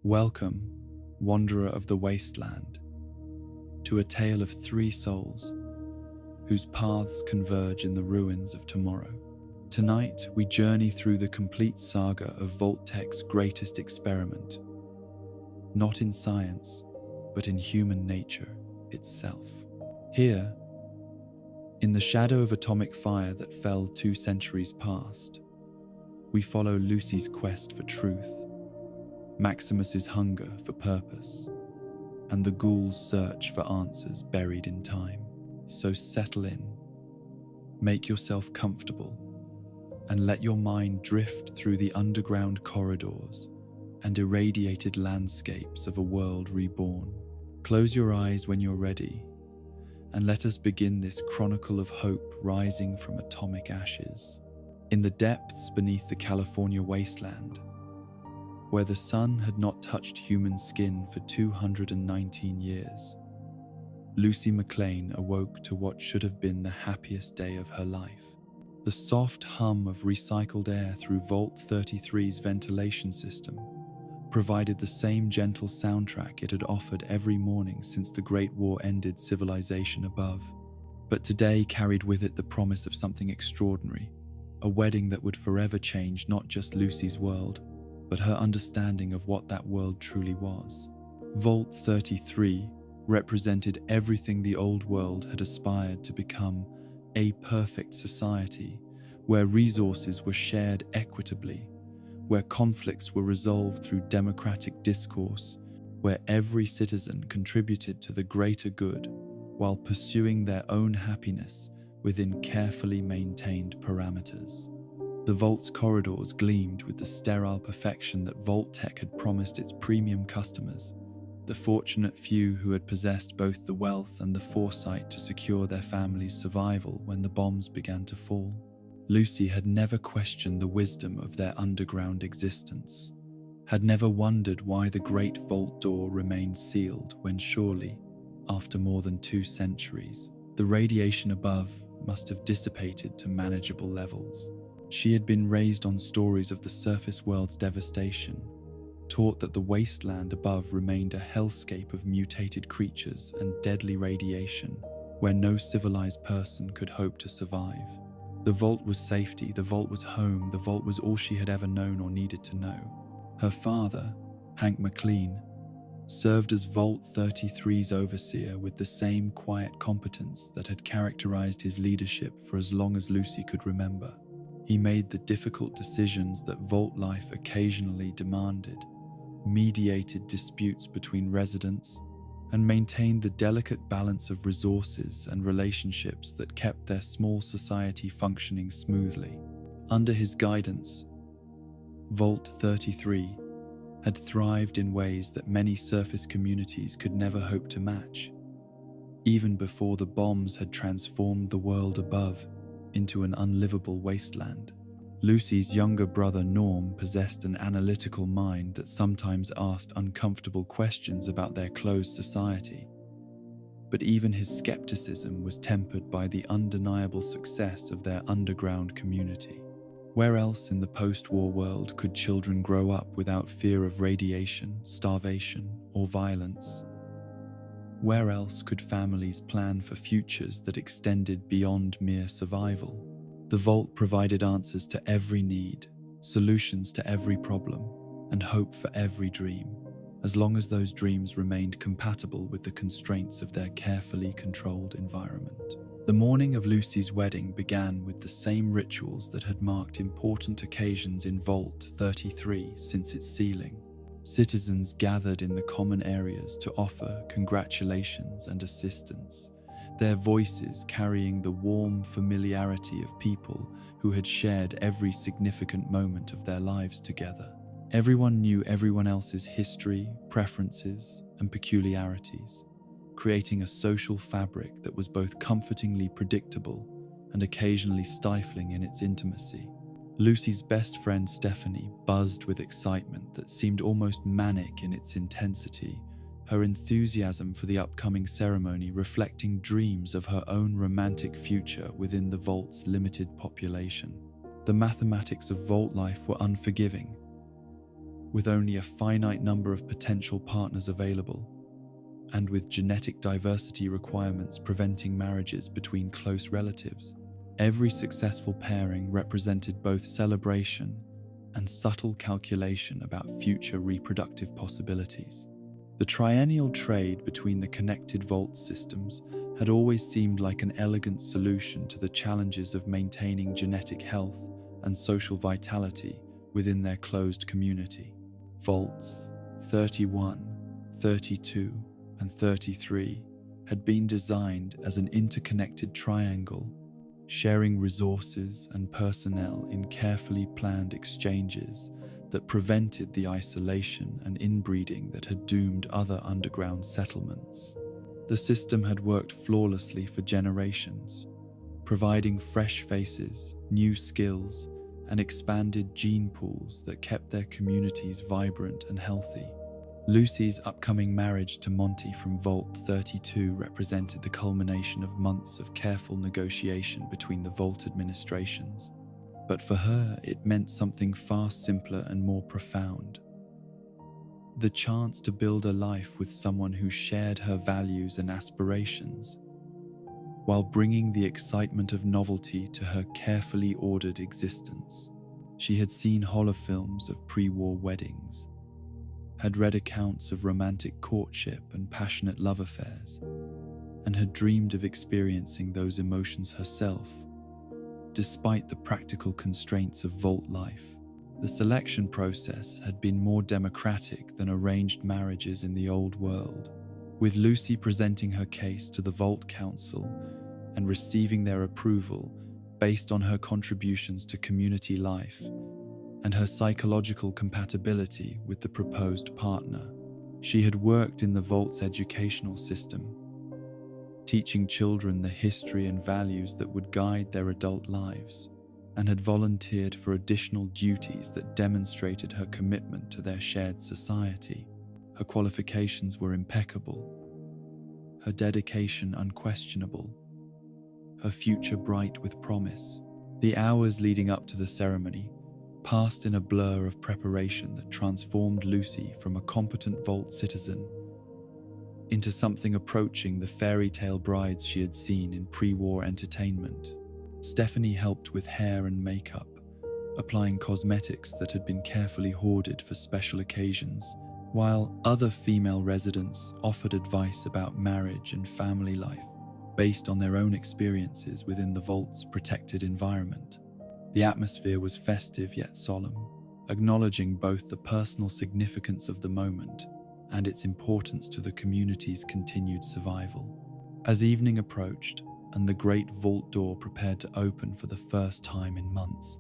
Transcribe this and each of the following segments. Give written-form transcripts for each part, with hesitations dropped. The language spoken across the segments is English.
Welcome, wanderer of the wasteland, to a tale of three souls whose paths converge in the ruins of tomorrow. Tonight, we journey through the complete saga of Vault-Tech's greatest experiment, not in science, but in human nature itself. Here, in the shadow of atomic fire that fell 2 centuries past, we follow Lucy's quest for truth, Maximus's hunger for purpose, and the ghoul's search for answers buried in time. So settle in, make yourself comfortable, and let your mind drift through the underground corridors and irradiated landscapes of a world reborn. Close your eyes when you're ready, and let us begin this chronicle of hope rising from atomic ashes. In the depths beneath the California wasteland, where the sun had not touched human skin for 219 years, Lucy McLean awoke to what should have been the happiest day of her life. The soft hum of recycled air through Vault 33's ventilation system provided the same gentle soundtrack it had offered every morning since the Great War ended civilization above. But today carried with it the promise of something extraordinary, a wedding that would forever change not just Lucy's world, but her understanding of what that world truly was. Vault 33 represented everything the old world had aspired to become: a perfect society where resources were shared equitably, where conflicts were resolved through democratic discourse, where every citizen contributed to the greater good while pursuing their own happiness within carefully maintained parameters. The Vault's corridors gleamed with the sterile perfection that Vault-Tech had promised its premium customers, the fortunate few who had possessed both the wealth and the foresight to secure their family's survival when the bombs began to fall. Lucy had never questioned the wisdom of their underground existence, had never wondered why the great vault door remained sealed when surely, after more than 2 centuries, the radiation above must have dissipated to manageable levels. She had been raised on stories of the surface world's devastation, taught that the wasteland above remained a hellscape of mutated creatures and deadly radiation, where no civilized person could hope to survive. The vault was safety, the vault was home, the vault was all she had ever known or needed to know. Her father, Hank McLean, served as Vault 33's overseer with the same quiet competence that had characterized his leadership for as long as Lucy could remember. He made the difficult decisions that vault life occasionally demanded, mediated disputes between residents, and maintained the delicate balance of resources and relationships that kept their small society functioning smoothly. Under his guidance, Vault 33 had thrived in ways that many surface communities could never hope to match, even before the bombs had transformed the world above into an unlivable wasteland. Lucy's younger brother Norm possessed an analytical mind that sometimes asked uncomfortable questions about their closed society. But even his skepticism was tempered by the undeniable success of their underground community. Where else in the post-war world could children grow up without fear of radiation, starvation, or violence? Where else could families plan for futures that extended beyond mere survival? The Vault provided answers to every need, solutions to every problem, and hope for every dream, as long as those dreams remained compatible with the constraints of their carefully controlled environment. The morning of Lucy's wedding began with the same rituals that had marked important occasions in Vault 33 since its sealing. Citizens gathered in the common areas to offer congratulations and assistance, their voices carrying the warm familiarity of people who had shared every significant moment of their lives together. Everyone knew everyone else's history, preferences, and peculiarities, creating a social fabric that was both comfortingly predictable and occasionally stifling in its intimacy. Lucy's best friend Stephanie buzzed with excitement that seemed almost manic in its intensity, her enthusiasm for the upcoming ceremony reflecting dreams of her own romantic future within the Vault's limited population. The mathematics of Vault life were unforgiving. with only a finite number of potential partners available, and with genetic diversity requirements preventing marriages between close relatives. Every successful pairing represented both celebration and subtle calculation about future reproductive possibilities. The triennial trade between the connected vault systems had always seemed like an elegant solution to the challenges of maintaining genetic health and social vitality within their closed community. Vaults 31, 32, and 33 had been designed as an interconnected triangle, sharing resources and personnel in carefully planned exchanges that prevented the isolation and inbreeding that had doomed other underground settlements. The system had worked flawlessly for generations, providing fresh faces, new skills, and expanded gene pools that kept their communities vibrant and healthy. Lucy's upcoming marriage to Monty from Vault 32 represented the culmination of months of careful negotiation between the Vault administrations. But for her, it meant something far simpler and more profound. The chance to build a life with someone who shared her values and aspirations, while bringing the excitement of novelty to her carefully ordered existence. She had seen holofilms of pre-war weddings, had read accounts of romantic courtship and passionate love affairs, and had dreamed of experiencing those emotions herself. Despite the practical constraints of vault life, the selection process had been more democratic than arranged marriages in the old world, with Lucy presenting her case to the Vault Council and receiving their approval based on her contributions to community life and her psychological compatibility with the proposed partner. She had worked in the Vault's educational system, teaching children the history and values that would guide their adult lives, and had volunteered for additional duties that demonstrated her commitment to their shared society. Her qualifications were impeccable, her dedication unquestionable, her future bright with promise. The hours leading up to the ceremony passed in a blur of preparation that transformed Lucy from a competent Vault citizen into something approaching the fairy tale brides she had seen in pre-war entertainment. Stephanie helped with hair and makeup, applying cosmetics that had been carefully hoarded for special occasions, while other female residents offered advice about marriage and family life based on their own experiences within the Vault's protected environment. The atmosphere was festive yet solemn, acknowledging both the personal significance of the moment and its importance to the community's continued survival. As evening approached and the great vault door prepared to open for the first time in months,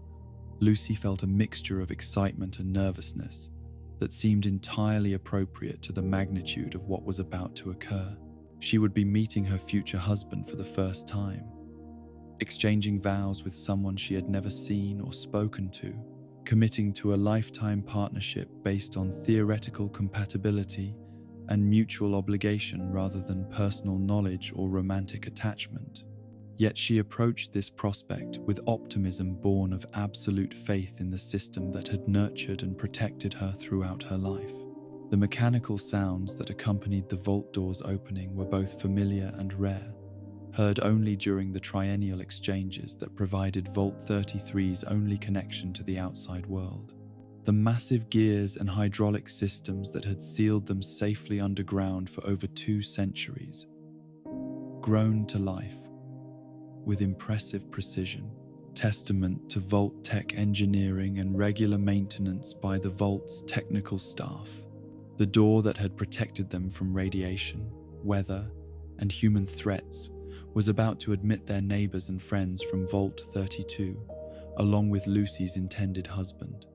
Lucy felt a mixture of excitement and nervousness that seemed entirely appropriate to the magnitude of what was about to occur. She would be meeting her future husband for the first time, exchanging vows with someone she had never seen or spoken to, committing to a lifetime partnership based on theoretical compatibility and mutual obligation rather than personal knowledge or romantic attachment. Yet she approached this prospect with optimism born of absolute faith in the system that had nurtured and protected her throughout her life. The mechanical sounds that accompanied the vault door's opening were both familiar and rare, heard only during the triennial exchanges that provided Vault 33's only connection to the outside world. The massive gears and hydraulic systems that had sealed them safely underground for over 2 centuries groaned to life with impressive precision, testament to Vault tech engineering and regular maintenance by the Vault's technical staff. The door that had protected them from radiation, weather, and human threats was about to admit their neighbors and friends from Vault 32, along with Lucy's intended husband.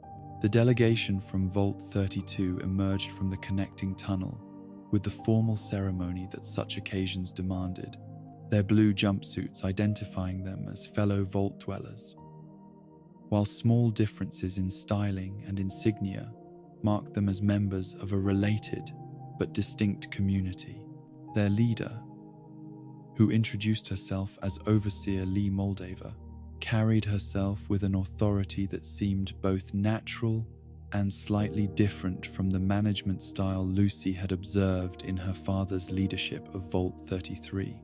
The delegation from Vault 32 emerged from the connecting tunnel with the formal ceremony that such occasions demanded, their blue jumpsuits identifying them as fellow Vault dwellers, while small differences in styling and insignia marked them as members of a related but distinct community. Their leader, who introduced herself as Overseer Lee Moldaver, carried herself with an authority that seemed both natural and slightly different from the management style Lucy had observed in her father's leadership of Vault 33.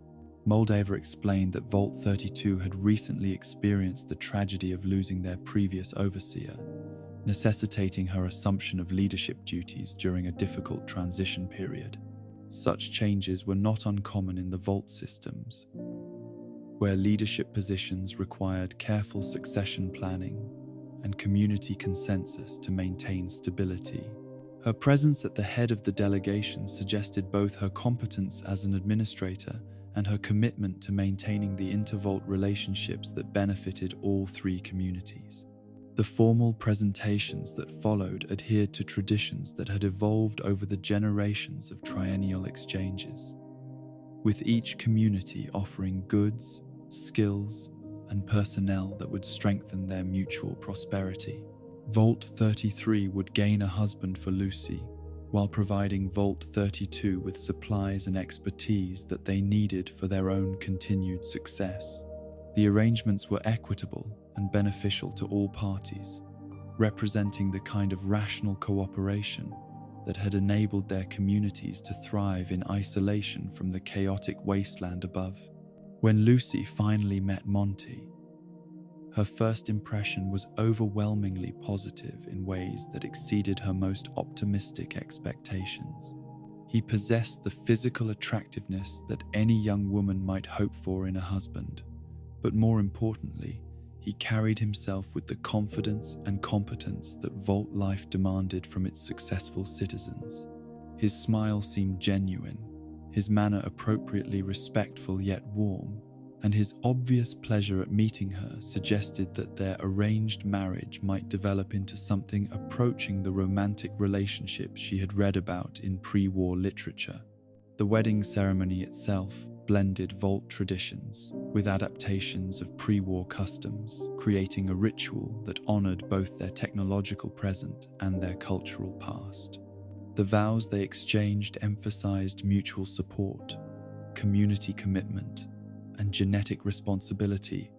Moldaver explained that Vault 32 had recently experienced the tragedy of losing their previous overseer, necessitating her assumption of leadership duties during a difficult transition period. Such changes were not uncommon in the Vault systems, where leadership positions required careful succession planning and community consensus to maintain stability. Her presence at the head of the delegation suggested both her competence as an administrator and her commitment to maintaining the inter-Vault relationships that benefited all three communities. The formal presentations that followed adhered to traditions that had evolved over the generations of triennial exchanges, with each community offering goods, skills, and personnel that would strengthen their mutual prosperity. Vault 33 would gain a husband for Lucy, while providing Vault 32 with supplies and expertise that they needed for their own continued success. The arrangements were equitable and beneficial to all parties, representing the kind of rational cooperation that had enabled their communities to thrive in isolation from the chaotic wasteland above. When Lucy finally met Monty, her first impression was overwhelmingly positive in ways that exceeded her most optimistic expectations. He possessed the physical attractiveness that any young woman might hope for in a husband, but more importantly, he carried himself with the confidence and competence that Vault life demanded from its successful citizens. His smile seemed genuine, his manner appropriately respectful yet warm, and his obvious pleasure at meeting her suggested that their arranged marriage might develop into something approaching the romantic relationship she had read about in pre-war literature. The wedding ceremony itself blended Vault traditions with adaptations of pre-war customs, creating a ritual that honored both their technological present and their cultural past. The vows they exchanged emphasized mutual support, community commitment, and genetic responsibility,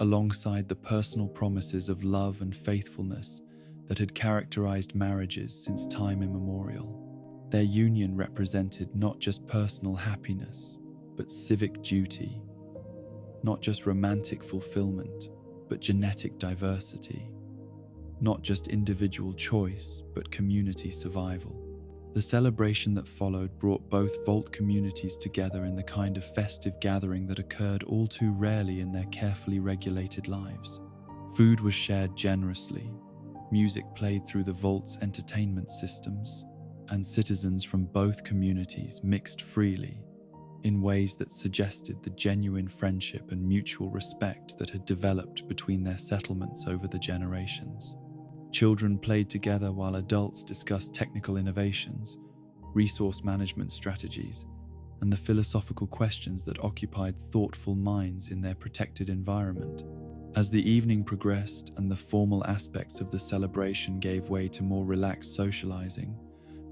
alongside the personal promises of love and faithfulness that had characterized marriages since time immemorial. Their union represented not just personal happiness, but civic duty, not just romantic fulfillment, but genetic diversity, not just individual choice, but community survival. The celebration that followed brought both Vault communities together in the kind of festive gathering that occurred all too rarely in their carefully regulated lives. Food was shared generously, music played through the Vault's entertainment systems, and citizens from both communities mixed freely in ways that suggested the genuine friendship and mutual respect that had developed between their settlements over the generations. Children played together while adults discussed technical innovations, resource management strategies, and the philosophical questions that occupied thoughtful minds in their protected environment. As the evening progressed and the formal aspects of the celebration gave way to more relaxed socializing,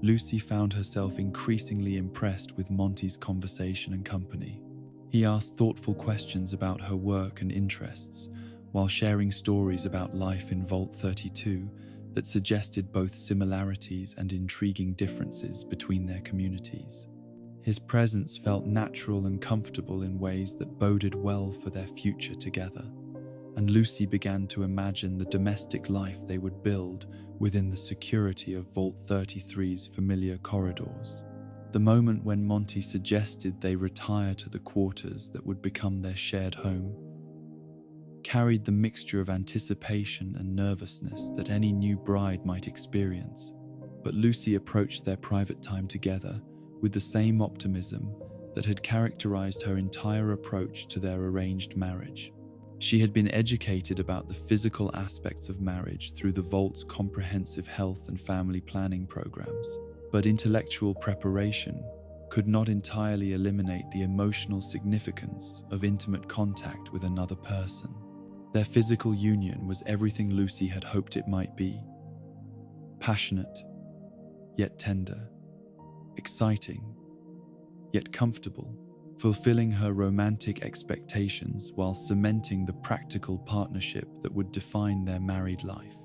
Lucy found herself increasingly impressed with Monty's conversation and company. He asked thoughtful questions about her work and interests, while sharing stories about life in Vault 32 that suggested both similarities and intriguing differences between their communities. His presence felt natural and comfortable in ways that boded well for their future together, and Lucy began to imagine the domestic life they would build within the security of Vault 33's familiar corridors. The moment when Monty suggested they retire to the quarters that would become their shared home carried the mixture of anticipation and nervousness that any new bride might experience. But Lucy approached their private time together with the same optimism that had characterized her entire approach to their arranged marriage. She had been educated about the physical aspects of marriage through the Vault's comprehensive health and family planning programs, but intellectual preparation could not entirely eliminate the emotional significance of intimate contact with another person. Their physical union was everything Lucy had hoped it might be. Passionate, yet tender. Exciting, yet comfortable. Fulfilling her romantic expectations while cementing the practical partnership that would define their married life.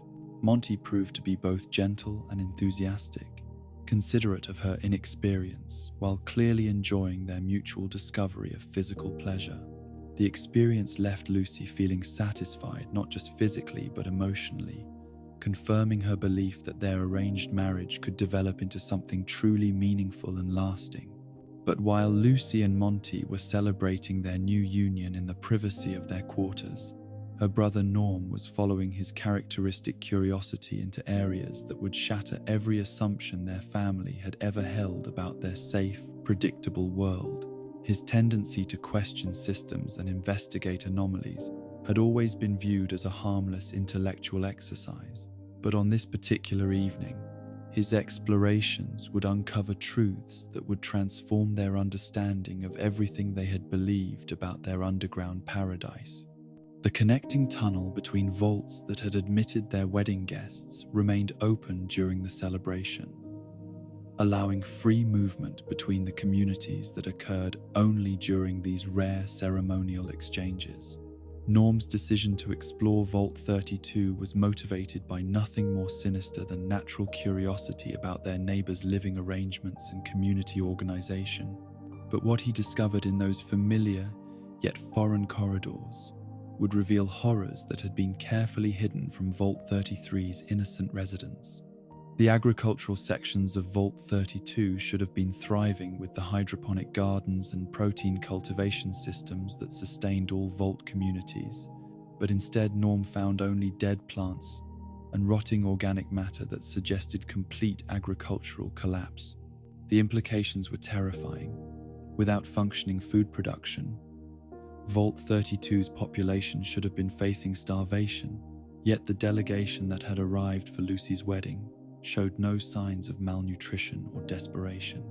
Monty proved to be both gentle and enthusiastic, considerate of her inexperience, while clearly enjoying their mutual discovery of physical pleasure. The experience left Lucy feeling satisfied not just physically but emotionally, confirming her belief that their arranged marriage could develop into something truly meaningful and lasting. But while Lucy and Monty were celebrating their new union in the privacy of their quarters, her brother Norm was following his characteristic curiosity into areas that would shatter every assumption their family had ever held about their safe, predictable world. His tendency to question systems and investigate anomalies had always been viewed as a harmless intellectual exercise, but on this particular evening, his explorations would uncover truths that would transform their understanding of everything they had believed about their underground paradise. The connecting tunnel between vaults that had admitted their wedding guests remained open during the celebration, allowing free movement between the communities that occurred only during these rare ceremonial exchanges. Norm's decision to explore Vault 32 was motivated by nothing more sinister than natural curiosity about their neighbors' living arrangements and community organization. But what he discovered in those familiar yet foreign corridors would reveal horrors that had been carefully hidden from Vault 33's innocent residents. The agricultural sections of Vault 32 should have been thriving with the hydroponic gardens and protein cultivation systems that sustained all Vault communities, but instead Norm found only dead plants and rotting organic matter that suggested complete agricultural collapse. The implications were terrifying. Without functioning food production, Vault 32's population should have been facing starvation, yet the delegation that had arrived for Lucy's wedding showed no signs of malnutrition or desperation.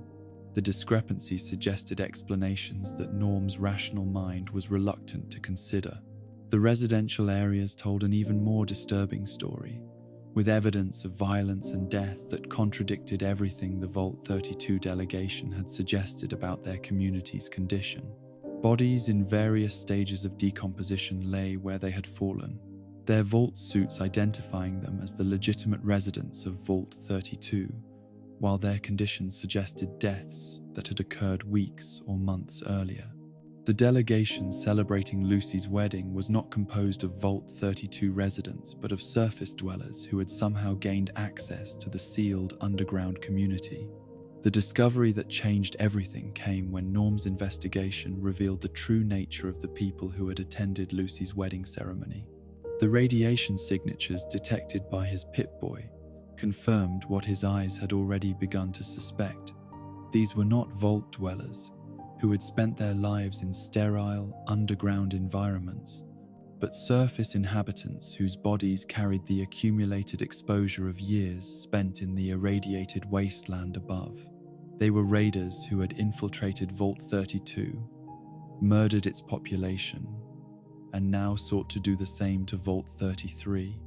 The discrepancy suggested explanations that Norm's rational mind was reluctant to consider. The residential areas told an even more disturbing story, with evidence of violence and death that contradicted everything the Vault 32 delegation had suggested about their community's condition. Bodies in various stages of decomposition lay where they had fallen, their vault suits identifying them as the legitimate residents of Vault 32, while their conditions suggested deaths that had occurred weeks or months earlier. The delegation celebrating Lucy's wedding was not composed of Vault 32 residents, but of surface dwellers who had somehow gained access to the sealed underground community. The discovery that changed everything came when Norm's investigation revealed the true nature of the people who had attended Lucy's wedding ceremony. The radiation signatures detected by his Pip-Boy confirmed what his eyes had already begun to suspect. These were not vault dwellers who had spent their lives in sterile, underground environments, but surface inhabitants whose bodies carried the accumulated exposure of years spent in the irradiated wasteland above. They were raiders who had infiltrated Vault 32, murdered its population, and now sought to do the same to Vault 33.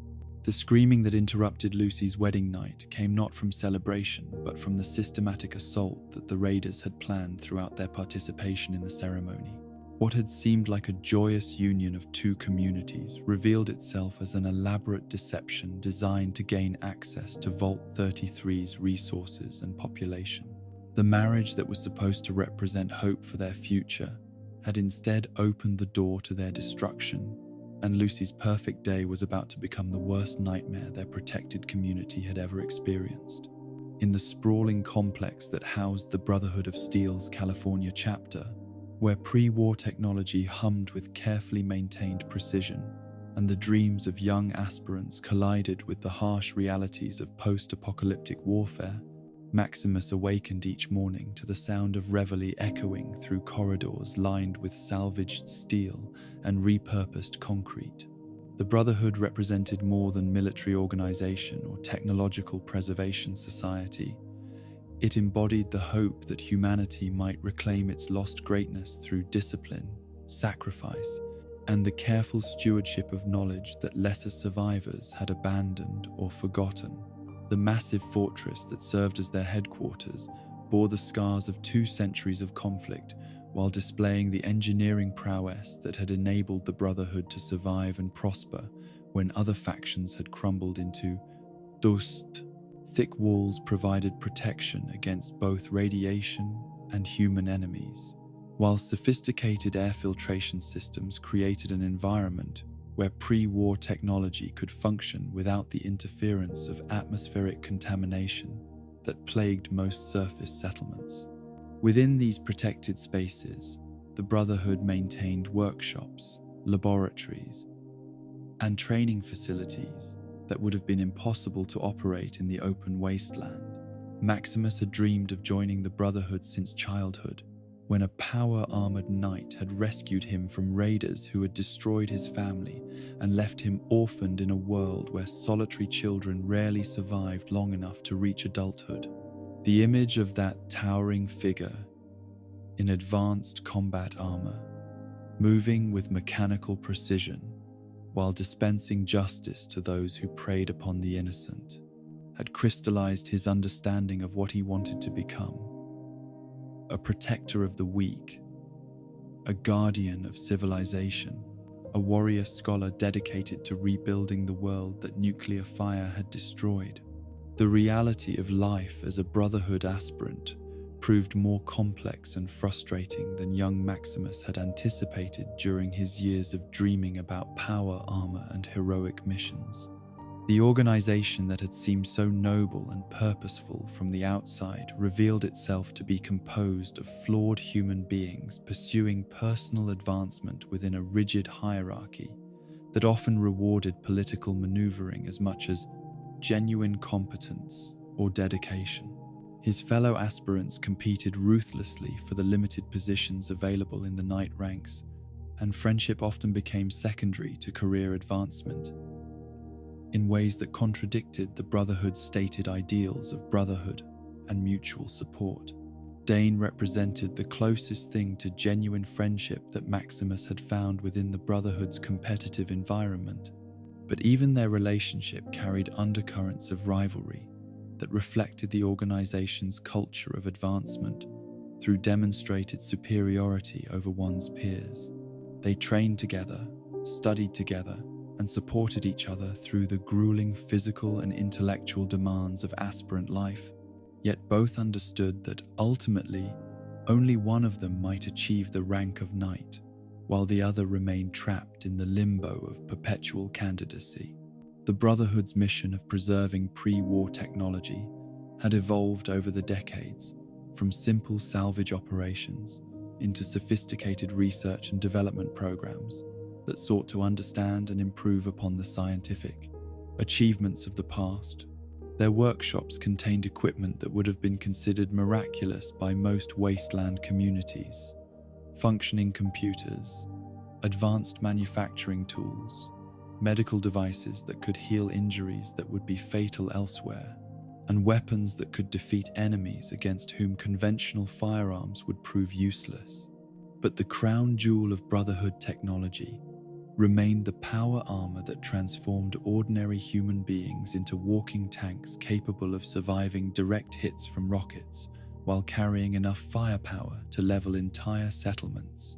The screaming that interrupted Lucy's wedding night came not from celebration, but from the systematic assault that the raiders had planned throughout their participation in the ceremony. What had seemed like a joyous union of two communities revealed itself as an elaborate deception designed to gain access to Vault 33's resources and population. The marriage that was supposed to represent hope for their future had instead opened the door to their destruction, and Lucy's perfect day was about to become the worst nightmare their protected community had ever experienced. In the sprawling complex that housed the Brotherhood of Steel's California chapter, where pre-war technology hummed with carefully maintained precision, and the dreams of young aspirants collided with the harsh realities of post-apocalyptic warfare, Maximus awakened each morning to the sound of reveille echoing through corridors lined with salvaged steel and repurposed concrete. The Brotherhood represented more than military organization or technological preservation society. It embodied the hope that humanity might reclaim its lost greatness through discipline, sacrifice, and the careful stewardship of knowledge that lesser survivors had abandoned or forgotten. The massive fortress that served as their headquarters bore the scars of 2 centuries of conflict, while displaying the engineering prowess that had enabled the Brotherhood to survive and prosper when other factions had crumbled into Dust. Thick walls provided protection against both radiation and human enemies, while sophisticated air filtration systems created an environment where pre-war technology could function without the interference of atmospheric contamination that plagued most surface settlements. Within these protected spaces, the Brotherhood maintained workshops, laboratories, and training facilities that would have been impossible to operate in the open wasteland. Maximus had dreamed of joining the Brotherhood since childhood, when a power-armored knight had rescued him from raiders who had destroyed his family and left him orphaned in a world where solitary children rarely survived long enough to reach adulthood. The image of that towering figure in advanced combat armor, moving with mechanical precision while dispensing justice to those who preyed upon the innocent, had crystallized his understanding of what he wanted to become: a protector of the weak, a guardian of civilization, a warrior scholar dedicated to rebuilding the world that nuclear fire had destroyed. The reality of life as a Brotherhood aspirant proved more complex and frustrating than young Maximus had anticipated during his years of dreaming about power armor and heroic missions. The organization that had seemed so noble and purposeful from the outside revealed itself to be composed of flawed human beings pursuing personal advancement within a rigid hierarchy that often rewarded political maneuvering as much as genuine competence or dedication. His fellow aspirants competed ruthlessly for the limited positions available in the knight ranks, and friendship often became secondary to career advancement, in ways that contradicted the Brotherhood's stated ideals of brotherhood and mutual support. Dane represented the closest thing to genuine friendship that Maximus had found within the Brotherhood's competitive environment, but even their relationship carried undercurrents of rivalry that reflected the organization's culture of advancement through demonstrated superiority over one's peers. They trained together, studied together, and supported each other through the grueling physical and intellectual demands of aspirant life, yet both understood that ultimately only one of them might achieve the rank of knight, while the other remained trapped in the limbo of perpetual candidacy. The Brotherhood's mission of preserving pre-war technology had evolved over the decades, from simple salvage operations into sophisticated research and development programs that sought to understand and improve upon the scientific achievements of the past. Their workshops contained equipment that would have been considered miraculous by most wasteland communities: functioning computers, advanced manufacturing tools, medical devices that could heal injuries that would be fatal elsewhere, and weapons that could defeat enemies against whom conventional firearms would prove useless. But the crown jewel of Brotherhood technology remained the power armor that transformed ordinary human beings into walking tanks capable of surviving direct hits from rockets while carrying enough firepower to level entire settlements.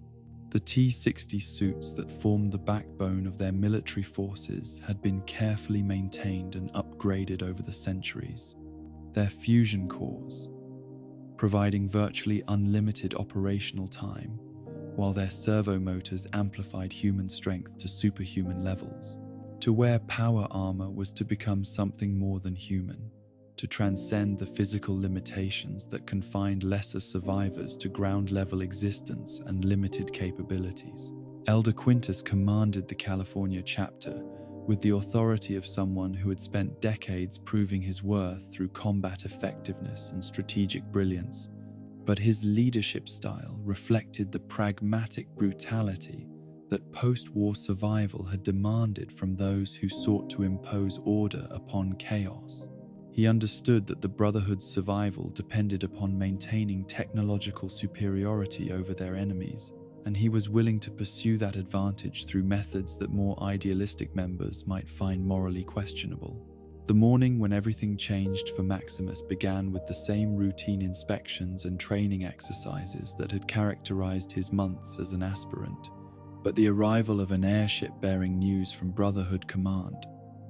The T-60 suits that formed the backbone of their military forces had been carefully maintained and upgraded over the centuries. Their fusion cores, providing virtually unlimited operational time, while their servo motors amplified human strength to superhuman levels. To wear power armor was to become something more than human, to transcend the physical limitations that confined lesser survivors to ground-level existence and limited capabilities. Elder Quintus commanded the California chapter with the authority of someone who had spent decades proving his worth through combat effectiveness and strategic brilliance, but his leadership style reflected the pragmatic brutality that post-war survival had demanded from those who sought to impose order upon chaos. He understood that the Brotherhood's survival depended upon maintaining technological superiority over their enemies, and he was willing to pursue that advantage through methods that more idealistic members might find morally questionable. The morning when everything changed for Maximus began with the same routine inspections and training exercises that had characterized his months as an aspirant, but the arrival of an airship bearing news from Brotherhood Command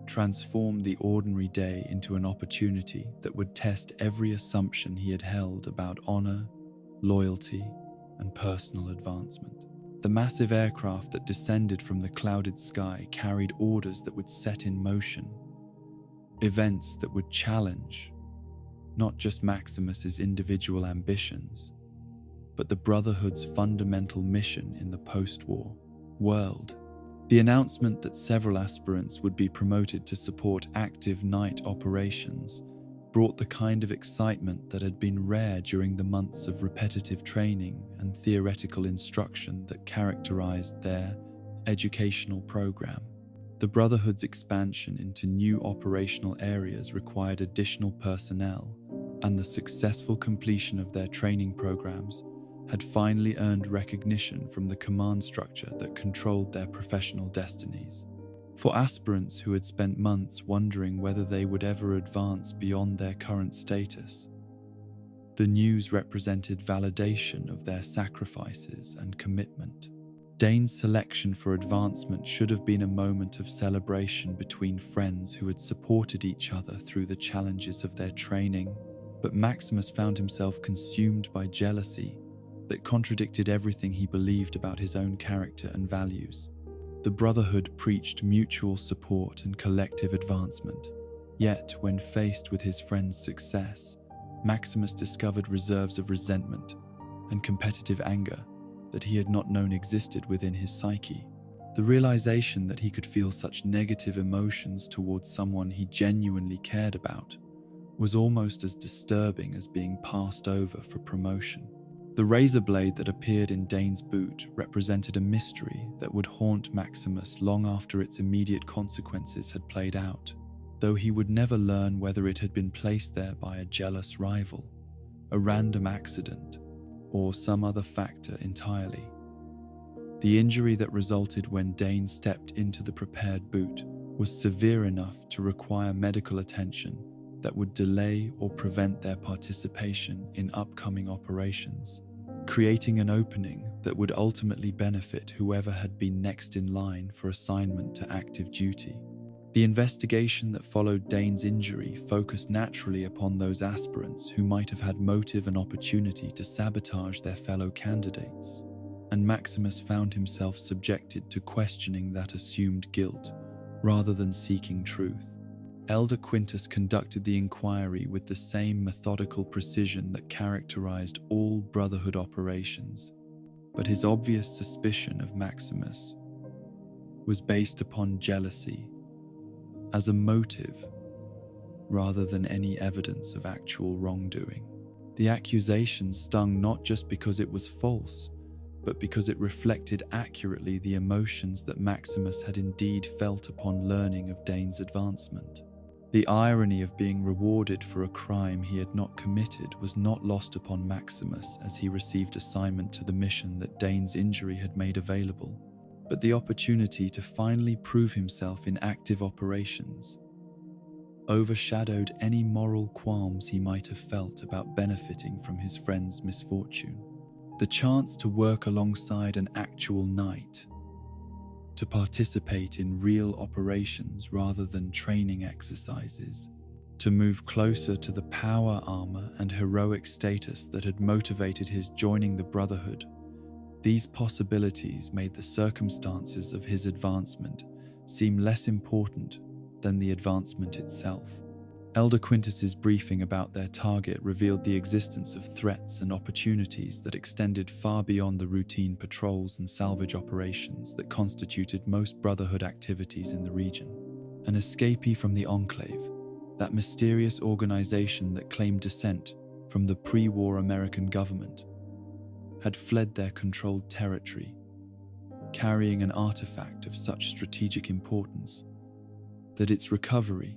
transformed the ordinary day into an opportunity that would test every assumption he had held about honor, loyalty, and personal advancement. The massive aircraft that descended from the clouded sky carried orders that would set in motion events that would challenge not just Maximus's individual ambitions, but the Brotherhood's fundamental mission in the post-war world. The announcement that several aspirants would be promoted to support active night operations brought the kind of excitement that had been rare during the months of repetitive training and theoretical instruction that characterized their educational program. The Brotherhood's expansion into new operational areas required additional personnel, and the successful completion of their training programs had finally earned recognition from the command structure that controlled their professional destinies. For aspirants who had spent months wondering whether they would ever advance beyond their current status, the news represented validation of their sacrifices and commitment. Dane's selection for advancement should have been a moment of celebration between friends who had supported each other through the challenges of their training, but Maximus found himself consumed by jealousy that contradicted everything he believed about his own character and values. The Brotherhood preached mutual support and collective advancement, yet when faced with his friend's success, Maximus discovered reserves of resentment and competitive anger that he had not known existed within his psyche. The realization that he could feel such negative emotions towards someone he genuinely cared about was almost as disturbing as being passed over for promotion. The razor blade that appeared in Dane's boot represented a mystery that would haunt Maximus long after its immediate consequences had played out, though he would never learn whether it had been placed there by a jealous rival, a random accident, or some other factor entirely. The injury that resulted when Dane stepped into the prepared boot was severe enough to require medical attention that would delay or prevent their participation in upcoming operations, creating an opening that would ultimately benefit whoever had been next in line for assignment to active duty. The investigation that followed Dane's injury focused naturally upon those aspirants who might have had motive and opportunity to sabotage their fellow candidates, and Maximus found himself subjected to questioning that assumed guilt rather than seeking truth. Elder Quintus conducted the inquiry with the same methodical precision that characterized all Brotherhood operations, but his obvious suspicion of Maximus was based upon jealousy as a motive rather than any evidence of actual wrongdoing. The accusation stung not just because it was false, but because it reflected accurately the emotions that Maximus had indeed felt upon learning of Dane's advancement. The irony of being rewarded for a crime he had not committed was not lost upon Maximus as he received assignment to the mission that Dane's injury had made available, but the opportunity to finally prove himself in active operations overshadowed any moral qualms he might have felt about benefiting from his friend's misfortune. The chance to work alongside an actual knight, to participate in real operations rather than training exercises, to move closer to the power armor and heroic status that had motivated his joining the Brotherhood. These possibilities made the circumstances of his advancement seem less important than the advancement itself. Elder Quintus's briefing about their target revealed the existence of threats and opportunities that extended far beyond the routine patrols and salvage operations that constituted most Brotherhood activities in the region. An escapee from the Enclave, that mysterious organization that claimed descent from the pre-war American government, had fled their controlled territory, carrying an artifact of such strategic importance that its recovery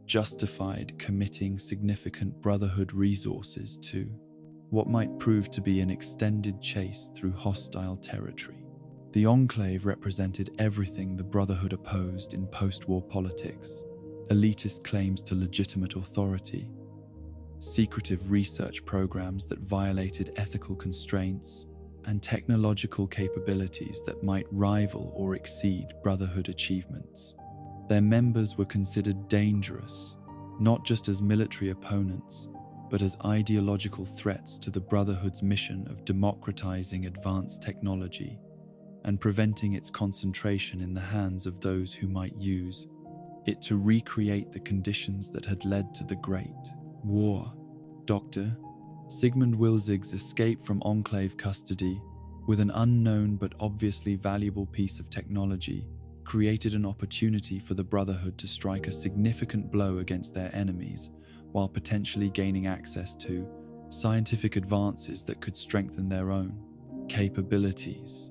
justified committing significant Brotherhood resources to what might prove to be an extended chase through hostile territory. The Enclave represented everything the Brotherhood opposed in post-war politics: elitist claims to legitimate authority, secretive research programs that violated ethical constraints, and technological capabilities that might rival or exceed Brotherhood achievements. Their members were considered dangerous, not just as military opponents, but as ideological threats to the Brotherhood's mission of democratizing advanced technology and preventing its concentration in the hands of those who might use it to recreate the conditions that had led to the Great War. Dr. Sigmund Wilzig's escape from Enclave custody with an unknown but obviously valuable piece of technology created an opportunity for the Brotherhood to strike a significant blow against their enemies while potentially gaining access to scientific advances that could strengthen their own capabilities.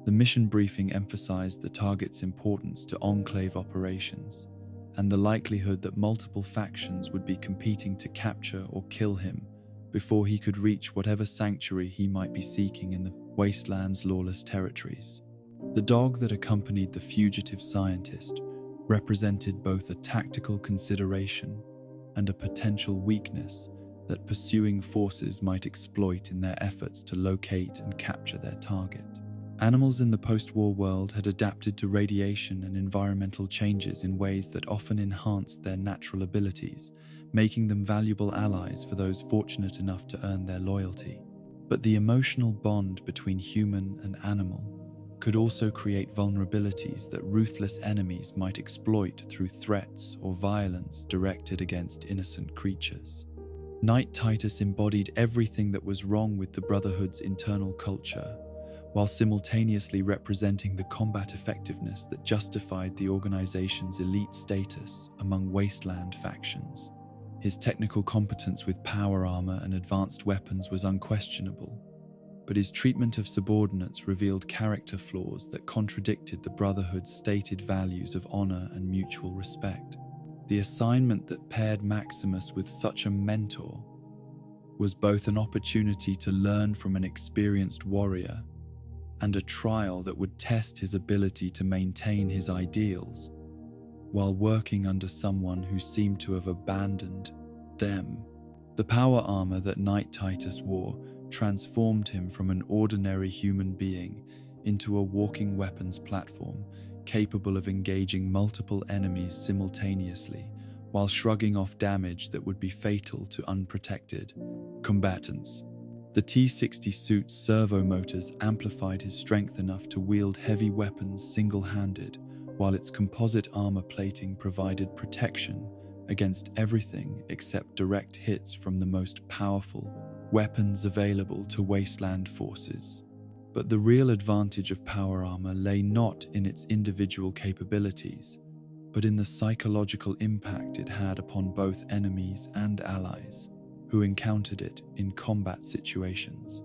The mission briefing emphasized the target's importance to Enclave operations and the likelihood that multiple factions would be competing to capture or kill him before he could reach whatever sanctuary he might be seeking in the wasteland's lawless territories. The dog that accompanied the fugitive scientist represented both a tactical consideration and a potential weakness that pursuing forces might exploit in their efforts to locate and capture their target. Animals in the post-war world had adapted to radiation and environmental changes in ways that often enhanced their natural abilities, making them valuable allies for those fortunate enough to earn their loyalty. But the emotional bond between human and animal could also create vulnerabilities that ruthless enemies might exploit through threats or violence directed against innocent creatures. Knight Titus embodied everything that was wrong with the Brotherhood's internal culture, while simultaneously representing the combat effectiveness that justified the organization's elite status among wasteland factions. His technical competence with power armor and advanced weapons was unquestionable, but his treatment of subordinates revealed character flaws that contradicted the Brotherhood's stated values of honor and mutual respect. The assignment that paired Maximus with such a mentor was both an opportunity to learn from an experienced warrior and a trial that would test his ability to maintain his ideals while working under someone who seemed to have abandoned them. The power armor that Knight Titus wore transformed him from an ordinary human being into a walking weapons platform capable of engaging multiple enemies simultaneously while shrugging off damage that would be fatal to unprotected combatants. The T-60 suit's servo motors amplified his strength enough to wield heavy weapons single-handed, while its composite armor plating provided protection against everything except direct hits from the most powerful weapons available to wasteland forces. But the real advantage of power armor lay not in its individual capabilities, but in the psychological impact it had upon both enemies and allies who encountered it in combat situations.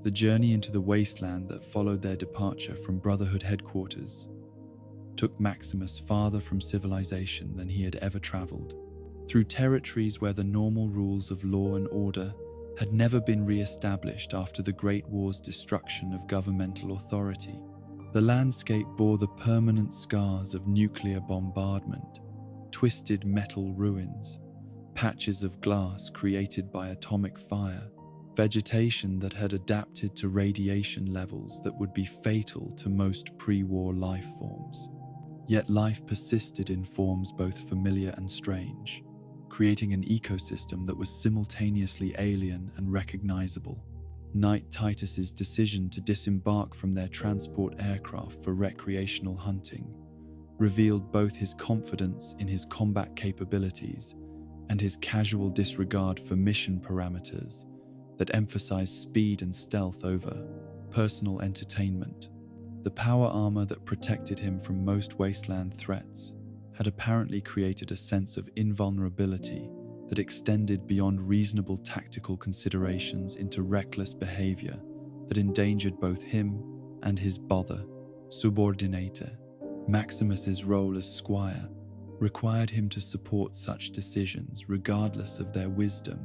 The journey into the wasteland that followed their departure from Brotherhood headquarters took Maximus farther from civilization than he had ever traveled, through territories where the normal rules of law and order had never been re-established after the Great War's destruction of governmental authority. The landscape bore the permanent scars of nuclear bombardment, twisted metal ruins, patches of glass created by atomic fire, vegetation that had adapted to radiation levels that would be fatal to most pre-war life forms. Yet life persisted in forms both familiar and strange, creating an ecosystem that was simultaneously alien and recognizable. Knight Titus's decision to disembark from their transport aircraft for recreational hunting revealed both his confidence in his combat capabilities and his casual disregard for mission parameters that emphasized speed and stealth over personal entertainment. The power armor that protected him from most wasteland threats had apparently created a sense of invulnerability that extended beyond reasonable tactical considerations into reckless behavior that endangered both him and his subordinator. Maximus's role as squire required him to support such decisions regardless of their wisdom,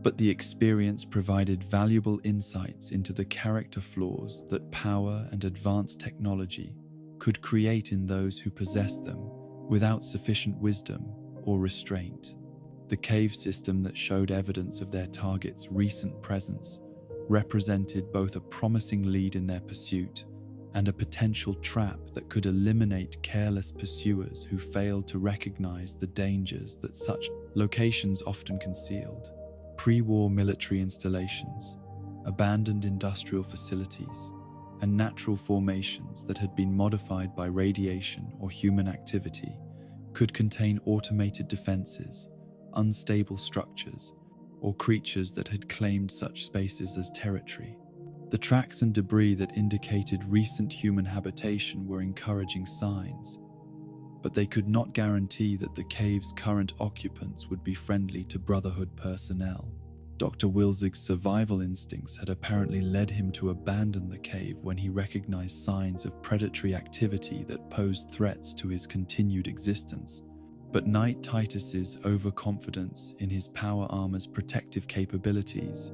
but the experience provided valuable insights into the character flaws that power and advanced technology could create in those who possessed them without sufficient wisdom or restraint. The cave system that showed evidence of their target's recent presence represented both a promising lead in their pursuit and a potential trap that could eliminate careless pursuers who failed to recognize the dangers that such locations often concealed. Pre-war military installations, abandoned industrial facilities, and natural formations that had been modified by radiation or human activity could contain automated defenses, unstable structures, or creatures that had claimed such spaces as territory. The tracks and debris that indicated recent human habitation were encouraging signs, but they could not guarantee that the cave's current occupants would be friendly to Brotherhood personnel. Dr. Wilzig's survival instincts had apparently led him to abandon the cave when he recognized signs of predatory activity that posed threats to his continued existence. But Knight Titus's overconfidence in his power armor's protective capabilities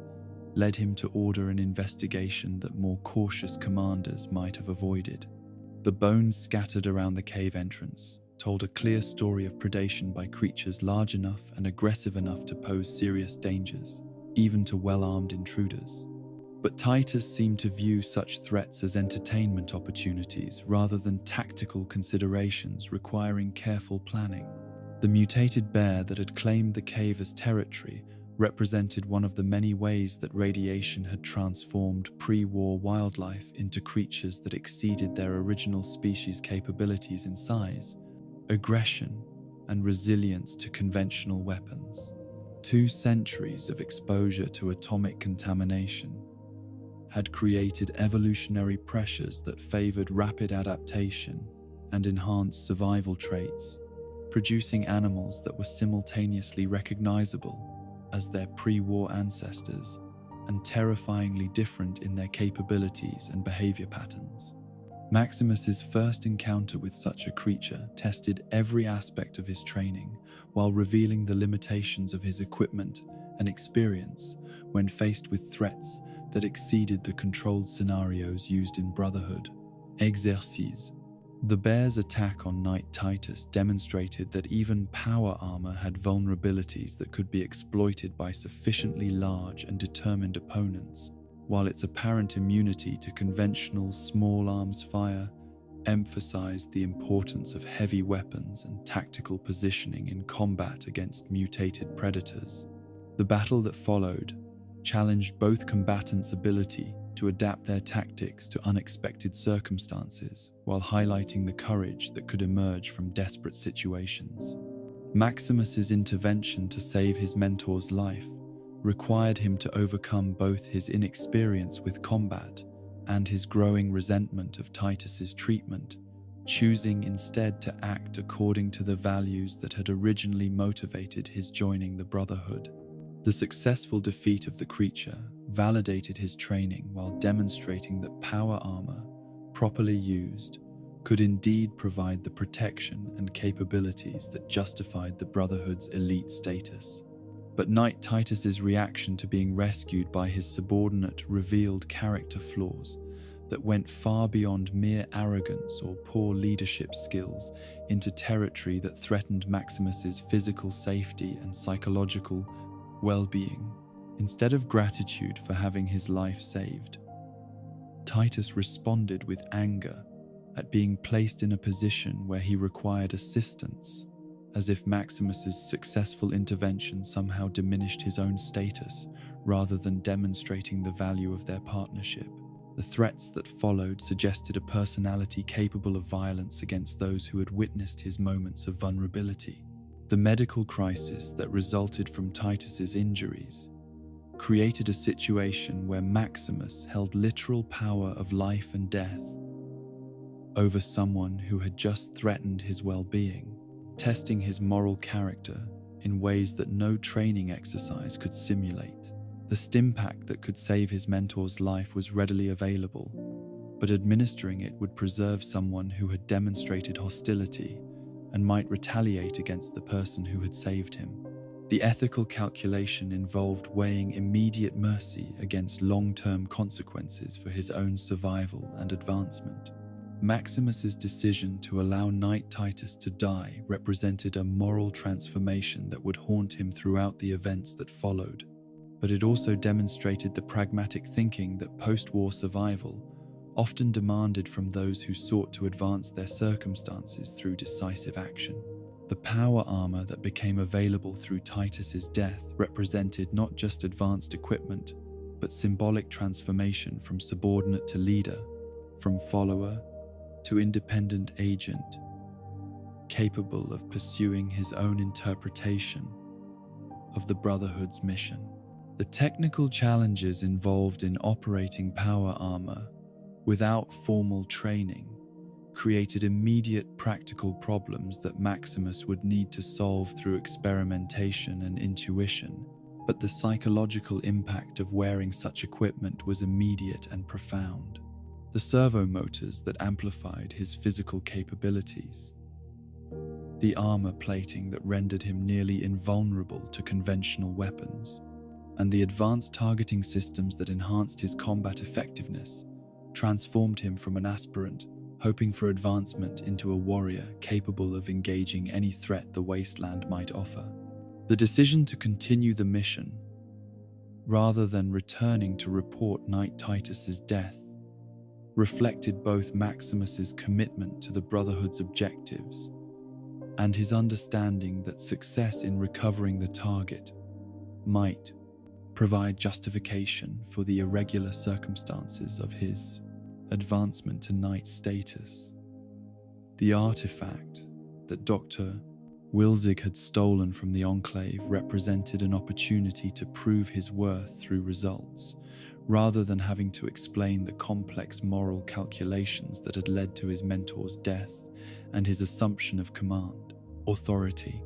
led him to order an investigation that more cautious commanders might have avoided. The bones scattered around the cave entrance told a clear story of predation by creatures large enough and aggressive enough to pose serious dangers, even to well-armed intruders. But Titus seemed to view such threats as entertainment opportunities rather than tactical considerations requiring careful planning. The mutated bear that had claimed the cave as territory represented one of the many ways that radiation had transformed pre-war wildlife into creatures that exceeded their original species' capabilities in size, aggression, and resilience to conventional weapons. 2 centuries of exposure to atomic contamination had created evolutionary pressures that favored rapid adaptation and enhanced survival traits, producing animals that were simultaneously recognizable as their pre-war ancestors and terrifyingly different in their capabilities and behavior patterns. Maximus's first encounter with such a creature tested every aspect of his training while revealing the limitations of his equipment and experience when faced with threats that exceeded the controlled scenarios used in Brotherhood. Exercises. The bear's attack on Knight Titus demonstrated that even power armor had vulnerabilities that could be exploited by sufficiently large and determined opponents, while its apparent immunity to conventional small arms fire emphasized the importance of heavy weapons and tactical positioning in combat against mutated predators. The battle that followed challenged both combatants' ability to adapt their tactics to unexpected circumstances while highlighting the courage that could emerge from desperate situations. Maximus's intervention to save his mentor's life required him to overcome both his inexperience with combat and his growing resentment of Titus's treatment, choosing instead to act according to the values that had originally motivated his joining the Brotherhood. The successful defeat of the creature validated his training while demonstrating that power armor, properly used, could indeed provide the protection and capabilities that justified the Brotherhood's elite status. But Knight Titus's reaction to being rescued by his subordinate revealed character flaws that went far beyond mere arrogance or poor leadership skills into territory that threatened Maximus's physical safety and psychological well-being. Instead of gratitude for having his life saved, Titus responded with anger at being placed in a position where he required assistance, as if Maximus's successful intervention somehow diminished his own status rather than demonstrating the value of their partnership. The threats that followed suggested a personality capable of violence against those who had witnessed his moments of vulnerability. The medical crisis that resulted from Titus's injuries created a situation where Maximus held literal power of life and death over someone who had just threatened his well-being, testing his moral character in ways that no training exercise could simulate. The stim-pack that could save his mentor's life was readily available, but administering it would preserve someone who had demonstrated hostility and might retaliate against the person who had saved him. The ethical calculation involved weighing immediate mercy against long-term consequences for his own survival and advancement. Maximus's decision to allow Knight Titus to die represented a moral transformation that would haunt him throughout the events that followed, but it also demonstrated the pragmatic thinking that post-war survival often demanded from those who sought to advance their circumstances through decisive action. The power armor that became available through Titus's death represented not just advanced equipment, but symbolic transformation from subordinate to leader, from follower to independent agent, capable of pursuing his own interpretation of the Brotherhood's mission. The technical challenges involved in operating power armor without formal training created immediate practical problems that Maximus would need to solve through experimentation and intuition, but the psychological impact of wearing such equipment was immediate and profound. The servo motors that amplified his physical capabilities, the armor plating that rendered him nearly invulnerable to conventional weapons, and the advanced targeting systems that enhanced his combat effectiveness transformed him from an aspirant hoping for advancement into a warrior capable of engaging any threat the wasteland might offer. The decision to continue the mission, rather than returning to report Knight Titus's death, reflected both Maximus's commitment to the Brotherhood's objectives and his understanding that success in recovering the target might provide justification for the irregular circumstances of his advancement to knight status. The artifact that Dr. Wilzig had stolen from the Enclave represented an opportunity to prove his worth through results, rather than having to explain the complex moral calculations that had led to his mentor's death and his assumption of command, authority.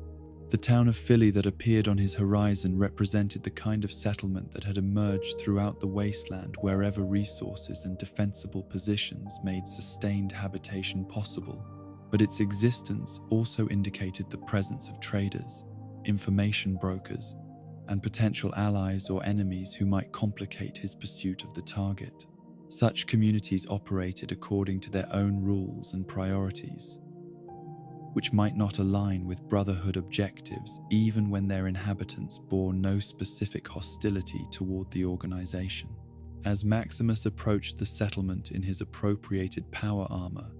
The town of Philly that appeared on his horizon represented the kind of settlement that had emerged throughout the wasteland wherever resources and defensible positions made sustained habitation possible. But its existence also indicated the presence of traders, information brokers, and potential allies or enemies who might complicate his pursuit of the target. Such communities operated according to their own rules and priorities, which might not align with Brotherhood objectives even when their inhabitants bore no specific hostility toward the organization. As Maximus approached the settlement in his appropriated power armor,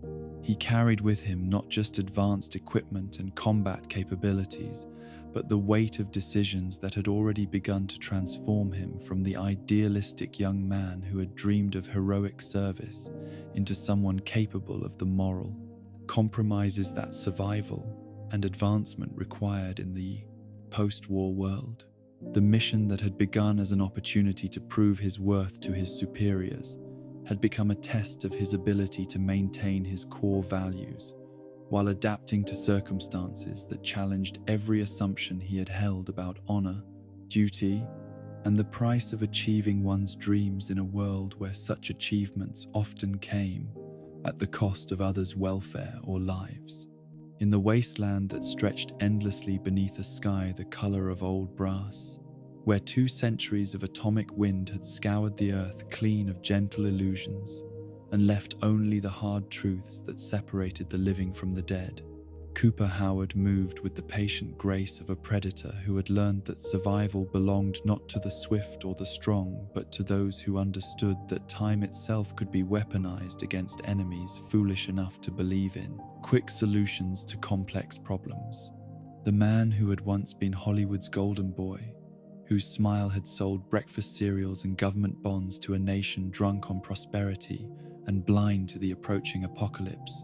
he carried with him not just advanced equipment and combat capabilities, but the weight of decisions that had already begun to transform him from the idealistic young man who had dreamed of heroic service into someone capable of the moral compromises that survival and advancement required in the post-war world. The mission that had begun as an opportunity to prove his worth to his superiors had become a test of his ability to maintain his core values while adapting to circumstances that challenged every assumption he had held about honor, duty, and the price of achieving one's dreams in a world where such achievements often came at the cost of others' welfare or lives. In the wasteland that stretched endlessly beneath a sky the color of old brass, where 2 centuries of atomic wind had scoured the earth clean of gentle illusions and left only the hard truths that separated the living from the dead, Cooper Howard moved with the patient grace of a predator who had learned that survival belonged not to the swift or the strong, but to those who understood that time itself could be weaponized against enemies foolish enough to believe in quick solutions to complex problems. The man who had once been Hollywood's golden boy, whose smile had sold breakfast cereals and government bonds to a nation drunk on prosperity and blind to the approaching apocalypse,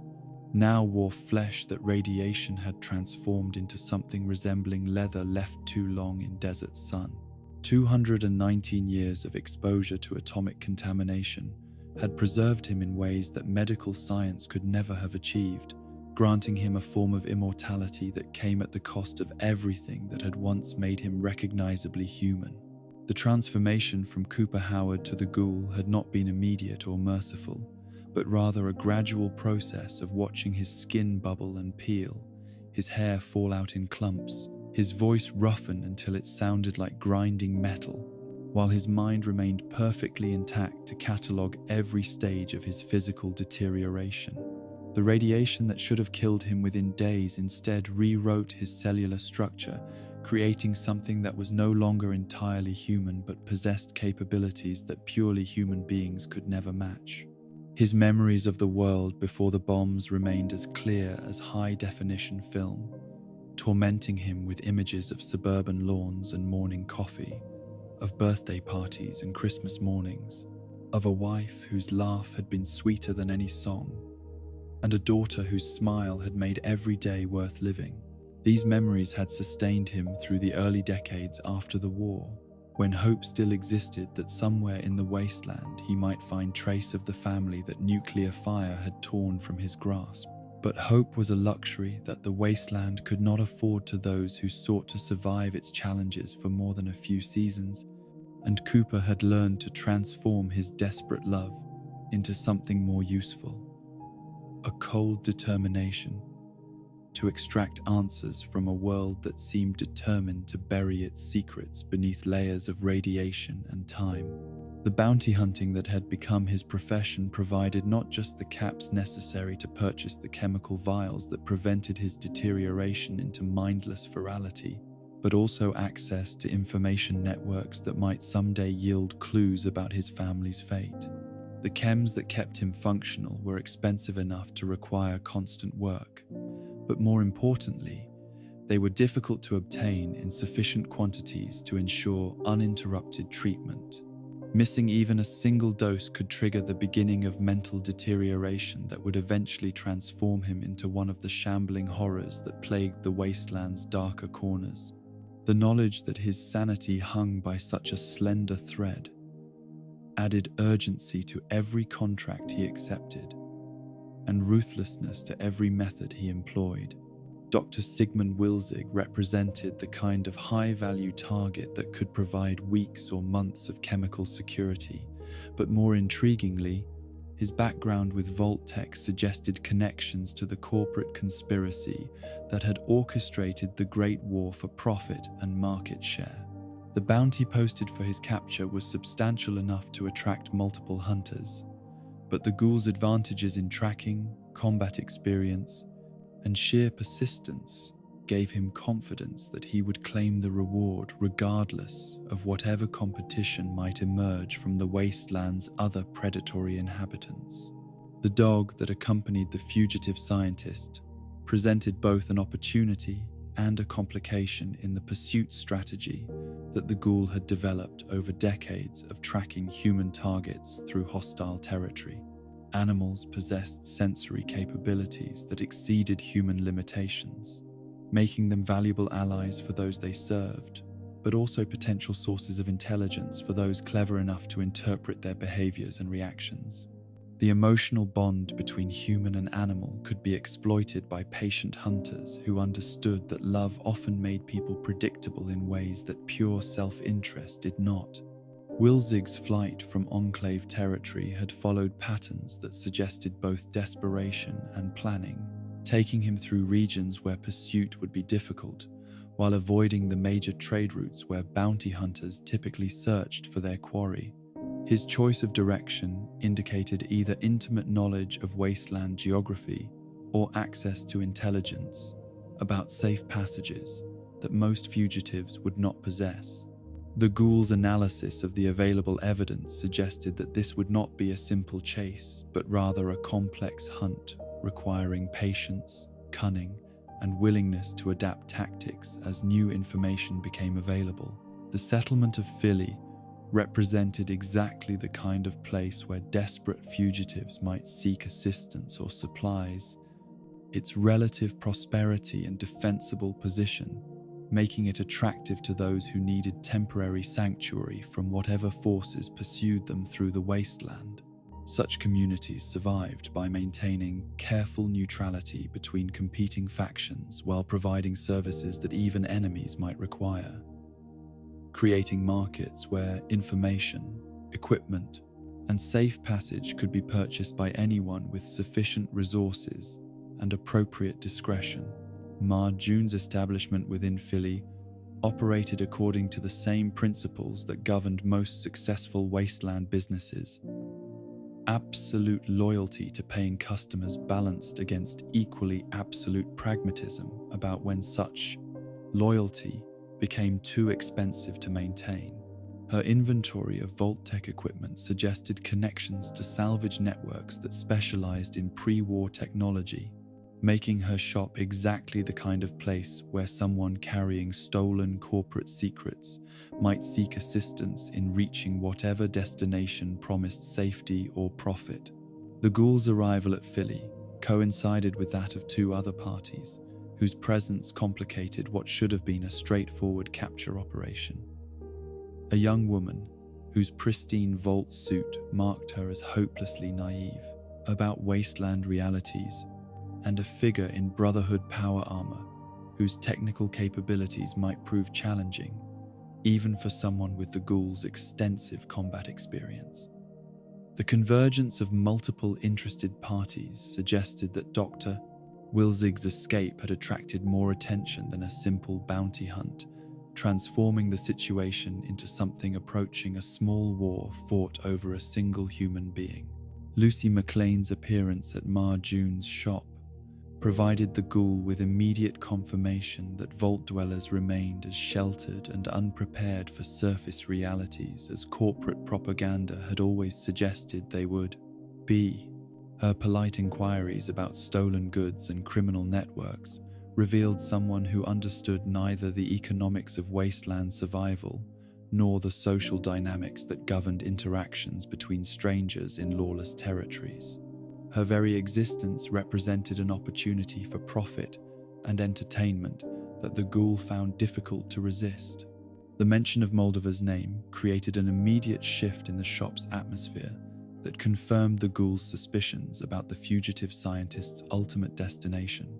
now wore flesh that radiation had transformed into something resembling leather left too long in desert sun. 219 years of exposure to atomic contamination had preserved him in ways that medical science could never have achieved, granting him a form of immortality that came at the cost of everything that had once made him recognizably human. The transformation from Cooper Howard to the ghoul had not been immediate or merciful, but rather a gradual process of watching his skin bubble and peel, his hair fall out in clumps, his voice roughen until it sounded like grinding metal, while his mind remained perfectly intact to catalogue every stage of his physical deterioration. The radiation that should have killed him within days instead rewrote his cellular structure, creating something that was no longer entirely human but possessed capabilities that purely human beings could never match. His memories of the world before the bombs remained as clear as high-definition film, tormenting him with images of suburban lawns and morning coffee, of birthday parties and Christmas mornings, of a wife whose laugh had been sweeter than any song, and a daughter whose smile had made every day worth living. These memories had sustained him through the early decades after the war, when hope still existed that somewhere in the wasteland he might find trace of the family that nuclear fire had torn from his grasp. But hope was a luxury that the wasteland could not afford to those who sought to survive its challenges for more than a few seasons, and Cooper had learned to transform his desperate love into something more useful. A cold determination to extract answers from a world that seemed determined to bury its secrets beneath layers of radiation and time. The bounty hunting that had become his profession provided not just the caps necessary to purchase the chemical vials that prevented his deterioration into mindless virality, but also access to information networks that might someday yield clues about his family's fate. The chems that kept him functional were expensive enough to require constant work, but more importantly, they were difficult to obtain in sufficient quantities to ensure uninterrupted treatment. Missing even a single dose could trigger the beginning of mental deterioration that would eventually transform him into one of the shambling horrors that plagued the wasteland's darker corners. The knowledge that his sanity hung by such a slender thread added urgency to every contract he accepted, and ruthlessness to every method he employed. Dr. Sigmund Wilzig represented the kind of high-value target that could provide weeks or months of chemical security, but more intriguingly, his background with Vault Tech suggested connections to the corporate conspiracy that had orchestrated the Great War for profit and market share. The bounty posted for his capture was substantial enough to attract multiple hunters, but the ghoul's advantages in tracking, combat experience, and sheer persistence gave him confidence that he would claim the reward regardless of whatever competition might emerge from the wasteland's other predatory inhabitants. The dog that accompanied the fugitive scientist presented both an opportunity and a complication in the pursuit strategy that the ghoul had developed over decades of tracking human targets through hostile territory. Animals possessed sensory capabilities that exceeded human limitations, making them valuable allies for those they served, but also potential sources of intelligence for those clever enough to interpret their behaviors and reactions. The emotional bond between human and animal could be exploited by patient hunters who understood that love often made people predictable in ways that pure self-interest did not. Wilzig's flight from Enclave territory had followed patterns that suggested both desperation and planning, taking him through regions where pursuit would be difficult, while avoiding the major trade routes where bounty hunters typically searched for their quarry. His choice of direction indicated either intimate knowledge of wasteland geography or access to intelligence about safe passages that most fugitives would not possess. The ghoul's analysis of the available evidence suggested that this would not be a simple chase, but rather a complex hunt requiring patience, cunning, and willingness to adapt tactics as new information became available. The settlement of Philly represented exactly the kind of place where desperate fugitives might seek assistance or supplies, its relative prosperity and defensible position making it attractive to those who needed temporary sanctuary from whatever forces pursued them through the wasteland. Such communities survived by maintaining careful neutrality between competing factions while providing services that even enemies might require, creating markets where information, equipment, and safe passage could be purchased by anyone with sufficient resources and appropriate discretion. Ma June's establishment within Philly operated according to the same principles that governed most successful wasteland businesses. Absolute loyalty to paying customers balanced against equally absolute pragmatism about when such loyalty became too expensive to maintain. Her inventory of vault-tech equipment suggested connections to salvage networks that specialized in pre-war technology, making her shop exactly the kind of place where someone carrying stolen corporate secrets might seek assistance in reaching whatever destination promised safety or profit. The ghoul's arrival at Philly coincided with that of two other parties, whose presence complicated what should have been a straightforward capture operation. A young woman, whose pristine vault suit marked her as hopelessly naive about wasteland realities, and a figure in Brotherhood power armor, whose technical capabilities might prove challenging, even for someone with the ghoul's extensive combat experience. The convergence of multiple interested parties suggested that Dr. Wilzig's escape had attracted more attention than a simple bounty hunt, transforming the situation into something approaching a small war fought over a single human being. Lucy McLean's appearance at Ma June's shop provided the ghoul with immediate confirmation that vault dwellers remained as sheltered and unprepared for surface realities as corporate propaganda had always suggested they would be. Her polite inquiries about stolen goods and criminal networks revealed someone who understood neither the economics of wasteland survival nor the social dynamics that governed interactions between strangers in lawless territories. Her very existence represented an opportunity for profit and entertainment that the ghoul found difficult to resist. The mention of Moldova's name created an immediate shift in the shop's atmosphere that confirmed the ghoul's suspicions about the fugitive scientist's ultimate destination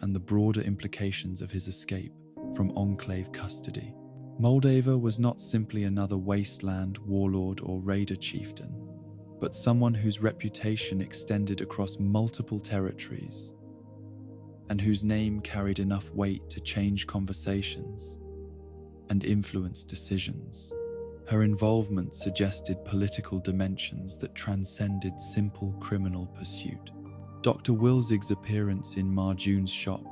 and the broader implications of his escape from Enclave custody. Moldova was not simply another wasteland warlord or raider chieftain, but someone whose reputation extended across multiple territories and whose name carried enough weight to change conversations and influence decisions. Her involvement suggested political dimensions that transcended simple criminal pursuit. Dr. Wilzig's appearance in Ma June's shop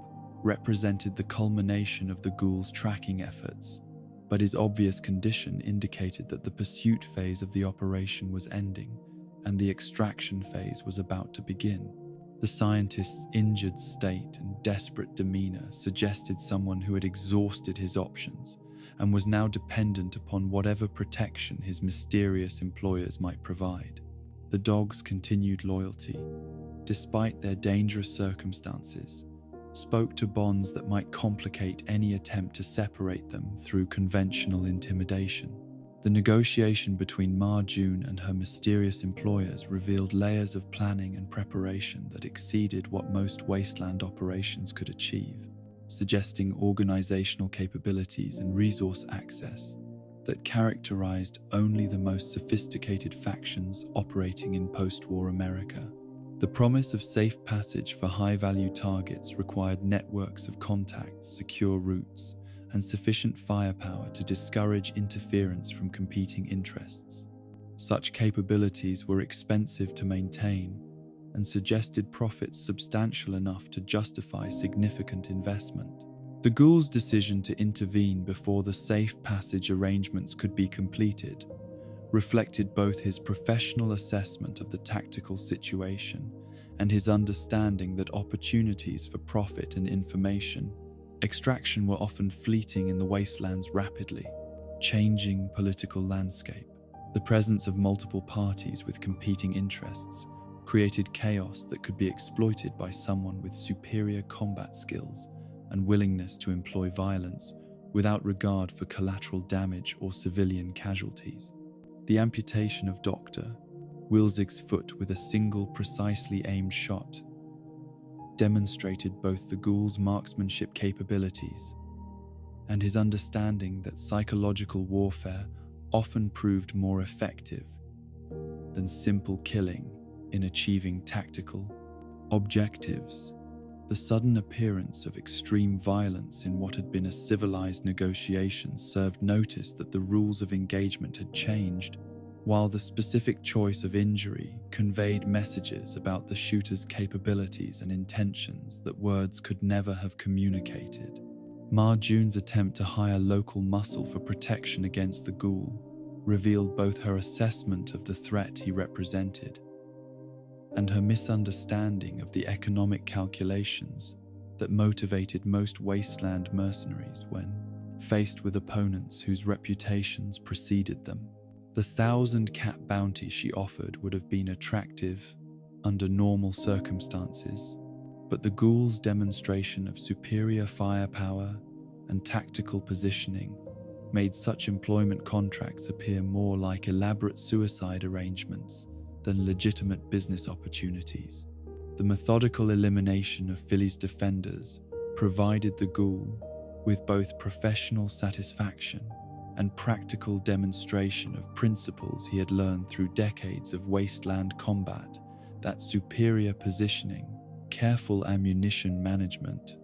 represented the culmination of the ghoul's tracking efforts, but his obvious condition indicated that the pursuit phase of the operation was ending and the extraction phase was about to begin. The scientist's injured state and desperate demeanor suggested someone who had exhausted his options and was now dependent upon whatever protection his mysterious employers might provide. The dog's continued loyalty, despite their dangerous circumstances, spoke to bonds that might complicate any attempt to separate them through conventional intimidation. The negotiation between Ma June and her mysterious employers revealed layers of planning and preparation that exceeded what most wasteland operations could achieve, suggesting organizational capabilities and resource access that characterized only the most sophisticated factions operating in post-war America. The promise of safe passage for high-value targets required networks of contacts, secure routes, and sufficient firepower to discourage interference from competing interests. Such capabilities were expensive to maintain and suggested profits substantial enough to justify significant investment. The ghoul's decision to intervene before the safe passage arrangements could be completed reflected both his professional assessment of the tactical situation and his understanding that opportunities for profit and information extraction were often fleeting in the wasteland's rapidly changing political landscape. The presence of multiple parties with competing interests created chaos that could be exploited by someone with superior combat skills and willingness to employ violence without regard for collateral damage or civilian casualties. The amputation of Dr. Wilzig's foot with a single precisely aimed shot demonstrated both the ghoul's marksmanship capabilities and his understanding that psychological warfare often proved more effective than simple killing in achieving tactical objectives. The sudden appearance of extreme violence in what had been a civilized negotiation served notice that the rules of engagement had changed, while the specific choice of injury conveyed messages about the shooter's capabilities and intentions that words could never have communicated. Ma June's attempt to hire local muscle for protection against the ghoul revealed both her assessment of the threat he represented and her misunderstanding of the economic calculations that motivated most wasteland mercenaries when faced with opponents whose reputations preceded them. The 1,000-cat bounty she offered would have been attractive under normal circumstances, but the ghoul's demonstration of superior firepower and tactical positioning made such employment contracts appear more like elaborate suicide arrangements than legitimate business opportunities. The methodical elimination of Philly's defenders provided the ghoul with both professional satisfaction and practical demonstration of principles he had learned through decades of wasteland combat, that superior positioning, careful ammunition management,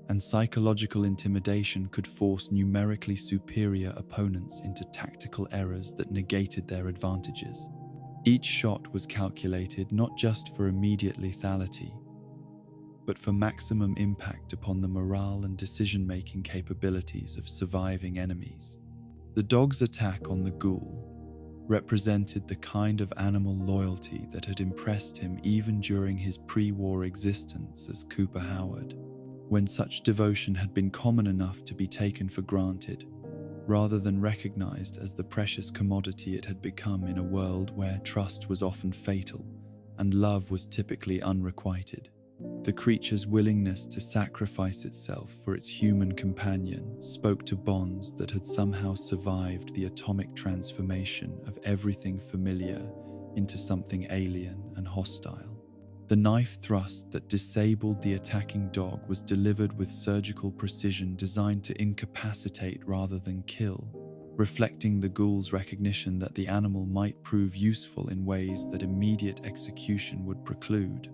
and psychological intimidation could force numerically superior opponents into tactical errors that negated their advantages. Each shot was calculated not just for immediate lethality, but for maximum impact upon the morale and decision-making capabilities of surviving enemies. The dog's attack on the ghoul represented the kind of animal loyalty that had impressed him even during his pre-war existence as Cooper Howard, when such devotion had been common enough to be taken for granted, rather than recognized as the precious commodity it had become in a world where trust was often fatal and love was typically unrequited. The creature's willingness to sacrifice itself for its human companion spoke to bonds that had somehow survived the atomic transformation of everything familiar into something alien and hostile. The knife thrust that disabled the attacking dog was delivered with surgical precision designed to incapacitate rather than kill, reflecting the ghoul's recognition that the animal might prove useful in ways that immediate execution would preclude.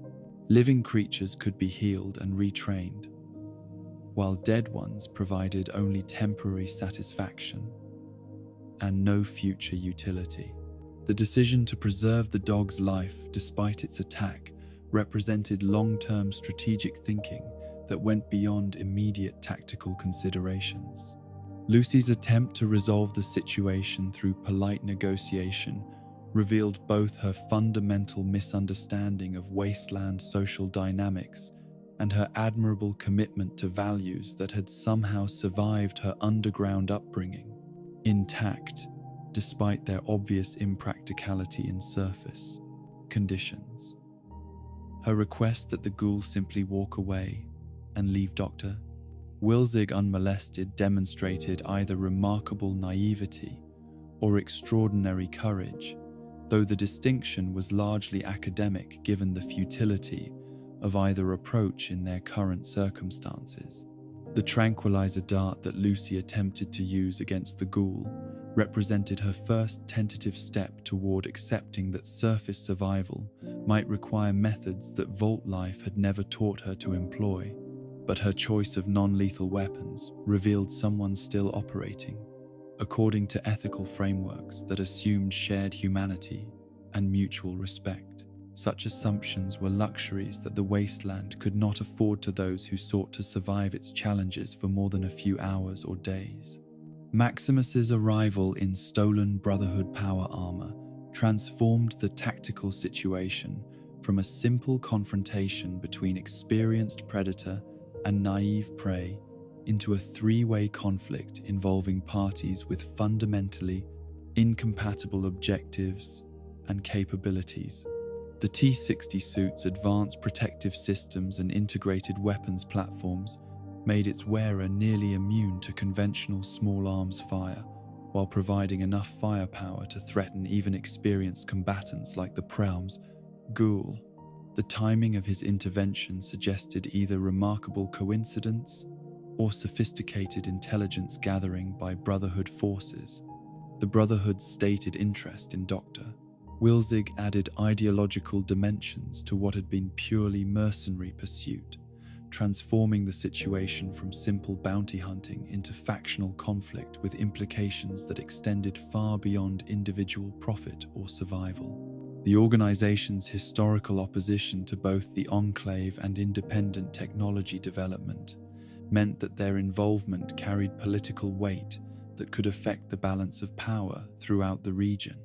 Living creatures could be healed and retrained, while dead ones provided only temporary satisfaction and no future utility. The decision to preserve the dog's life despite its attack represented long-term strategic thinking that went beyond immediate tactical considerations. Lucy's attempt to resolve the situation through polite negotiation revealed both her fundamental misunderstanding of wasteland social dynamics and her admirable commitment to values that had somehow survived her underground upbringing, intact despite their obvious impracticality in surface conditions. Her request that the ghoul simply walk away and leave Dr. Wilzig unmolested demonstrated either remarkable naivety or extraordinary courage, though the distinction was largely academic given the futility of either approach in their current circumstances. The tranquilizer dart that Lucy attempted to use against the ghoul represented her first tentative step toward accepting that surface survival might require methods that vault life had never taught her to employ, but her choice of non-lethal weapons revealed someone still operating according to ethical frameworks that assumed shared humanity and mutual respect. Such assumptions were luxuries that the wasteland could not afford to those who sought to survive its challenges for more than a few hours or days. Maximus's arrival in stolen Brotherhood power armor transformed the tactical situation from a simple confrontation between experienced predator and naive prey into a three-way conflict involving parties with fundamentally incompatible objectives and capabilities. The T-60 suit's advanced protective systems and integrated weapons platforms made its wearer nearly immune to conventional small arms fire, while providing enough firepower to threaten even experienced combatants like the Prowl's ghoul. The timing of his intervention suggested either remarkable coincidence or sophisticated intelligence gathering by Brotherhood forces. The Brotherhood's stated interest in Dr. Wilzig added ideological dimensions to what had been purely mercenary pursuit, transforming the situation from simple bounty hunting into factional conflict with implications that extended far beyond individual profit or survival. The organization's historical opposition to both the Enclave and independent technology development meant that their involvement carried political weight that could affect the balance of power throughout the region.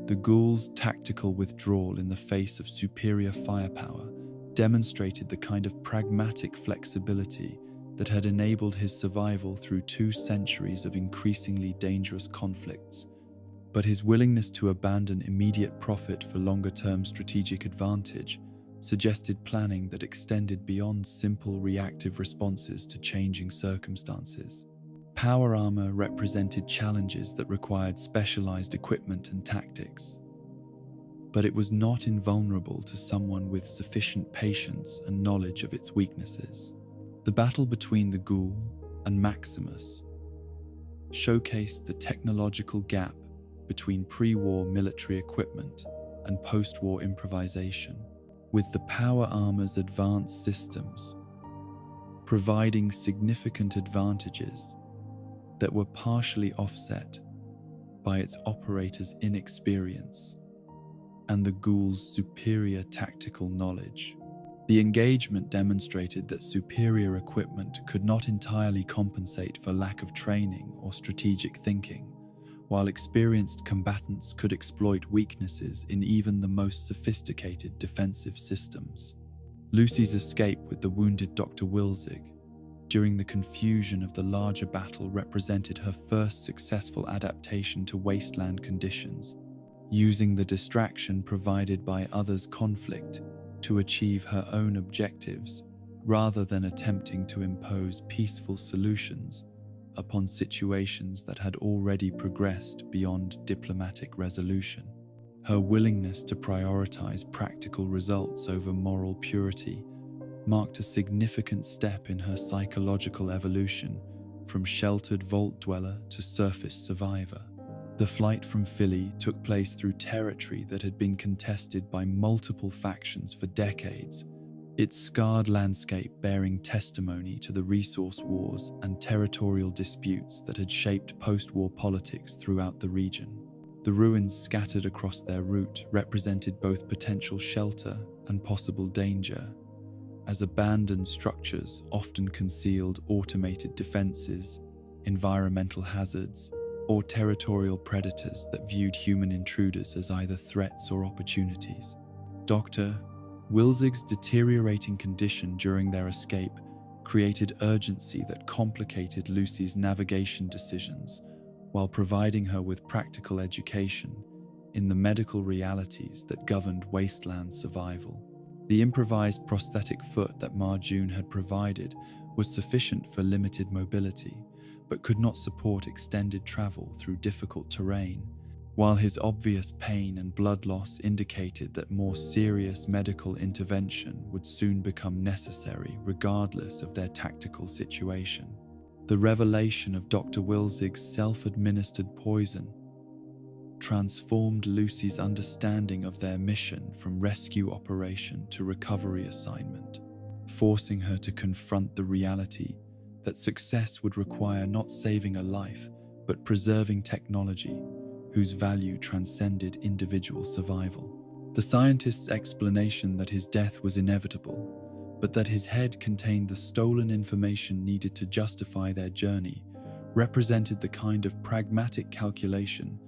The ghoul's tactical withdrawal in the face of superior firepower demonstrated the kind of pragmatic flexibility that had enabled his survival through 2 centuries of increasingly dangerous conflicts. But his willingness to abandon immediate profit for longer-term strategic advantage suggested planning that extended beyond simple reactive responses to changing circumstances. Power armor represented challenges that required specialized equipment and tactics, but it was not invulnerable to someone with sufficient patience and knowledge of its weaknesses. The battle between the ghoul and Maximus showcased the technological gap between pre-war military equipment and post-war improvisation, with the power armor's advanced systems providing significant advantages that were partially offset by its operator's inexperience and the ghoul's superior tactical knowledge. The engagement demonstrated that superior equipment could not entirely compensate for lack of training or strategic thinking, while experienced combatants could exploit weaknesses in even the most sophisticated defensive systems. Lucy's escape with the wounded Dr. Wilzig during the confusion of the larger battle represented her first successful adaptation to wasteland conditions, using the distraction provided by others' conflict to achieve her own objectives rather than attempting to impose peaceful solutions upon situations that had already progressed beyond diplomatic resolution. Her willingness to prioritize practical results over moral purity marked a significant step in her psychological evolution from sheltered vault dweller to surface survivor. The flight from Philly took place through territory that had been contested by multiple factions for decades, its scarred landscape bearing testimony to the resource wars and territorial disputes that had shaped post-war politics throughout the region. The ruins scattered across their route represented both potential shelter and possible danger, as abandoned structures often concealed automated defenses, environmental hazards, or territorial predators that viewed human intruders as either threats or opportunities. Dr. Wilzig's deteriorating condition during their escape created urgency that complicated Lucy's navigation decisions while providing her with practical education in the medical realities that governed wasteland survival. The improvised prosthetic foot that Marjune had provided was sufficient for limited mobility, but could not support extended travel through difficult terrain, while his obvious pain and blood loss indicated that more serious medical intervention would soon become necessary regardless of their tactical situation. The revelation of Dr. Wilzig's self-administered poison transformed Lucy's understanding of their mission from rescue operation to recovery assignment, forcing her to confront the reality that success would require not saving a life, but preserving technology whose value transcended individual survival. The scientist's explanation that his death was inevitable, but that his head contained the stolen information needed to justify their journey, represented the kind of pragmatic calculation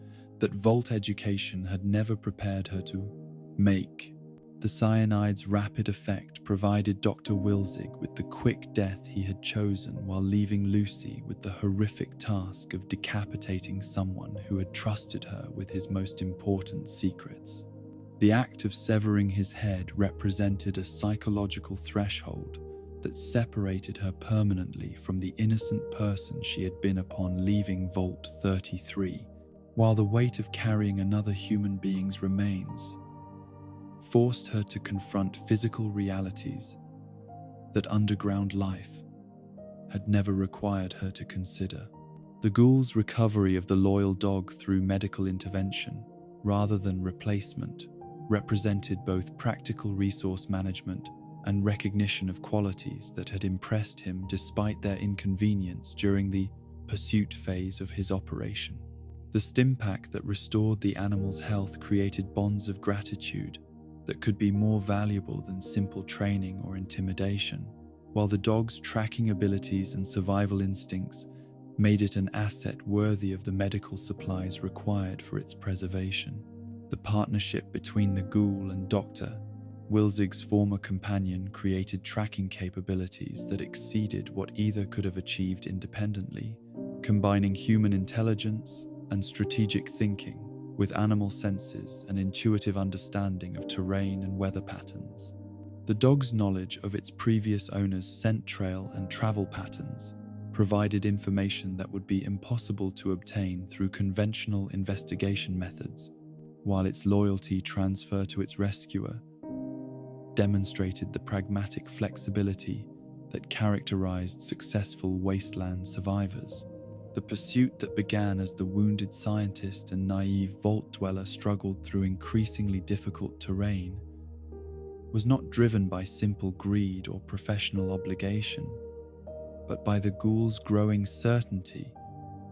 that Vault education had never prepared her to make. The cyanide's rapid effect provided Dr. Wilzig with the quick death he had chosen while leaving Lucy with the horrific task of decapitating someone who had trusted her with his most important secrets. The act of severing his head represented a psychological threshold that separated her permanently from the innocent person she had been upon leaving Vault 33, while the weight of carrying another human being's remains forced her to confront physical realities that underground life had never required her to consider. The ghoul's recovery of the loyal dog through medical intervention, rather than replacement, represented both practical resource management and recognition of qualities that had impressed him despite their inconvenience during the pursuit phase of his operation. The stimpak that restored the animal's health created bonds of gratitude that could be more valuable than simple training or intimidation, while the dog's tracking abilities and survival instincts made it an asset worthy of the medical supplies required for its preservation. The partnership between the ghoul and Dr. Wilzig's former companion created tracking capabilities that exceeded what either could have achieved independently, combining human intelligence and strategic thinking with animal senses and intuitive understanding of terrain and weather patterns. The dog's knowledge of its previous owner's scent trail and travel patterns provided information that would be impossible to obtain through conventional investigation methods, while its loyalty transfer to its rescuer demonstrated the pragmatic flexibility that characterized successful wasteland survivors. The pursuit that began as the wounded scientist and naive vault dweller struggled through increasingly difficult terrain was not driven by simple greed or professional obligation, but by the ghoul's growing certainty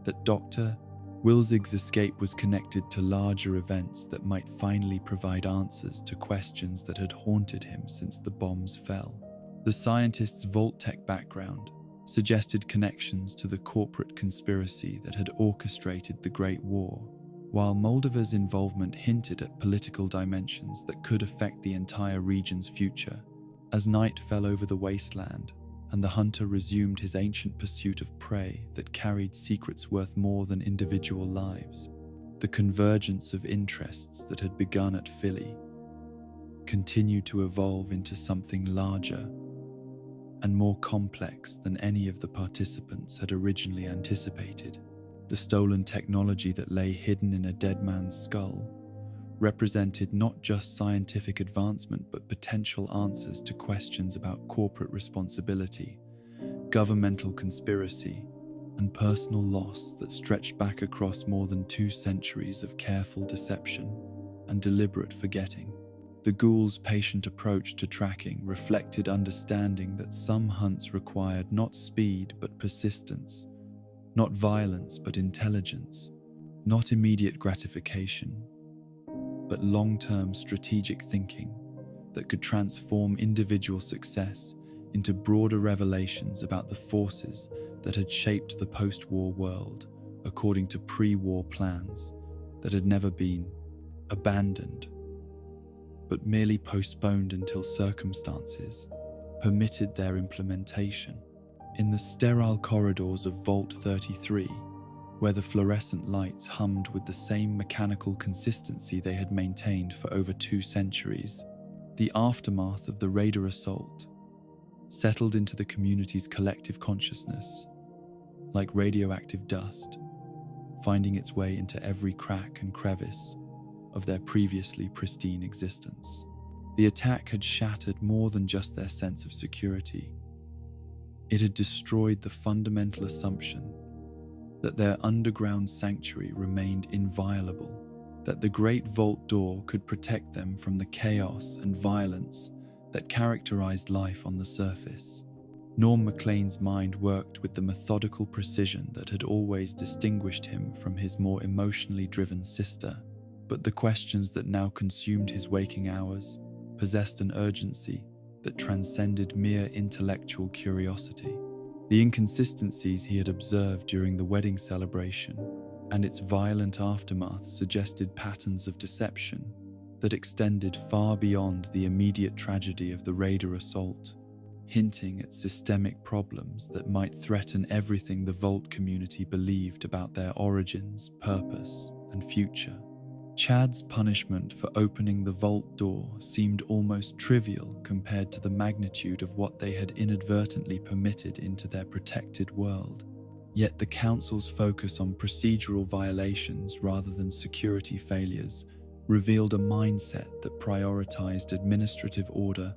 that Dr. Wilzig's escape was connected to larger events that might finally provide answers to questions that had haunted him since the bombs fell. The scientist's vault tech background suggested connections to the corporate conspiracy that had orchestrated the Great War, while Moldova's involvement hinted at political dimensions that could affect the entire region's future. As night fell over the wasteland, and the hunter resumed his ancient pursuit of prey that carried secrets worth more than individual lives, the convergence of interests that had begun at Philly continued to evolve into something larger and more complex than any of the participants had originally anticipated. The stolen technology that lay hidden in a dead man's skull represented not just scientific advancement but potential answers to questions about corporate responsibility, governmental conspiracy, and personal loss that stretched back across more than 2 centuries of careful deception and deliberate forgetting. The ghoul's patient approach to tracking reflected understanding that some hunts required not speed but persistence, not violence but intelligence, not immediate gratification, but long-term strategic thinking that could transform individual success into broader revelations about the forces that had shaped the post-war world according to pre-war plans that had never been abandoned, but merely postponed until circumstances permitted their implementation. In the sterile corridors of Vault 33, where the fluorescent lights hummed with the same mechanical consistency they had maintained for over 2 centuries, the aftermath of the Raider assault settled into the community's collective consciousness, like radioactive dust, finding its way into every crack and crevice of their previously pristine existence. The attack had shattered more than just their sense of security. It had destroyed the fundamental assumption that their underground sanctuary remained inviolable, that the Great Vault Door could protect them from the chaos and violence that characterized life on the surface. Norm MacLean's mind worked with the methodical precision that had always distinguished him from his more emotionally driven sister, but the questions that now consumed his waking hours possessed an urgency that transcended mere intellectual curiosity. The inconsistencies he had observed during the wedding celebration and its violent aftermath suggested patterns of deception that extended far beyond the immediate tragedy of the Raider assault, hinting at systemic problems that might threaten everything the Vault community believed about their origins, purpose, and future. Chad's punishment for opening the vault door seemed almost trivial compared to the magnitude of what they had inadvertently permitted into their protected world. Yet the Council's focus on procedural violations rather than security failures revealed a mindset that prioritized administrative order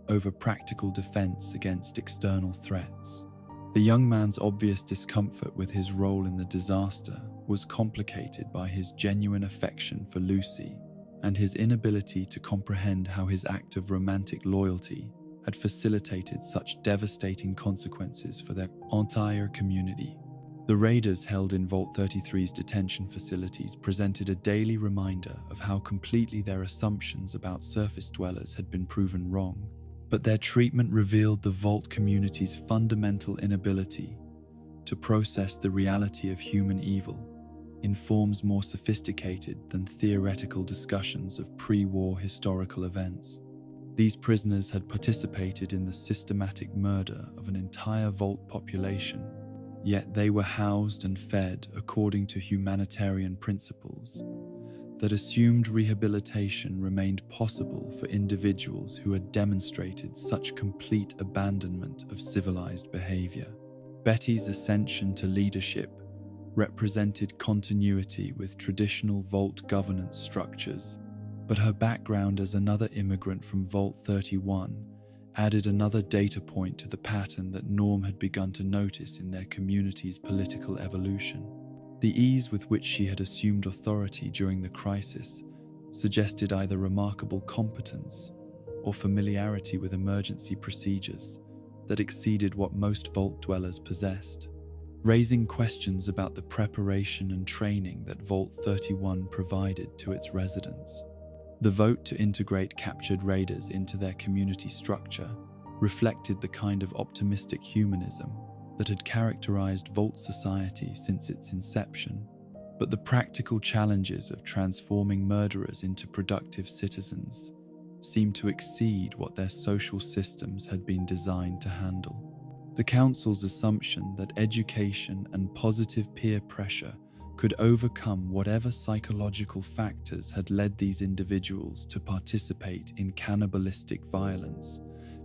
over practical defense against external threats. The young man's obvious discomfort with his role in the disaster was complicated by his genuine affection for Lucy and his inability to comprehend how his act of romantic loyalty had facilitated such devastating consequences for their entire community. The raiders held in Vault 33's detention facilities presented a daily reminder of how completely their assumptions about surface dwellers had been proven wrong, but their treatment revealed the Vault community's fundamental inability to process the reality of human evil in forms more sophisticated than theoretical discussions of pre-war historical events. These prisoners had participated in the systematic murder of an entire vault population, yet they were housed and fed according to humanitarian principles that assumed rehabilitation remained possible for individuals who had demonstrated such complete abandonment of civilized behavior. Betty's ascension to leadership represented continuity with traditional vault governance structures, but her background as another immigrant from Vault 31 added another data point to the pattern that Norm had begun to notice in their community's political evolution. The ease with which she had assumed authority during the crisis suggested either remarkable competence or familiarity with emergency procedures that exceeded what most vault dwellers possessed, raising questions about the preparation and training that Vault 31 provided to its residents. The vote to integrate captured raiders into their community structure reflected the kind of optimistic humanism that had characterized Vault society since its inception, but the practical challenges of transforming murderers into productive citizens seemed to exceed what their social systems had been designed to handle. The Council's assumption that education and positive peer pressure could overcome whatever psychological factors had led these individuals to participate in cannibalistic violence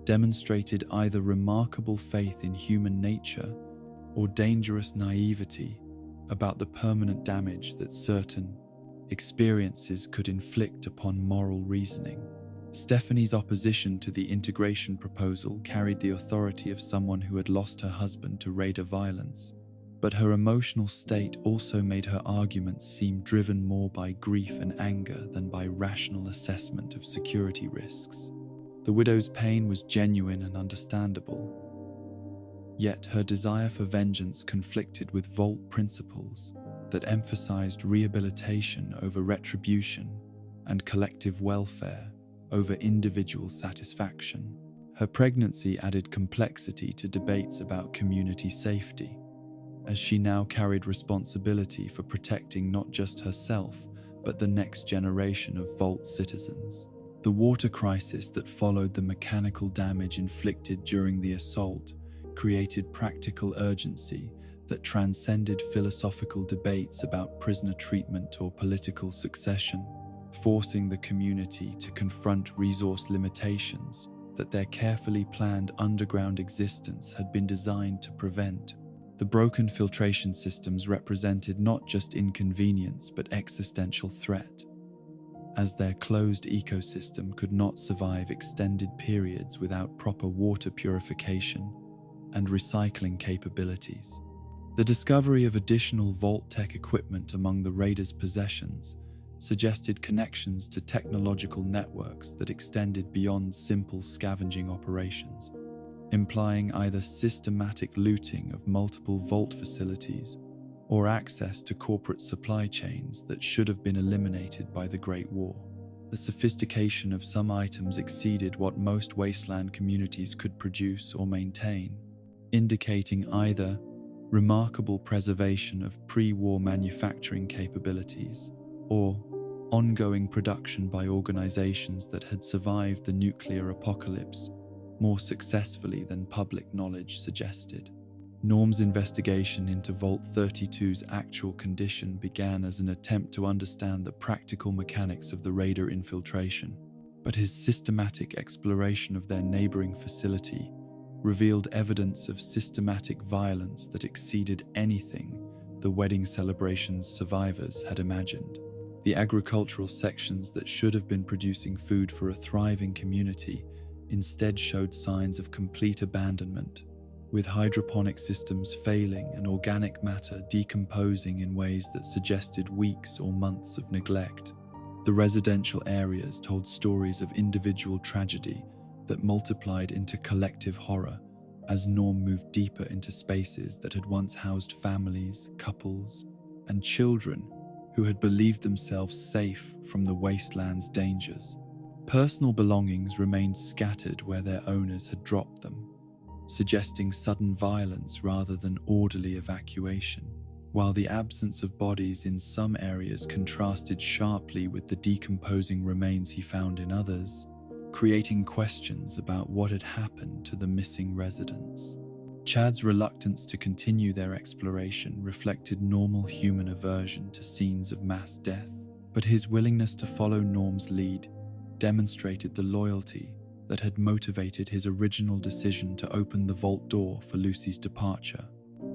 demonstrated either remarkable faith in human nature or dangerous naivety about the permanent damage that certain experiences could inflict upon moral reasoning. Stephanie's opposition to the integration proposal carried the authority of someone who had lost her husband to raider violence, but her emotional state also made her arguments seem driven more by grief and anger than by rational assessment of security risks. The widow's pain was genuine and understandable, yet her desire for vengeance conflicted with Vault principles that emphasized rehabilitation over retribution and collective welfare over individual satisfaction. Her pregnancy added complexity to debates about community safety, as she now carried responsibility for protecting not just herself, but the next generation of Vault citizens. The water crisis that followed the mechanical damage inflicted during the assault created practical urgency that transcended philosophical debates about prisoner treatment or political succession, forcing the community to confront resource limitations that their carefully planned underground existence had been designed to prevent. The broken filtration systems represented not just inconvenience but existential threat, as their closed ecosystem could not survive extended periods without proper water purification and recycling capabilities. The discovery of additional Vault tech equipment among the raiders' possessions suggested connections to technological networks that extended beyond simple scavenging operations, implying either systematic looting of multiple Vault facilities or access to corporate supply chains that should have been eliminated by the Great War. The sophistication of some items exceeded what most wasteland communities could produce or maintain, indicating either remarkable preservation of pre-war manufacturing capabilities or ongoing production by organizations that had survived the nuclear apocalypse more successfully than public knowledge suggested. Norm's investigation into Vault 32's actual condition began as an attempt to understand the practical mechanics of the raider infiltration, but his systematic exploration of their neighboring facility revealed evidence of systematic violence that exceeded anything the wedding celebration's survivors had imagined. The agricultural sections that should have been producing food for a thriving community instead showed signs of complete abandonment, with hydroponic systems failing and organic matter decomposing in ways that suggested weeks or months of neglect. The residential areas told stories of individual tragedy that multiplied into collective horror as Norm moved deeper into spaces that had once housed families, couples, and children who had believed themselves safe from the wasteland's dangers. Personal belongings remained scattered where their owners had dropped them, suggesting sudden violence rather than orderly evacuation, while the absence of bodies in some areas contrasted sharply with the decomposing remains he found in others, creating questions about what had happened to the missing residents. Chad's reluctance to continue their exploration reflected normal human aversion to scenes of mass death, but his willingness to follow Norm's lead demonstrated the loyalty that had motivated his original decision to open the vault door for Lucy's departure.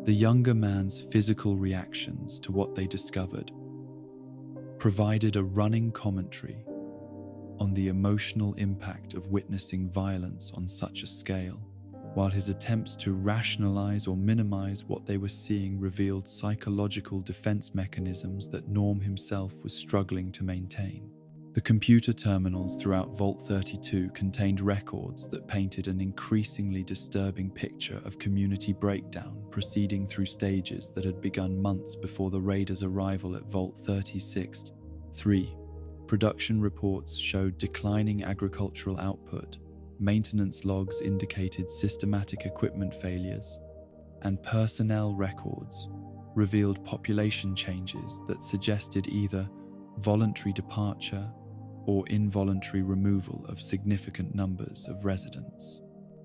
The younger man's physical reactions to what they discovered provided a running commentary on the emotional impact of witnessing violence on such a scale, while his attempts to rationalize or minimize what they were seeing revealed psychological defense mechanisms that Norm himself was struggling to maintain. The computer terminals throughout Vault 32 contained records that painted an increasingly disturbing picture of community breakdown proceeding through stages that had begun months before the raiders' arrival at Vault 36. 3. Production reports showed declining agricultural output, maintenance logs indicated systematic equipment failures, and personnel records revealed population changes that suggested either voluntary departure or involuntary removal of significant numbers of residents.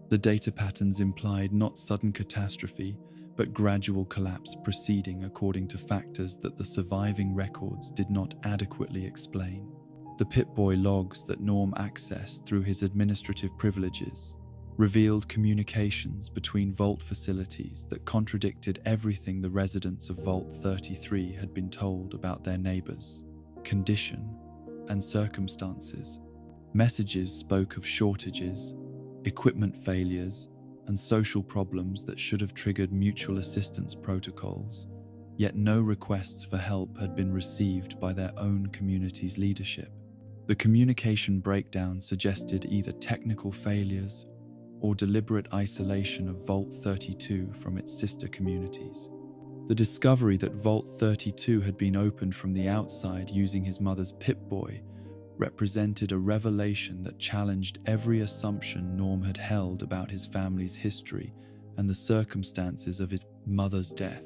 The data patterns implied not sudden catastrophe, but gradual collapse proceeding according to factors that the surviving records did not adequately explain. The Pip-Boy logs that Norm accessed through his administrative privileges revealed communications between Vault facilities that contradicted everything the residents of Vault 33 had been told about their neighbors' condition and circumstances. Messages spoke of shortages, equipment failures, and social problems that should have triggered mutual assistance protocols, yet no requests for help had been received by their own community's leadership. The communication breakdown suggested either technical failures or deliberate isolation of Vault 32 from its sister communities. The discovery that Vault 32 had been opened from the outside using his mother's Pip-Boy represented a revelation that challenged every assumption Norm had held about his family's history and the circumstances of his mother's death.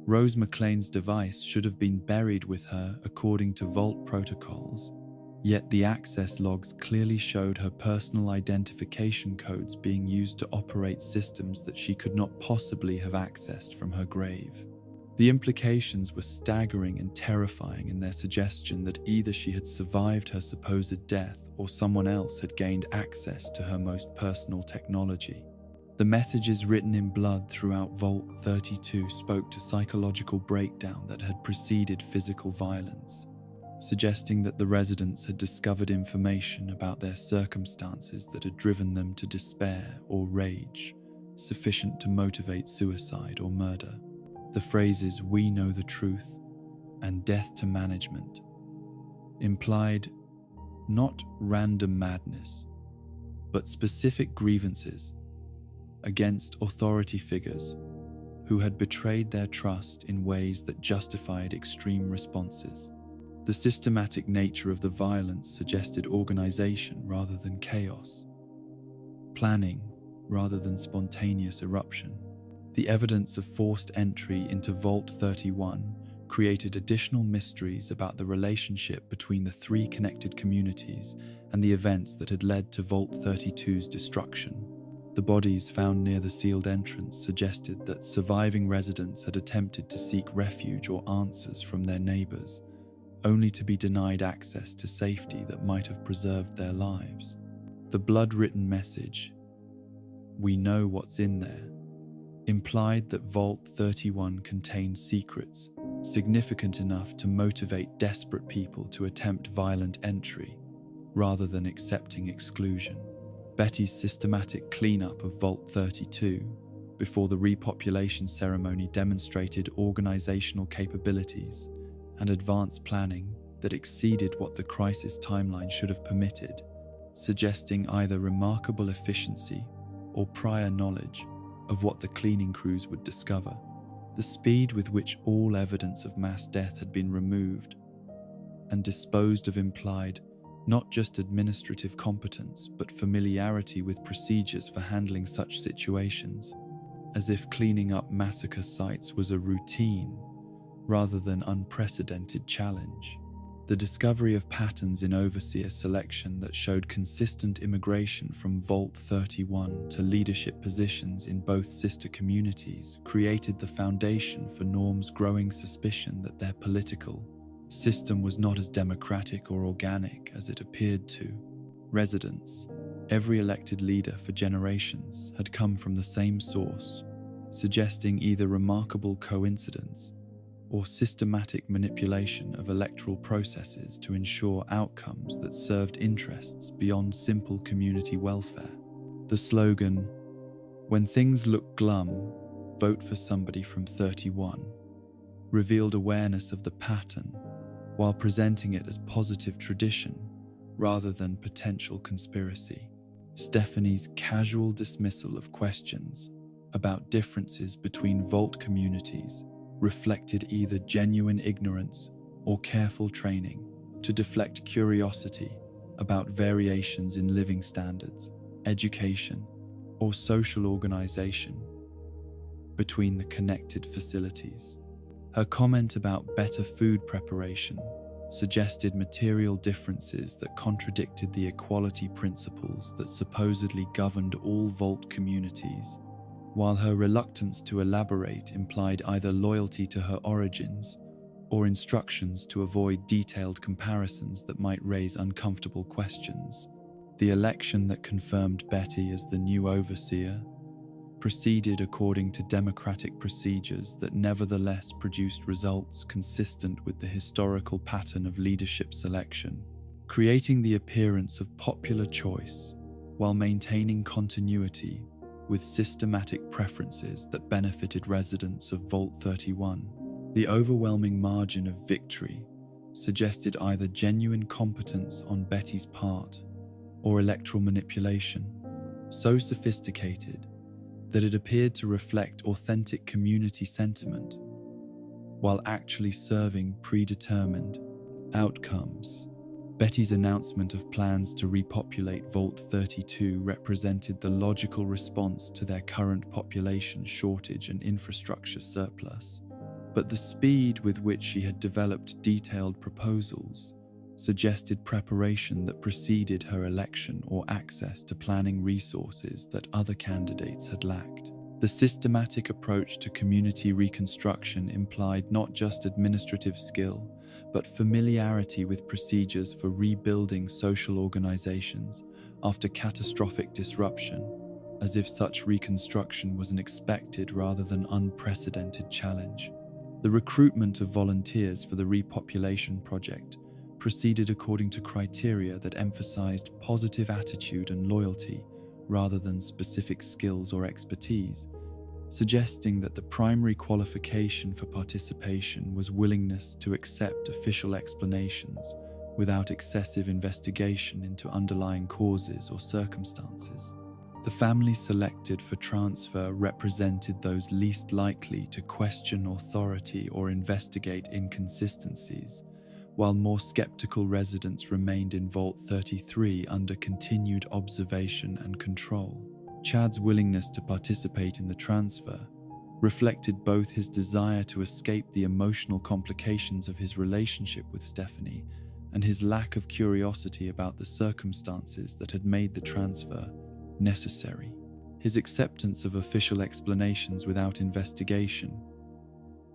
Rose McLean's device should have been buried with her according to Vault protocols, yet the access logs clearly showed her personal identification codes being used to operate systems that she could not possibly have accessed from her grave. The implications were staggering and terrifying in their suggestion that either she had survived her supposed death or someone else had gained access to her most personal technology. The messages written in blood throughout Vault 32 spoke to psychological breakdown that had preceded physical violence, suggesting that the residents had discovered information about their circumstances that had driven them to despair or rage, sufficient to motivate suicide or murder. The phrases "we know the truth" and "death to management" implied not random madness, but specific grievances against authority figures who had betrayed their trust in ways that justified extreme responses. The systematic nature of the violence suggested organization rather than chaos, planning rather than spontaneous eruption. The evidence of forced entry into Vault 31 created additional mysteries about the relationship between the three connected communities and the events that had led to Vault 32's destruction. The bodies found near the sealed entrance suggested that surviving residents had attempted to seek refuge or answers from their neighbors, only to be denied access to safety that might have preserved their lives. The blood-written message, "We know what's in there," implied that Vault 31 contained secrets significant enough to motivate desperate people to attempt violent entry rather than accepting exclusion. Betty's systematic cleanup of Vault 32 before the repopulation ceremony demonstrated organizational capabilities and advanced planning that exceeded what the crisis timeline should have permitted, suggesting either remarkable efficiency or prior knowledge of what the cleaning crews would discover. The speed with which all evidence of mass death had been removed and disposed of implied not just administrative competence, but familiarity with procedures for handling such situations, as if cleaning up massacre sites was a routine rather than unprecedented challenge. The discovery of patterns in overseer selection that showed consistent immigration from Vault 31 to leadership positions in both sister communities created the foundation for Norm's growing suspicion that their political system was not as democratic or organic as it appeared to. Residents, every elected leader for generations, had come from the same source, suggesting either remarkable coincidence or systematic manipulation of electoral processes to ensure outcomes that served interests beyond simple community welfare. The slogan, "When things look glum, vote for somebody from 31, revealed awareness of the pattern while presenting it as positive tradition rather than potential conspiracy. Stephanie's casual dismissal of questions about differences between Vault communities reflected either genuine ignorance or careful training to deflect curiosity about variations in living standards, education, or social organization between the connected facilities. Her comment about better food preparation suggested material differences that contradicted the equality principles that supposedly governed all Vault communities, while her reluctance to elaborate implied either loyalty to her origins or instructions to avoid detailed comparisons that might raise uncomfortable questions. The election that confirmed Betty as the new overseer proceeded according to democratic procedures that nevertheless produced results consistent with the historical pattern of leadership selection, creating the appearance of popular choice while maintaining continuity with systematic preferences that benefited residents of Vault 31. The overwhelming margin of victory suggested either genuine competence on Betty's part or electoral manipulation, so sophisticated that it appeared to reflect authentic community sentiment while actually serving predetermined outcomes. Betty's announcement of plans to repopulate Vault 32 represented the logical response to their current population shortage and infrastructure surplus, but the speed with which she had developed detailed proposals suggested preparation that preceded her election or access to planning resources that other candidates had lacked. The systematic approach to community reconstruction implied not just administrative skill, but familiarity with procedures for rebuilding social organizations after catastrophic disruption, as if such reconstruction was an expected rather than unprecedented challenge. The recruitment of volunteers for the repopulation project proceeded according to criteria that emphasized positive attitude and loyalty rather than specific skills or expertise, suggesting that the primary qualification for participation was willingness to accept official explanations without excessive investigation into underlying causes or circumstances. The families selected for transfer represented those least likely to question authority or investigate inconsistencies, while more skeptical residents remained in Vault 33 under continued observation and control. Chad's willingness to participate in the transfer reflected both his desire to escape the emotional complications of his relationship with Stephanie and his lack of curiosity about the circumstances that had made the transfer necessary. His acceptance of official explanations without investigation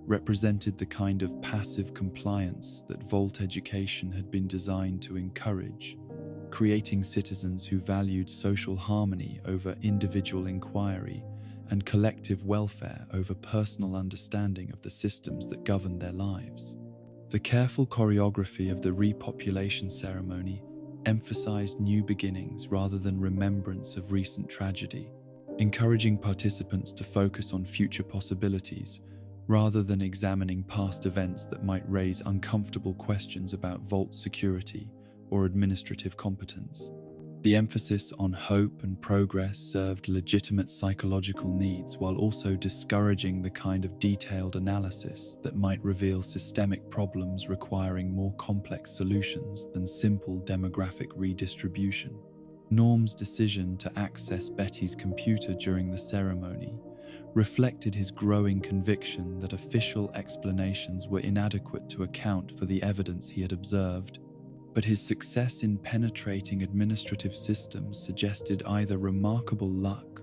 represented the kind of passive compliance that Vault education had been designed to encourage, creating citizens who valued social harmony over individual inquiry and collective welfare over personal understanding of the systems that governed their lives. The careful choreography of the repopulation ceremony emphasized new beginnings rather than remembrance of recent tragedy, encouraging participants to focus on future possibilities rather than examining past events that might raise uncomfortable questions about Vault security or administrative competence. The emphasis on hope and progress served legitimate psychological needs while also discouraging the kind of detailed analysis that might reveal systemic problems requiring more complex solutions than simple demographic redistribution. Norm's decision to access Betty's computer during the ceremony reflected his growing conviction that official explanations were inadequate to account for the evidence he had observed. But his success in penetrating administrative systems suggested either remarkable luck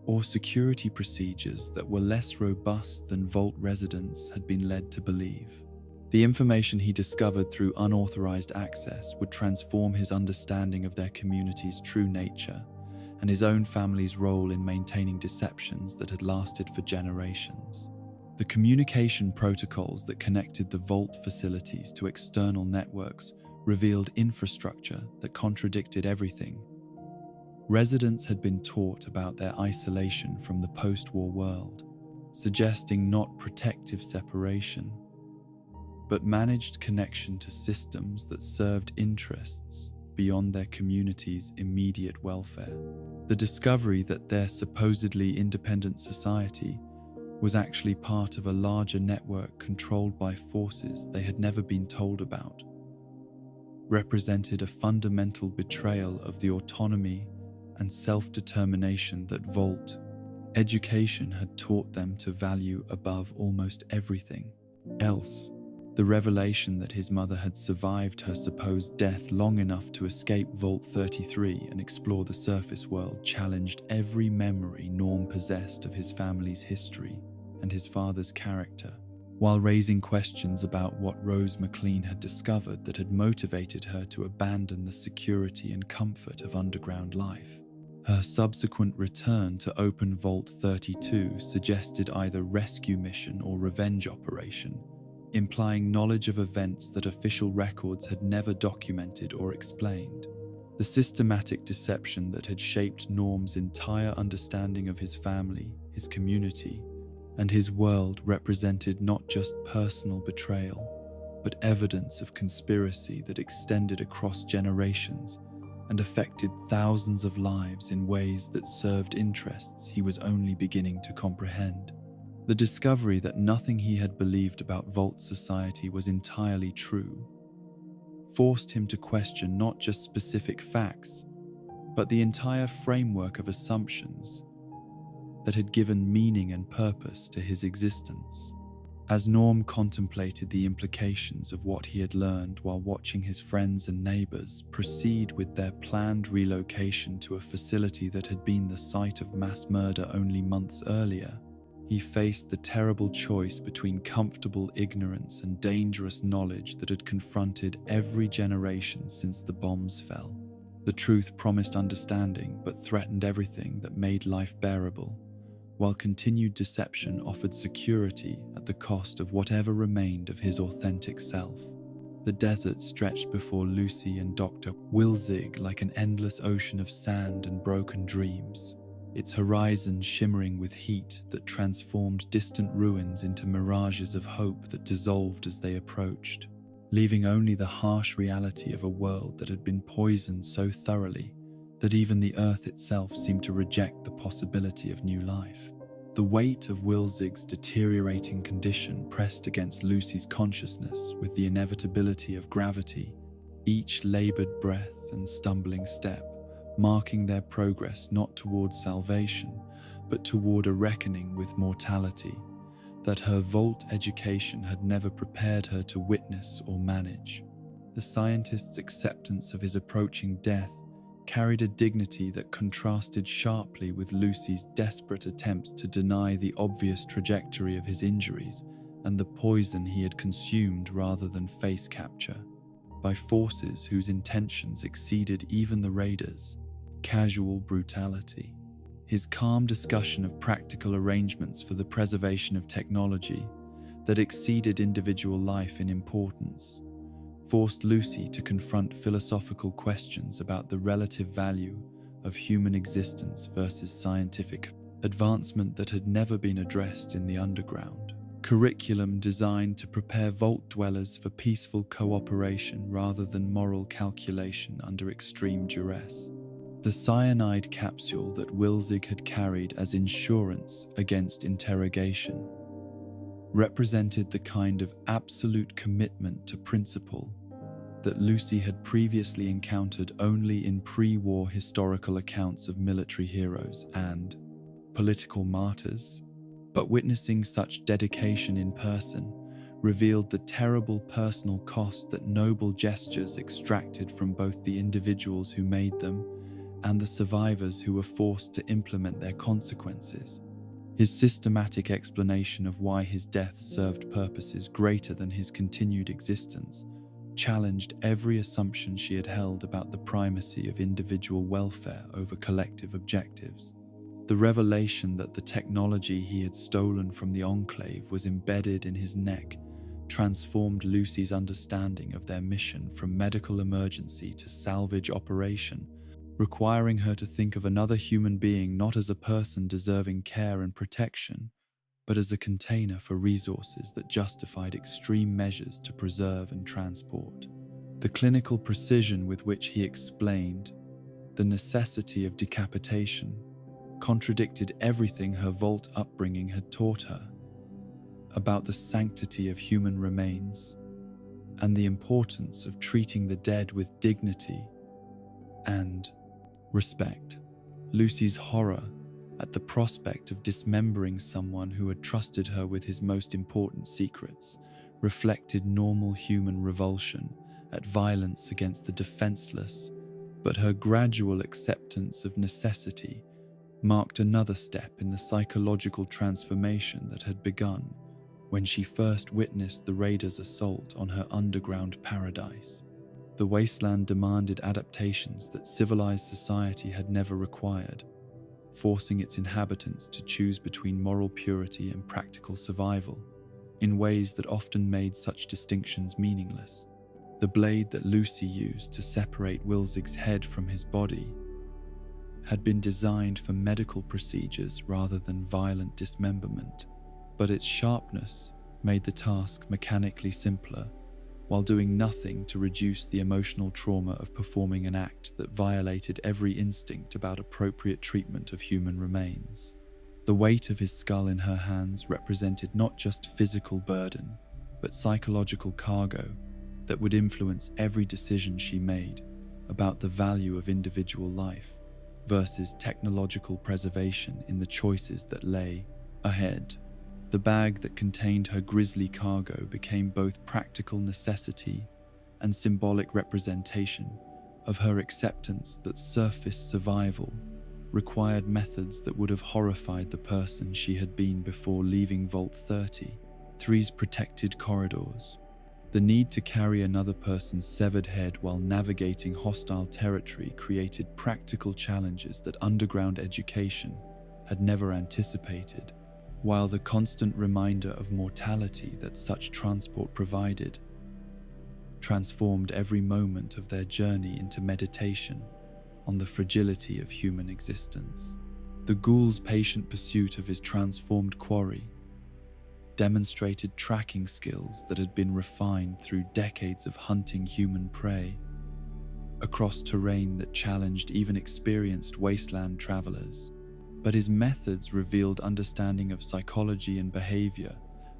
or security procedures that were less robust than Vault residents had been led to believe. The information he discovered through unauthorized access would transform his understanding of their community's true nature and his own family's role in maintaining deceptions that had lasted for generations. The communication protocols that connected the Vault facilities to external networks revealed infrastructure that contradicted everything. Residents had been taught about their isolation from the post-war world, suggesting not protective separation, but managed connection to systems that served interests beyond their community's immediate welfare. The discovery that their supposedly independent society was actually part of a larger network controlled by forces they had never been told about represented a fundamental betrayal of the autonomy and self-determination that Vault education had taught them to value above almost everything else. The revelation that his mother had survived her supposed death long enough to escape Vault 33 and explore the surface world challenged every memory Norm possessed of his family's history and his father's character, while raising questions about what Rose McLean had discovered that had motivated her to abandon the security and comfort of underground life. Her subsequent return to open Vault 32 suggested either rescue mission or revenge operation, implying knowledge of events that official records had never documented or explained. The systematic deception that had shaped Norm's entire understanding of his family, his community, and his world represented not just personal betrayal, but evidence of conspiracy that extended across generations and affected thousands of lives in ways that served interests he was only beginning to comprehend. The discovery that nothing he had believed about Vault society was entirely true forced him to question not just specific facts, but the entire framework of assumptions that had given meaning and purpose to his existence. As Norm contemplated the implications of what he had learned while watching his friends and neighbors proceed with their planned relocation to a facility that had been the site of mass murder only months earlier, he faced the terrible choice between comfortable ignorance and dangerous knowledge that had confronted every generation since the bombs fell. The truth promised understanding but threatened everything that made life bearable, while continued deception offered security at the cost of whatever remained of his authentic self. The desert stretched before Lucy and Dr. Wilzig like an endless ocean of sand and broken dreams, its horizon shimmering with heat that transformed distant ruins into mirages of hope that dissolved as they approached, leaving only the harsh reality of a world that had been poisoned so thoroughly that even the earth itself seemed to reject the possibility of new life. The weight of Wilzig's deteriorating condition pressed against Lucy's consciousness with the inevitability of gravity, each labored breath and stumbling step marking their progress not toward salvation, but toward a reckoning with mortality that her Vault education had never prepared her to witness or manage. The scientist's acceptance of his approaching death carried a dignity that contrasted sharply with Lucy's desperate attempts to deny the obvious trajectory of his injuries and the poison he had consumed rather than face capture, by forces whose intentions exceeded even the raiders' casual brutality. His calm discussion of practical arrangements for the preservation of technology that exceeded individual life in importance forced Lucy to confront philosophical questions about the relative value of human existence versus scientific advancement that had never been addressed in the underground. curriculum designed to prepare vault dwellers for peaceful cooperation rather than moral calculation under extreme duress. The cyanide capsule that Wilzig had carried as insurance against interrogation represented the kind of absolute commitment to principle that Lucy had previously encountered only in pre-war historical accounts of military heroes and political martyrs. But witnessing such dedication in person revealed the terrible personal cost that noble gestures extracted from both the individuals who made them and the survivors who were forced to implement their consequences. His systematic explanation of why his death served purposes greater than his continued existence challenged every assumption she had held about the primacy of individual welfare over collective objectives. The revelation that the technology he had stolen from the Enclave was embedded in his neck transformed Lucy's understanding of their mission from medical emergency to salvage operation, requiring her to think of another human being not as a person deserving care and protection, but as a container for resources that justified extreme measures to preserve and transport. The clinical precision with which he explained the necessity of decapitation contradicted everything her vault upbringing had taught her about the sanctity of human remains and the importance of treating the dead with dignity and respect. Lucy's horror at the prospect of dismembering someone who had trusted her with his most important secrets reflected normal human revulsion at violence against the defenseless, but her gradual acceptance of necessity marked another step in the psychological transformation that had begun when she first witnessed the raiders' assault on her underground paradise. The wasteland demanded adaptations that civilized society had never required, forcing its inhabitants to choose between moral purity and practical survival, in ways that often made such distinctions meaningless. The blade that Lucy used to separate Wilzig's head from his body had been designed for medical procedures rather than violent dismemberment, but its sharpness made the task mechanically simpler, while doing nothing to reduce the emotional trauma of performing an act that violated every instinct about appropriate treatment of human remains. The weight of his skull in her hands represented not just physical burden, but psychological cargo that would influence every decision she made about the value of individual life versus technological preservation in the choices that lay ahead. The bag that contained her grisly cargo became both practical necessity and symbolic representation of her acceptance that surface survival required methods that would have horrified the person she had been before leaving Vault 33's protected corridors. The need to carry another person's severed head while navigating hostile territory created practical challenges that underground education had never anticipated, while the constant reminder of mortality that such transport provided transformed every moment of their journey into meditation on the fragility of human existence. The ghoul's patient pursuit of his transformed quarry demonstrated tracking skills that had been refined through decades of hunting human prey across terrain that challenged even experienced wasteland travelers. But his methods revealed understanding of psychology and behavior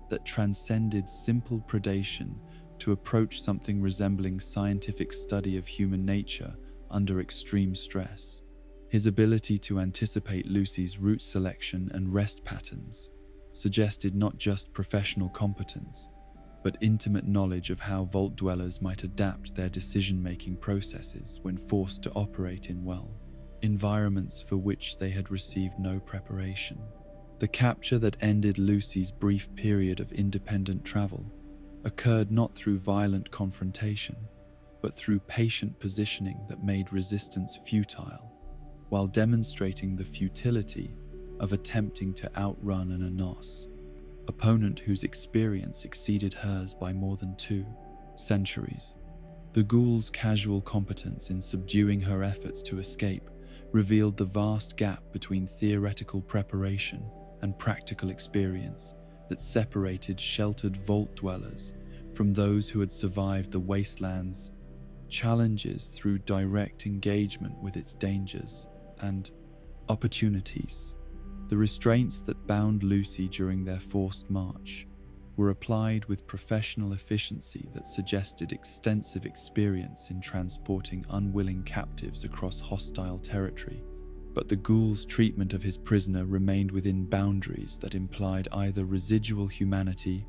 that transcended simple predation to approach something resembling scientific study of human nature under extreme stress. His ability to anticipate Lucy's route selection and rest patterns suggested not just professional competence, but intimate knowledge of how vault dwellers might adapt their decision-making processes when forced to operate in environments for which they had received no preparation. The capture that ended Lucy's brief period of independent travel occurred not through violent confrontation, but through patient positioning that made resistance futile, while demonstrating the futility of attempting to outrun an opponent whose experience exceeded hers by more than 2 centuries. The ghoul's casual competence in subduing her efforts to escape revealed the vast gap between theoretical preparation and practical experience that separated sheltered vault dwellers from those who had survived the wasteland's challenges through direct engagement with its dangers and opportunities. The restraints that bound Lucy during their forced march were applied with professional efficiency that suggested extensive experience in transporting unwilling captives across hostile territory. But the ghoul's treatment of his prisoner remained within boundaries that implied either residual humanity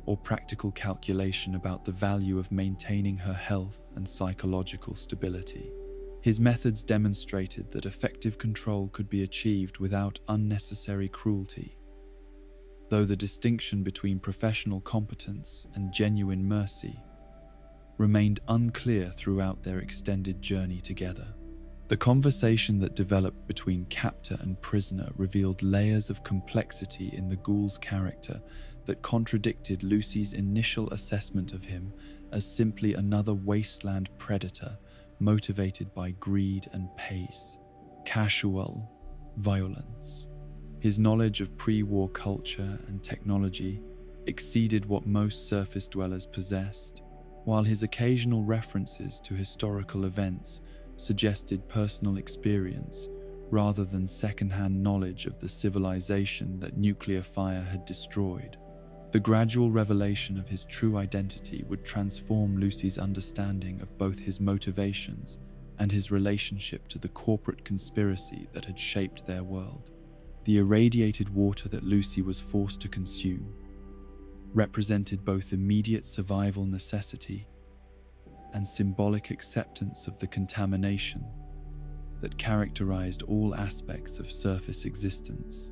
or practical calculation about the value of maintaining her health and psychological stability. His methods demonstrated that effective control could be achieved without unnecessary cruelty, though the distinction between professional competence and genuine mercy remained unclear throughout their extended journey together. The conversation that developed between captor and prisoner revealed layers of complexity in the ghoul's character that contradicted Lucy's initial assessment of him as simply another wasteland predator motivated by greed and pace. Casual violence. His knowledge of pre-war culture and technology exceeded what most surface dwellers possessed, while his occasional references to historical events suggested personal experience rather than second-hand knowledge of the civilization that nuclear fire had destroyed. The gradual revelation of his true identity would transform Lucy's understanding of both his motivations and his relationship to the corporate conspiracy that had shaped their world. The irradiated water that Lucy was forced to consume represented both immediate survival necessity and symbolic acceptance of the contamination that characterized all aspects of surface existence,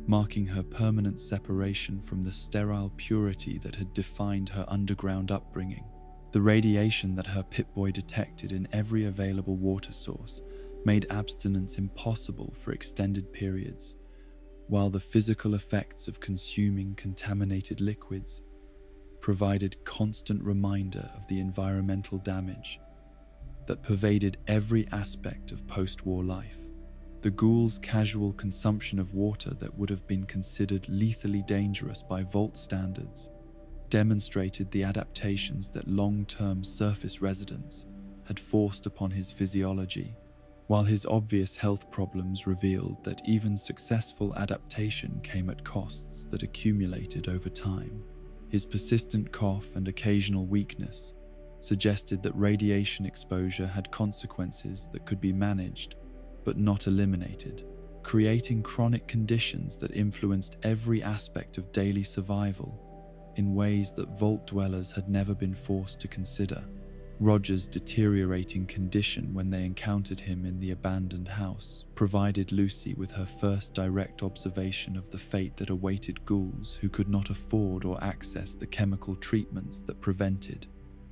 marking her permanent separation from the sterile purity that had defined her underground upbringing. The radiation that her Pip-Boy detected in every available water source made abstinence impossible for extended periods, while the physical effects of consuming contaminated liquids provided constant reminder of the environmental damage that pervaded every aspect of post-war life. The ghoul's casual consumption of water that would have been considered lethally dangerous by vault standards demonstrated the adaptations that long-term surface residents had forced upon his physiology, while his obvious health problems revealed that even successful adaptation came at costs that accumulated over time. His persistent cough and occasional weakness suggested that radiation exposure had consequences that could be managed but not eliminated, creating chronic conditions that influenced every aspect of daily survival in ways that vault dwellers had never been forced to consider. Roger's deteriorating condition when they encountered him in the abandoned house provided Lucy with her first direct observation of the fate that awaited ghouls who could not afford or access the chemical treatments that prevented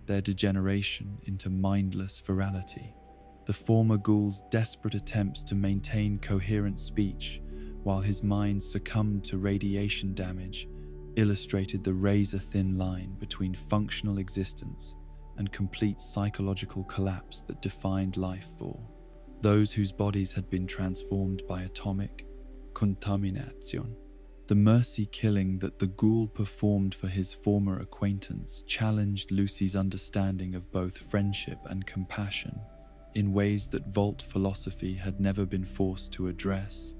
their degeneration into mindless ferality. The former ghoul's desperate attempts to maintain coherent speech while his mind succumbed to radiation damage illustrated the razor-thin line between functional existence and complete psychological collapse that defined life for those whose bodies had been transformed by atomic contamination. The mercy killing that the ghoul performed for his former acquaintance challenged Lucy's understanding of both friendship and compassion in ways that vault philosophy had never been forced to address,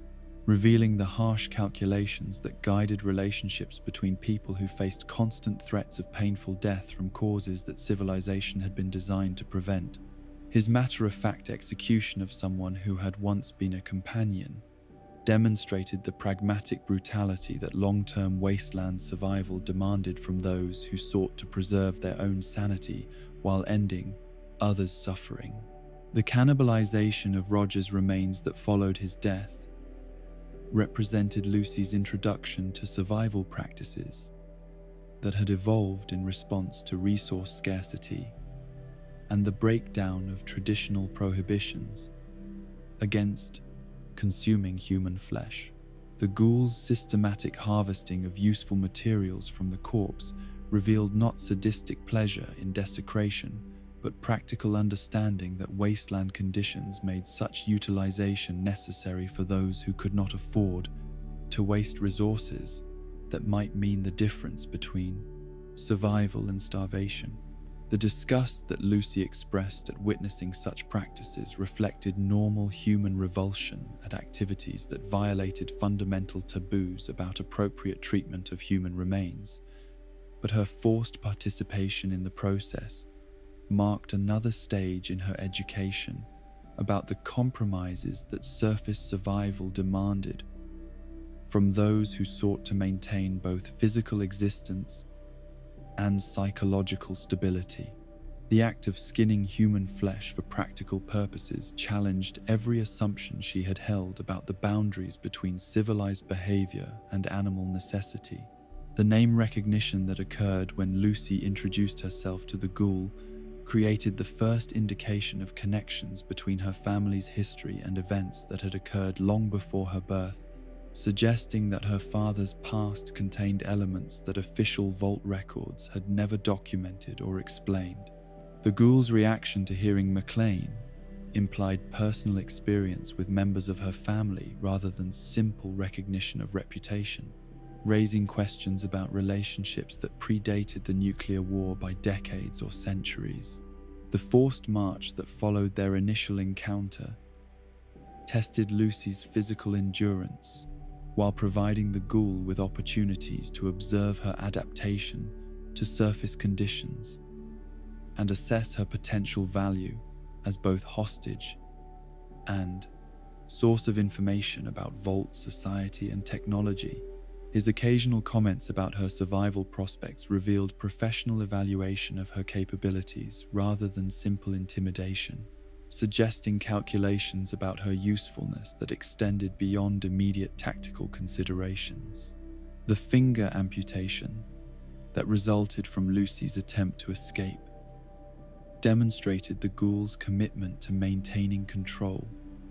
revealing the harsh calculations that guided relationships between people who faced constant threats of painful death from causes that civilization had been designed to prevent. His matter-of-fact execution of someone who had once been a companion demonstrated the pragmatic brutality that long-term wasteland survival demanded from those who sought to preserve their own sanity while ending others' suffering. The cannibalization of Roger's remains that followed his death represented Lucy's introduction to survival practices that had evolved in response to resource scarcity and the breakdown of traditional prohibitions against consuming human flesh. The ghoul's systematic harvesting of useful materials from the corpse revealed not sadistic pleasure in desecration, but practical understanding that wasteland conditions made such utilization necessary for those who could not afford to waste resources that might mean the difference between survival and starvation. The disgust that Lucy expressed at witnessing such practices reflected normal human revulsion at activities that violated fundamental taboos about appropriate treatment of human remains, but her forced participation in the process marked another stage in her education about the compromises that surface survival demanded from those who sought to maintain both physical existence and psychological stability. The act of skinning human flesh for practical purposes challenged every assumption she had held about the boundaries between civilized behavior and animal necessity. The name recognition that occurred when Lucy introduced herself to the ghoul created the first indication of connections between her family's history and events that had occurred long before her birth, suggesting that her father's past contained elements that official vault records had never documented or explained. The ghoul's reaction to hearing McLean implied personal experience with members of her family rather than simple recognition of reputation, raising questions about relationships that predated the nuclear war by decades or centuries. The forced march that followed their initial encounter tested Lucy's physical endurance while providing the ghoul with opportunities to observe her adaptation to surface conditions and assess her potential value as both hostage and source of information about Vault society and technology. His occasional comments about her survival prospects revealed professional evaluation of her capabilities rather than simple intimidation, suggesting calculations about her usefulness that extended beyond immediate tactical considerations. The finger amputation that resulted from Lucy's attempt to escape demonstrated the ghoul's commitment to maintaining control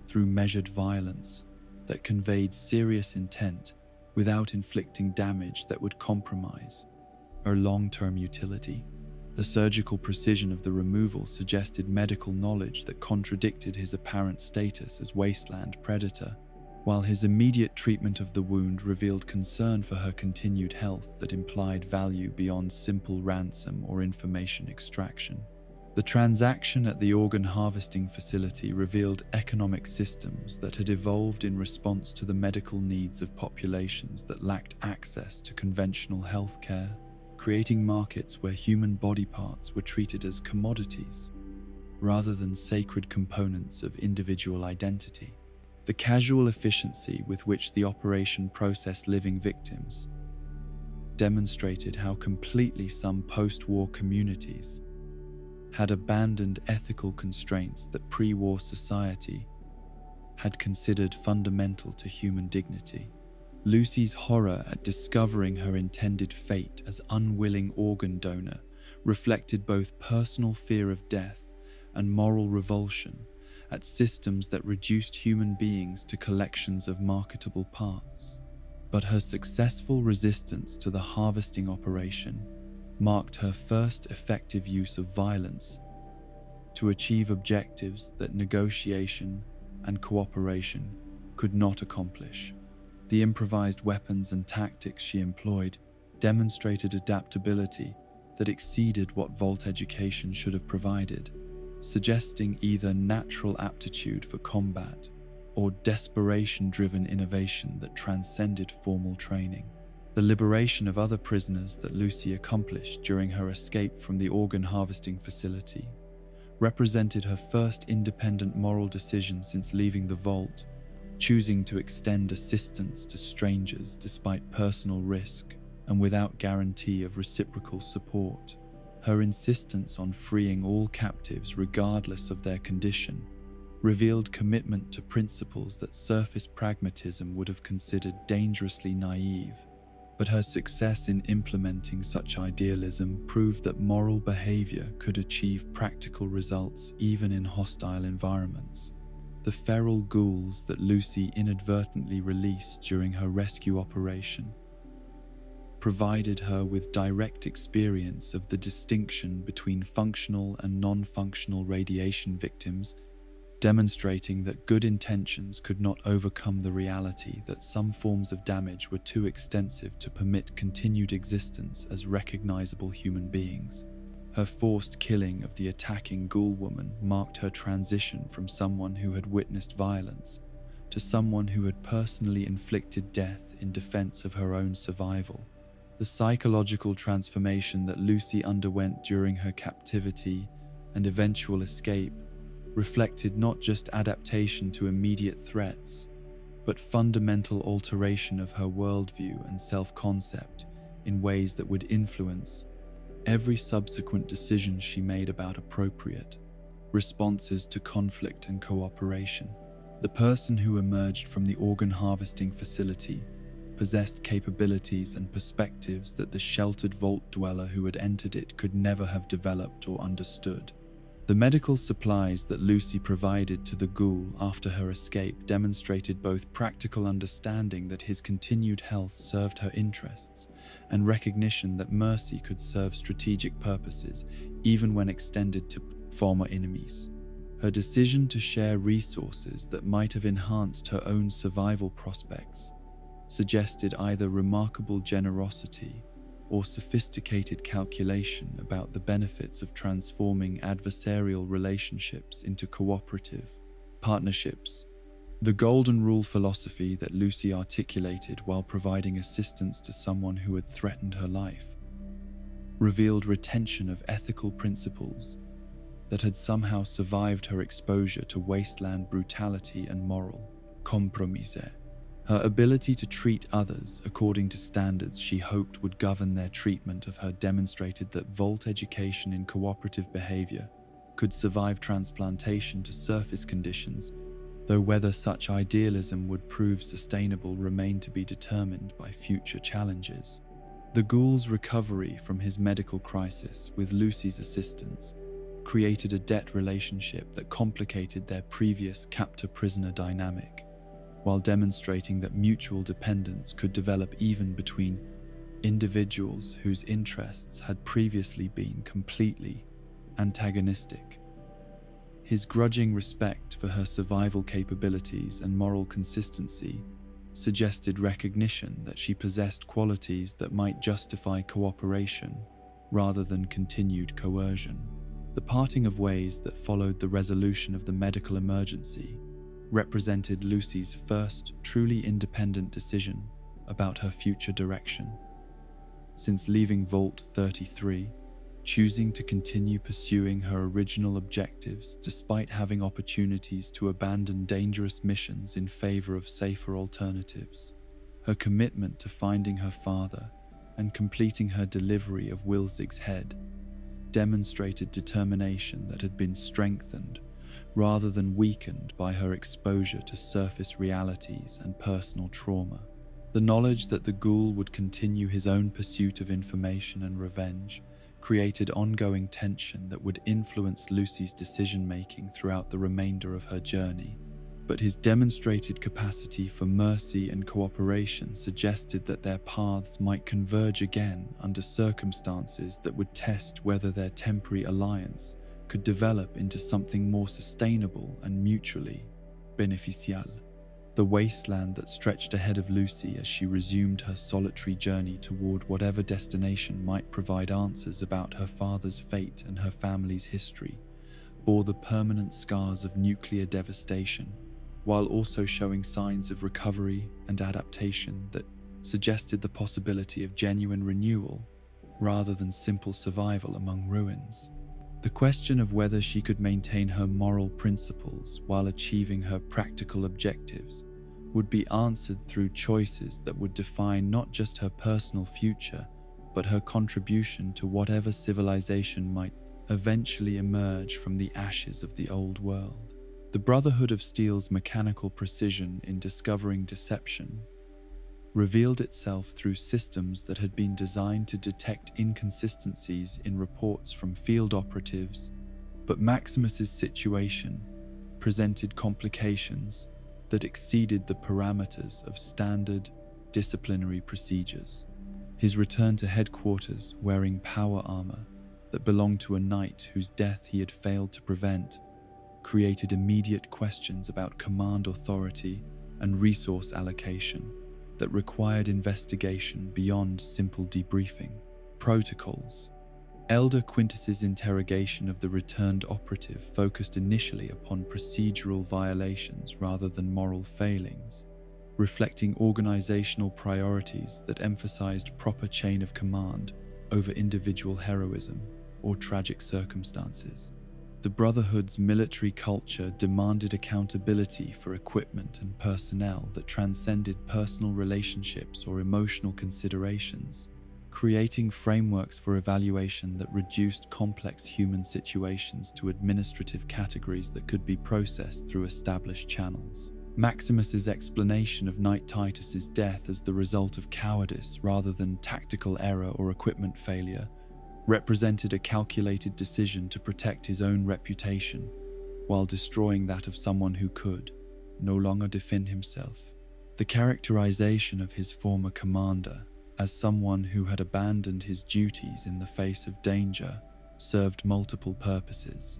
through measured violence that conveyed serious intent without inflicting damage that would compromise her long-term utility. The surgical precision of the removal suggested medical knowledge that contradicted his apparent status as wasteland predator, while his immediate treatment of the wound revealed concern for her continued health that implied value beyond simple ransom or information extraction. The transaction at the organ harvesting facility revealed economic systems that had evolved in response to the medical needs of populations that lacked access to conventional healthcare, creating markets where human body parts were treated as commodities rather than sacred components of individual identity. The casual efficiency with which the operation processed living victims demonstrated how completely some post-war communities had abandoned ethical constraints that pre-war society had considered fundamental to human dignity. Lucy's horror at discovering her intended fate as unwilling organ donor reflected both personal fear of death and moral revulsion at systems that reduced human beings to collections of marketable parts. But her successful resistance to the harvesting operation marked her first effective use of violence to achieve objectives that negotiation and cooperation could not accomplish. The improvised weapons and tactics she employed demonstrated adaptability that exceeded what Vault education should have provided, suggesting either natural aptitude for combat or desperation-driven innovation that transcended formal training. The liberation of other prisoners that Lucy accomplished during her escape from the organ harvesting facility represented her first independent moral decision since leaving the Vault, choosing to extend assistance to strangers despite personal risk and without guarantee of reciprocal support. Her insistence on freeing all captives regardless of their condition revealed commitment to principles that surface pragmatism would have considered dangerously naive. But her success in implementing such idealism proved that moral behavior could achieve practical results even in hostile environments. The feral ghouls that Lucy inadvertently released during her rescue operation provided her with direct experience of the distinction between functional and non-functional radiation victims, demonstrating that good intentions could not overcome the reality that some forms of damage were too extensive to permit continued existence as recognizable human beings. Her forced killing of the attacking ghoul woman marked her transition from someone who had witnessed violence to someone who had personally inflicted death in defense of her own survival. The psychological transformation that Lucy underwent during her captivity and eventual escape reflected not just adaptation to immediate threats, but fundamental alteration of her worldview and self-concept in ways that would influence every subsequent decision she made about appropriate responses to conflict and cooperation. The person who emerged from the organ harvesting facility possessed capabilities and perspectives that the sheltered vault dweller who had entered it could never have developed or understood. The medical supplies that Lucy provided to the ghoul after her escape demonstrated both practical understanding that his continued health served her interests and recognition that mercy could serve strategic purposes even when extended to former enemies. Her decision to share resources that might have enhanced her own survival prospects suggested either remarkable generosity or sophisticated calculation about the benefits of transforming adversarial relationships into cooperative partnerships. The golden rule philosophy that Lucy articulated while providing assistance to someone who had threatened her life revealed retention of ethical principles that had somehow survived her exposure to wasteland brutality and moral compromise. Her ability to treat others according to standards she hoped would govern their treatment of her demonstrated that vault education in cooperative behavior could survive transplantation to surface conditions, though whether such idealism would prove sustainable remained to be determined by future challenges. The ghoul's recovery from his medical crisis, with Lucy's assistance, created a debt relationship that complicated their previous captor-prisoner dynamic, while demonstrating that mutual dependence could develop even between individuals whose interests had previously been completely antagonistic. His grudging respect for her survival capabilities and moral consistency suggested recognition that she possessed qualities that might justify cooperation rather than continued coercion. The parting of ways that followed the resolution of the medical emergency represented Lucy's first truly independent decision about her future direction. Since leaving Vault 33, choosing to continue pursuing her original objectives despite having opportunities to abandon dangerous missions in favor of safer alternatives, her commitment to finding her father and completing her delivery of Wilzig's head demonstrated determination that had been strengthened rather than weakened by her exposure to surface realities and personal trauma. The knowledge that the ghoul would continue his own pursuit of information and revenge created ongoing tension that would influence Lucy's decision-making throughout the remainder of her journey. But his demonstrated capacity for mercy and cooperation suggested that their paths might converge again under circumstances that would test whether their temporary alliance could develop into something more sustainable and mutually beneficial. The wasteland that stretched ahead of Lucy as she resumed her solitary journey toward whatever destination might provide answers about her father's fate and her family's history bore the permanent scars of nuclear devastation, while also showing signs of recovery and adaptation that suggested the possibility of genuine renewal rather than simple survival among ruins. The question of whether she could maintain her moral principles while achieving her practical objectives would be answered through choices that would define not just her personal future, but her contribution to whatever civilization might eventually emerge from the ashes of the old world. The Brotherhood of Steel's mechanical precision in discovering deception revealed itself through systems that had been designed to detect inconsistencies in reports from field operatives, but Maximus's situation presented complications that exceeded the parameters of standard disciplinary procedures. His return to headquarters wearing power armor that belonged to a knight whose death he had failed to prevent created immediate questions about command authority and resource allocation that required investigation beyond simple debriefing. Protocols. Elder Quintus's interrogation of the returned operative focused initially upon procedural violations rather than moral failings, reflecting organizational priorities that emphasized proper chain of command over individual heroism or tragic circumstances. The Brotherhood's military culture demanded accountability for equipment and personnel that transcended personal relationships or emotional considerations, creating frameworks for evaluation that reduced complex human situations to administrative categories that could be processed through established channels. Maximus's explanation of Knight Titus's death as the result of cowardice rather than tactical error or equipment failure represented a calculated decision to protect his own reputation while destroying that of someone who could no longer defend himself. The characterization of his former commander as someone who had abandoned his duties in the face of danger served multiple purposes.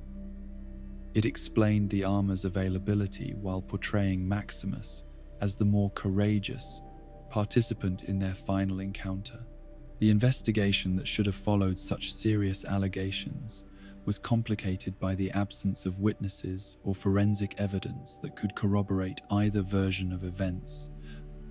It explained the armor's availability while portraying Maximus as the more courageous participant in their final encounter. The investigation that should have followed such serious allegations was complicated by the absence of witnesses or forensic evidence that could corroborate either version of events,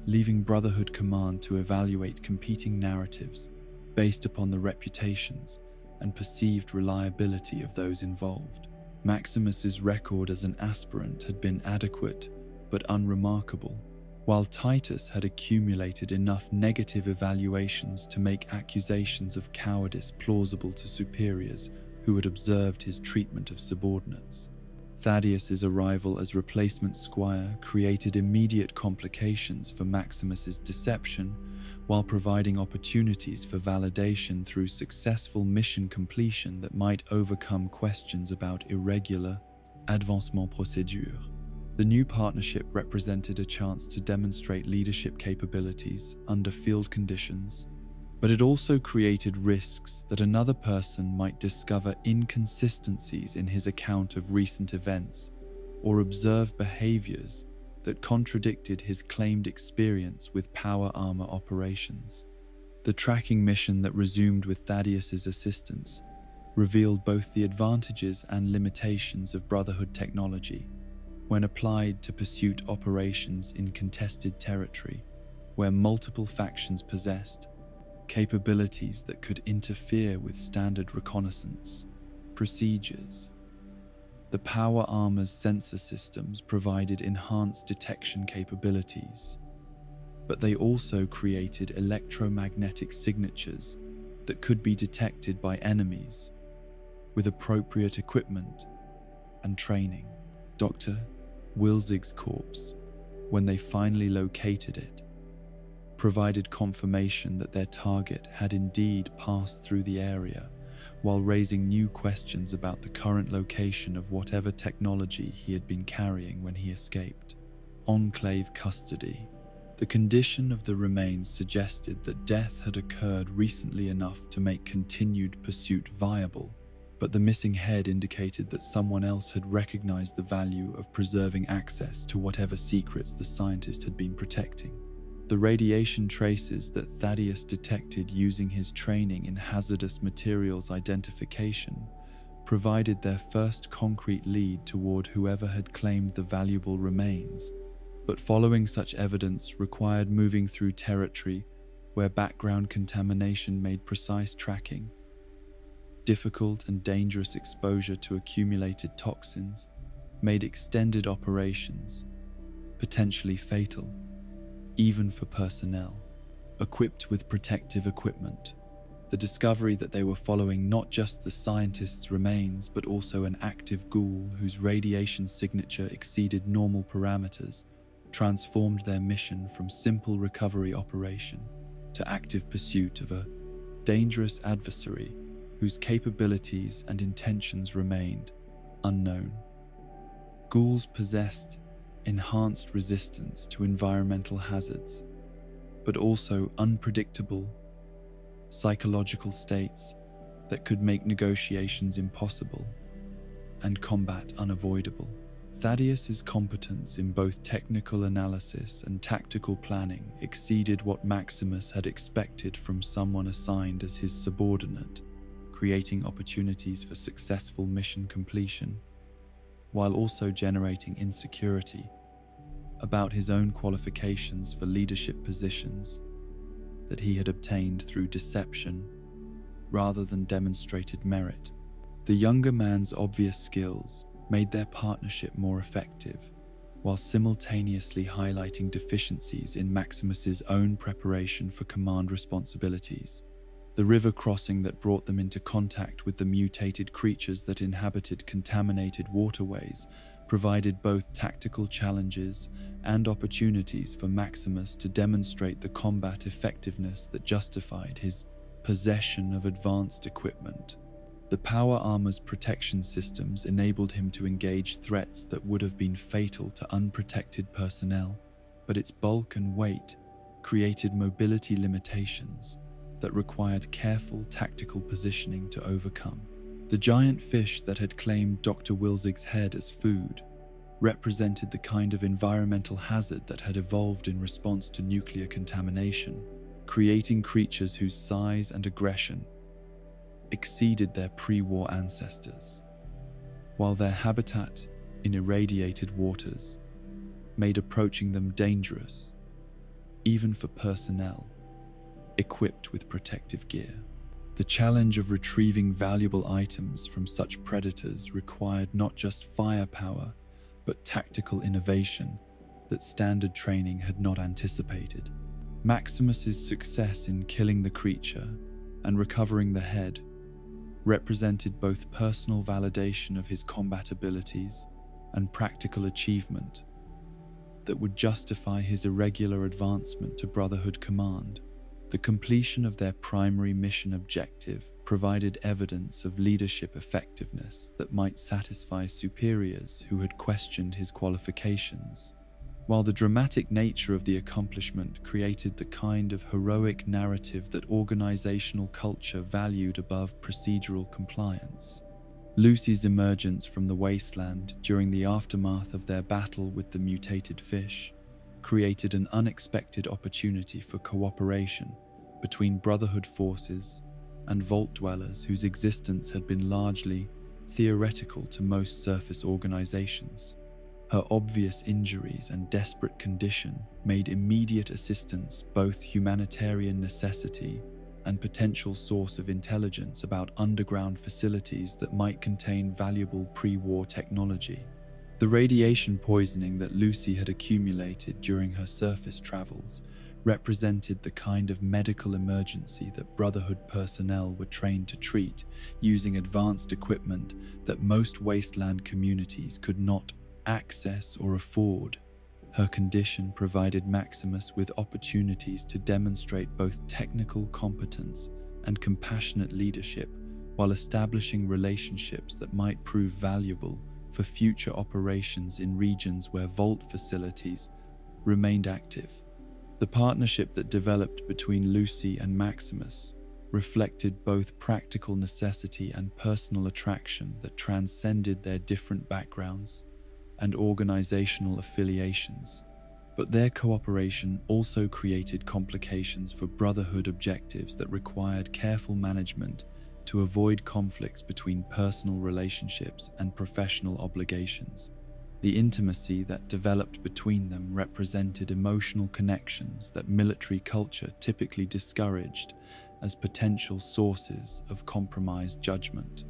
leaving Brotherhood Command to evaluate competing narratives based upon the reputations and perceived reliability of those involved. Maximus's record as an aspirant had been adequate but unremarkable, while Titus had accumulated enough negative evaluations to make accusations of cowardice plausible to superiors who had observed his treatment of subordinates. Thaddeus's arrival as replacement squire created immediate complications for Maximus's deception, while providing opportunities for validation through successful mission completion that might overcome questions about irregular avancement procédure. The new partnership represented a chance to demonstrate leadership capabilities under field conditions, but it also created risks that another person might discover inconsistencies in his account of recent events or observe behaviors that contradicted his claimed experience with power armor operations. The tracking mission that resumed with Thaddeus's assistance revealed both the advantages and limitations of Brotherhood technology when applied to pursuit operations in contested territory, where multiple factions possessed capabilities that could interfere with standard reconnaissance procedures. The power armor's sensor systems provided enhanced detection capabilities, but they also created electromagnetic signatures that could be detected by enemies with appropriate equipment and training. Dr. Wilzig's corpse, when they finally located it, provided confirmation that their target had indeed passed through the area, while raising new questions about the current location of whatever technology he had been carrying when he escaped. Enclave custody. The condition of the remains suggested that death had occurred recently enough to make continued pursuit viable, but the missing head indicated that someone else had recognized the value of preserving access to whatever secrets the scientist had been protecting. The radiation traces that Thaddeus detected using his training in hazardous materials identification provided their first concrete lead toward whoever had claimed the valuable remains, but following such evidence required moving through territory where background contamination made precise tracking difficult, and dangerous exposure to accumulated toxins made extended operations potentially fatal, even for personnel equipped with protective equipment. The discovery that they were following not just the scientist's remains but also an active ghoul whose radiation signature exceeded normal parameters transformed their mission from simple recovery operation to active pursuit of a dangerous adversary whose capabilities and intentions remained unknown. Ghouls possessed enhanced resistance to environmental hazards, but also unpredictable psychological states that could make negotiations impossible. and combat unavoidable. Thaddeus's competence in both technical analysis and tactical planning exceeded what Maximus had expected from someone assigned as his subordinate, creating opportunities for successful mission completion, while also generating insecurity about his own qualifications for leadership positions that he had obtained through deception rather than demonstrated merit. The younger man's obvious skills made their partnership more effective, while simultaneously highlighting deficiencies in Maximus's own preparation for command responsibilities. The river crossing that brought them into contact with the mutated creatures that inhabited contaminated waterways provided both tactical challenges and opportunities for Maximus to demonstrate the combat effectiveness that justified his possession of advanced equipment. The power armor's protection systems enabled him to engage threats that would have been fatal to unprotected personnel, but its bulk and weight created mobility limitations that required careful tactical positioning to overcome. The giant fish that had claimed Dr. Wilzig's head as food represented the kind of environmental hazard that had evolved in response to nuclear contamination, creating creatures whose size and aggression exceeded their pre-war ancestors, while their habitat in irradiated waters made approaching them dangerous, even for personnel equipped with protective gear. The challenge of retrieving valuable items from such predators required not just firepower, but tactical innovation that standard training had not anticipated. Maximus's success in killing the creature and recovering the head represented both personal validation of his combat abilities and practical achievement that would justify his irregular advancement to Brotherhood command. The completion of their primary mission objective provided evidence of leadership effectiveness that might satisfy superiors who had questioned his qualifications, while the dramatic nature of the accomplishment created the kind of heroic narrative that organizational culture valued above procedural compliance. Lucy's emergence from the wasteland during the aftermath of their battle with the mutated fish created an unexpected opportunity for cooperation between Brotherhood forces and Vault dwellers whose existence had been largely theoretical to most surface organizations. Her obvious injuries and desperate condition made immediate assistance both humanitarian necessity and potential source of intelligence about underground facilities that might contain valuable pre-war technology. The radiation poisoning that Lucy had accumulated during her surface travels represented the kind of medical emergency that Brotherhood personnel were trained to treat using advanced equipment that most wasteland communities could not access or afford. Her condition provided Maximus with opportunities to demonstrate both technical competence and compassionate leadership while establishing relationships that might prove valuable for future operations in regions where Vault facilities remained active. The partnership that developed between Lucy and Maximus reflected both practical necessity and personal attraction that transcended their different backgrounds and organizational affiliations. But their cooperation also created complications for Brotherhood objectives that required careful management to avoid conflicts between personal relationships and professional obligations. The intimacy that developed between them represented emotional connections that military culture typically discouraged as potential sources of compromised judgment.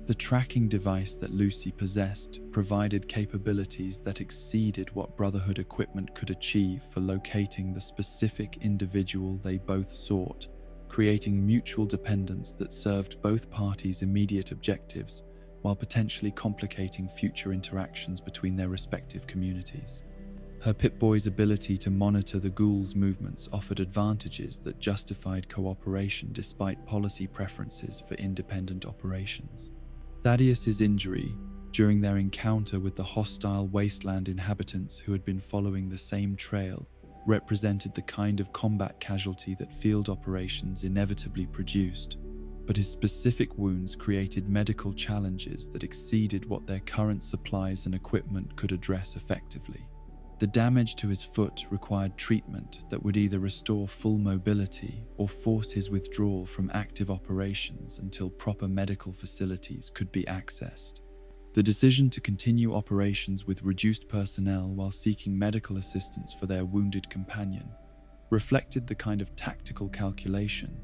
The tracking device that Lucy possessed provided capabilities that exceeded what Brotherhood equipment could achieve for locating the specific individual they both sought, creating mutual dependence that served both parties' immediate objectives while potentially complicating future interactions between their respective communities. Her Pip-Boy's ability to monitor the ghoul's movements offered advantages that justified cooperation despite policy preferences for independent operations. Thaddeus's injury during their encounter with the hostile wasteland inhabitants who had been following the same trail represented the kind of combat casualty that field operations inevitably produced. but his specific wounds created medical challenges that exceeded what their current supplies and equipment could address effectively. The damage to his foot required treatment that would either restore full mobility or force his withdrawal from active operations until proper medical facilities could be accessed. The decision to continue operations with reduced personnel while seeking medical assistance for their wounded companion reflected the kind of tactical calculation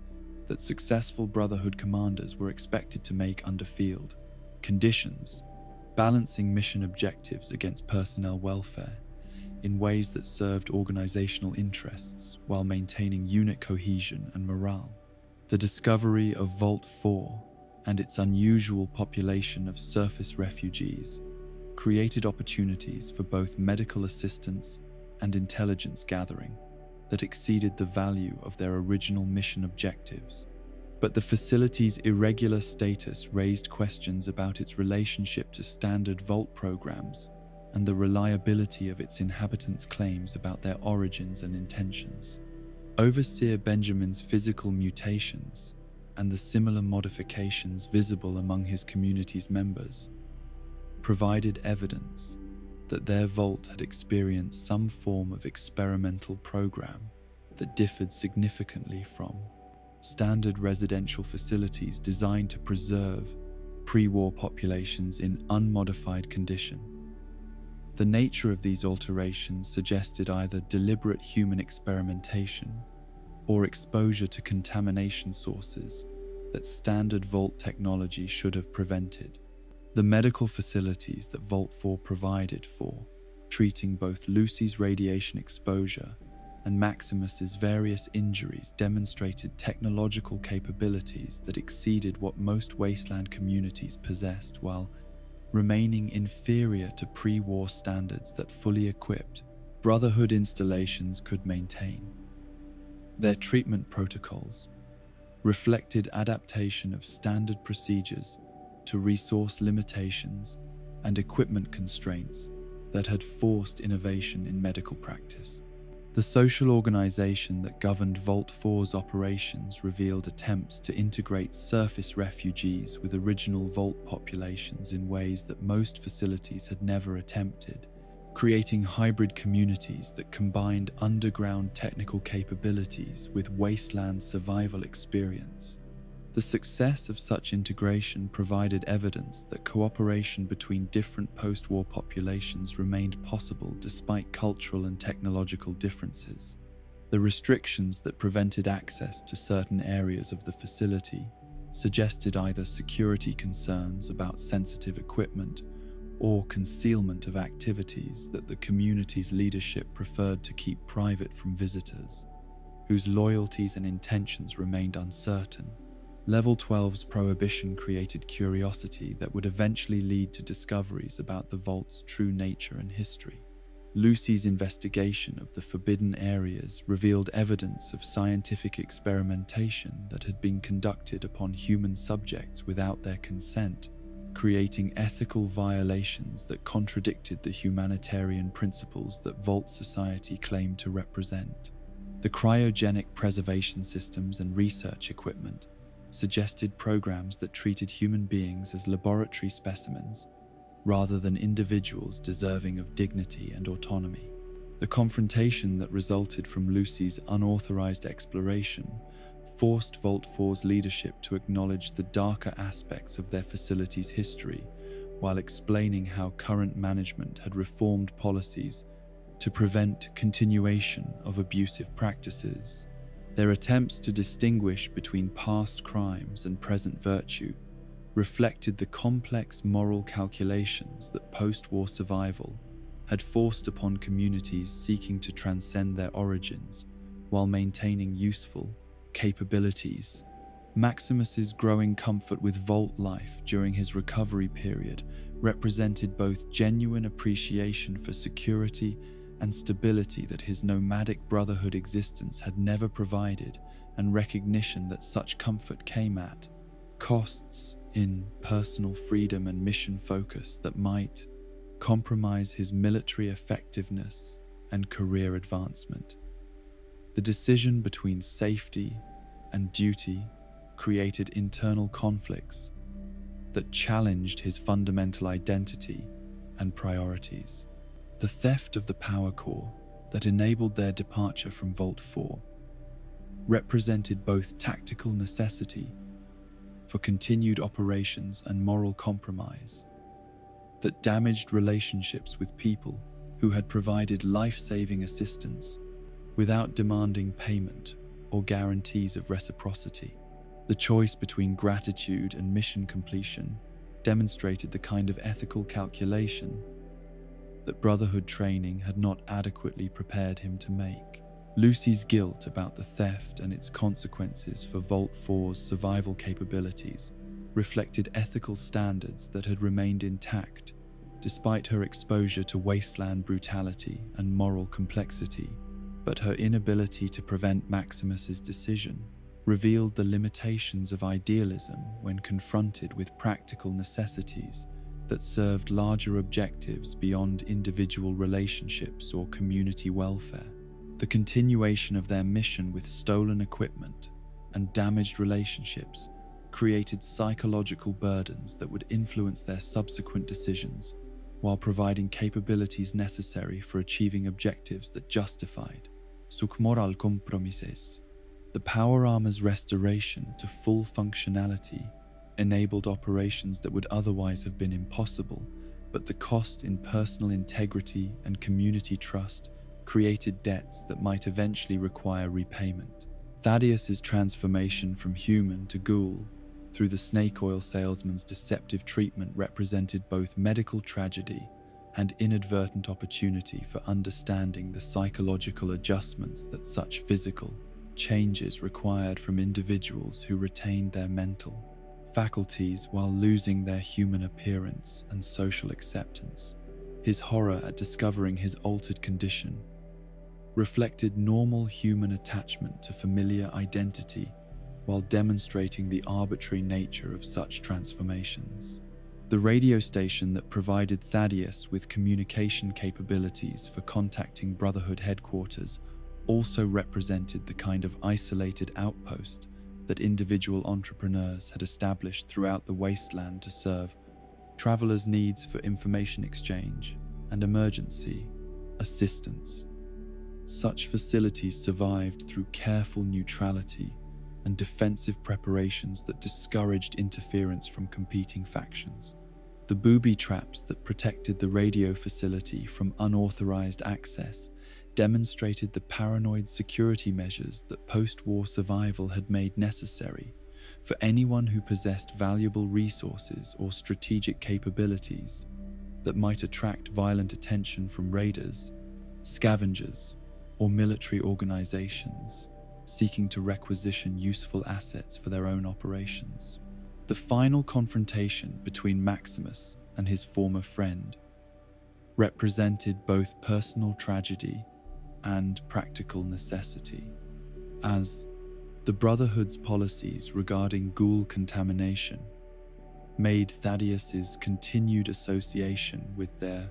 that successful Brotherhood commanders were expected to make under field conditions, balancing mission objectives against personnel welfare in ways that served organizational interests while maintaining unit cohesion and morale. The discovery of Vault 4 and its unusual population of surface refugees created opportunities for both medical assistance and intelligence gathering that exceeded the value of their original mission objectives. But the facility's irregular status raised questions about its relationship to standard Vault programs and the reliability of its inhabitants' claims about their origins and intentions. Overseer Benjamin's physical mutations and the similar modifications visible among his community's members provided evidence that their vault had experienced some form of experimental program that differed significantly from standard residential facilities designed to preserve pre-war populations in unmodified condition. The nature of these alterations suggested either deliberate human experimentation or exposure to contamination sources that standard Vault technology should have prevented. The medical facilities that Vault 4 provided for treating both Lucy's radiation exposure and Maximus's various injuries demonstrated technological capabilities that exceeded what most wasteland communities possessed, while remaining inferior to pre-war standards that fully equipped Brotherhood installations could maintain. Their treatment protocols reflected adaptation of standard procedures to resource limitations and equipment constraints that had forced innovation in medical practice. The social organization that governed Vault 4's operations revealed attempts to integrate surface refugees with original Vault populations in ways that most facilities had never attempted, creating hybrid communities that combined underground technical capabilities with wasteland survival experience. The success of such integration provided evidence that cooperation between different post-war populations remained possible despite cultural and technological differences. The restrictions that prevented access to certain areas of the facility suggested either security concerns about sensitive equipment or concealment of activities that the community's leadership preferred to keep private from visitors, whose loyalties and intentions remained uncertain. Level 12's prohibition created curiosity that would eventually lead to discoveries about the Vault's true nature and history. Lucy's investigation of the forbidden areas revealed evidence of scientific experimentation that had been conducted upon human subjects without their consent, creating ethical violations that contradicted the humanitarian principles that Vault society claimed to represent. The cryogenic preservation systems and research equipment suggested programs that treated human beings as laboratory specimens rather than individuals deserving of dignity and autonomy. The confrontation that resulted from Lucy's unauthorized exploration forced Vault 4's leadership to acknowledge the darker aspects of their facility's history while explaining how current management had reformed policies to prevent continuation of abusive practices. Their attempts to distinguish between past crimes and present virtue reflected the complex moral calculations that post-war survival had forced upon communities seeking to transcend their origins while maintaining useful capabilities. Maximus's growing comfort with Vault life during his recovery period represented both genuine appreciation for security and stability that his nomadic Brotherhood existence had never provided, and recognition that such comfort came at costs in personal freedom and mission focus that might compromise his military effectiveness and career advancement. The decision between safety and duty created internal conflicts that challenged his fundamental identity and priorities. The theft of the power core that enabled their departure from Vault 4 represented both tactical necessity for continued operations and moral compromise that damaged relationships with people who had provided life-saving assistance without demanding payment or guarantees of reciprocity. The choice between gratitude and mission completion demonstrated the kind of ethical calculation that Brotherhood training had not adequately prepared him to make. Lucy's guilt about the theft and its consequences for Vault 4's survival capabilities reflected ethical standards that had remained intact despite her exposure to wasteland brutality and moral complexity. But her inability to prevent Maximus's decision revealed the limitations of idealism when confronted with practical necessities that served larger objectives beyond individual relationships or community welfare. The continuation of their mission with stolen equipment and damaged relationships created psychological burdens that would influence their subsequent decisions, while providing capabilities necessary for achieving objectives that justified moral compromises. The power armor's restoration to full functionality enabled operations that would otherwise have been impossible, but the cost in personal integrity and community trust created debts that might eventually require repayment. Thaddeus's transformation from human to ghoul through the snake oil salesman's deceptive treatment represented both medical tragedy and inadvertent opportunity for understanding the psychological adjustments that such physical changes required from individuals who retained their mental faculties while losing their human appearance and social acceptance. His horror at discovering his altered condition reflected normal human attachment to familiar identity while demonstrating the arbitrary nature of such transformations. The radio station that provided Thaddeus with communication capabilities for contacting Brotherhood headquarters also represented the kind of isolated outpost that individual entrepreneurs had established throughout the wasteland to serve travelers' needs for information exchange and emergency assistance. Such facilities survived through careful neutrality and defensive preparations that discouraged interference from competing factions. The booby traps that protected the radio facility from unauthorized access demonstrated the paranoid security measures that post-war survival had made necessary for anyone who possessed valuable resources or strategic capabilities that might attract violent attention from raiders, scavengers, or military organizations seeking to requisition useful assets for their own operations. The final confrontation between Maximus and his former friend represented both personal tragedy and practical necessity, as the Brotherhood's policies regarding ghoul contamination made Thaddeus's continued association with their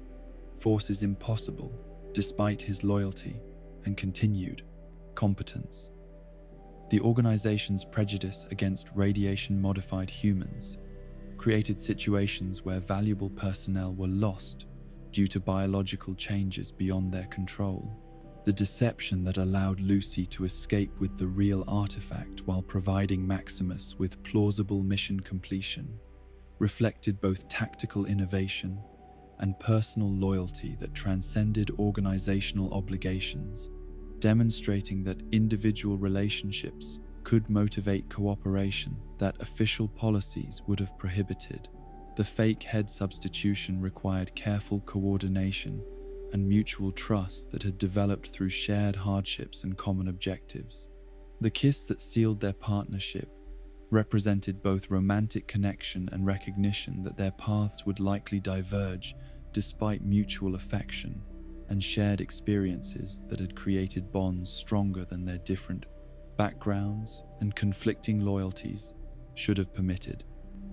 forces impossible despite his loyalty and continued competence. The organization's prejudice against radiation-modified humans created situations where valuable personnel were lost due to biological changes beyond their control. The deception that allowed Lucy to escape with the real artifact while providing Maximus with plausible mission completion reflected both tactical innovation and personal loyalty that transcended organizational obligations, demonstrating that individual relationships could motivate cooperation that official policies would have prohibited. The fake head substitution required careful coordination and mutual trust that had developed through shared hardships and common objectives. The kiss that sealed their partnership represented both romantic connection and recognition that their paths would likely diverge despite mutual affection and shared experiences that had created bonds stronger than their different backgrounds and conflicting loyalties should have permitted.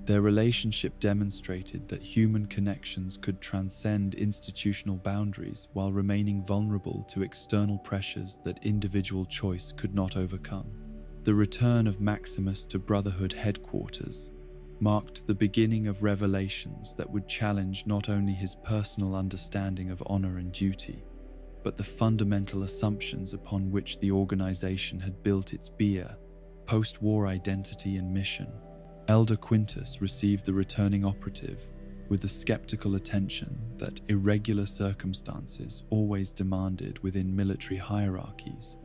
Their relationship demonstrated that human connections could transcend institutional boundaries while remaining vulnerable to external pressures that individual choice could not overcome. The return of Maximus to Brotherhood headquarters marked the beginning of revelations that would challenge not only his personal understanding of honor and duty, but the fundamental assumptions upon which the organization had built its post-war identity and mission. Elder Quintus received the returning operative with the skeptical attention that irregular circumstances always demanded within military hierarchies,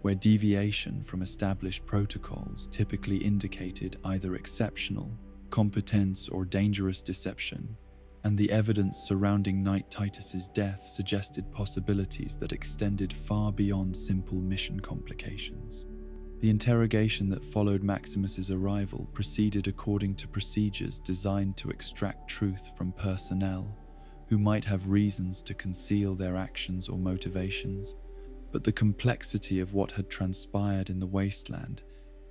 where deviation from established protocols typically indicated either exceptional competence or dangerous deception, and the evidence surrounding Knight Titus's death suggested possibilities that extended far beyond simple mission complications. The interrogation that followed Maximus's arrival proceeded according to procedures designed to extract truth from personnel who might have reasons to conceal their actions or motivations, but the complexity of what had transpired in the wasteland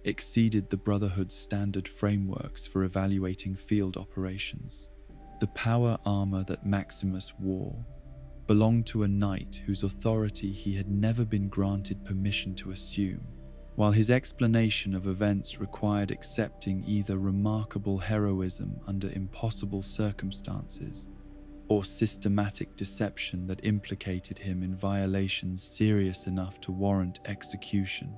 exceeded the Brotherhood's standard frameworks for evaluating field operations. The power armor that Maximus wore belonged to a knight whose authority he had never been granted permission to assume, while his explanation of events required accepting either remarkable heroism under impossible circumstances or systematic deception that implicated him in violations serious enough to warrant execution.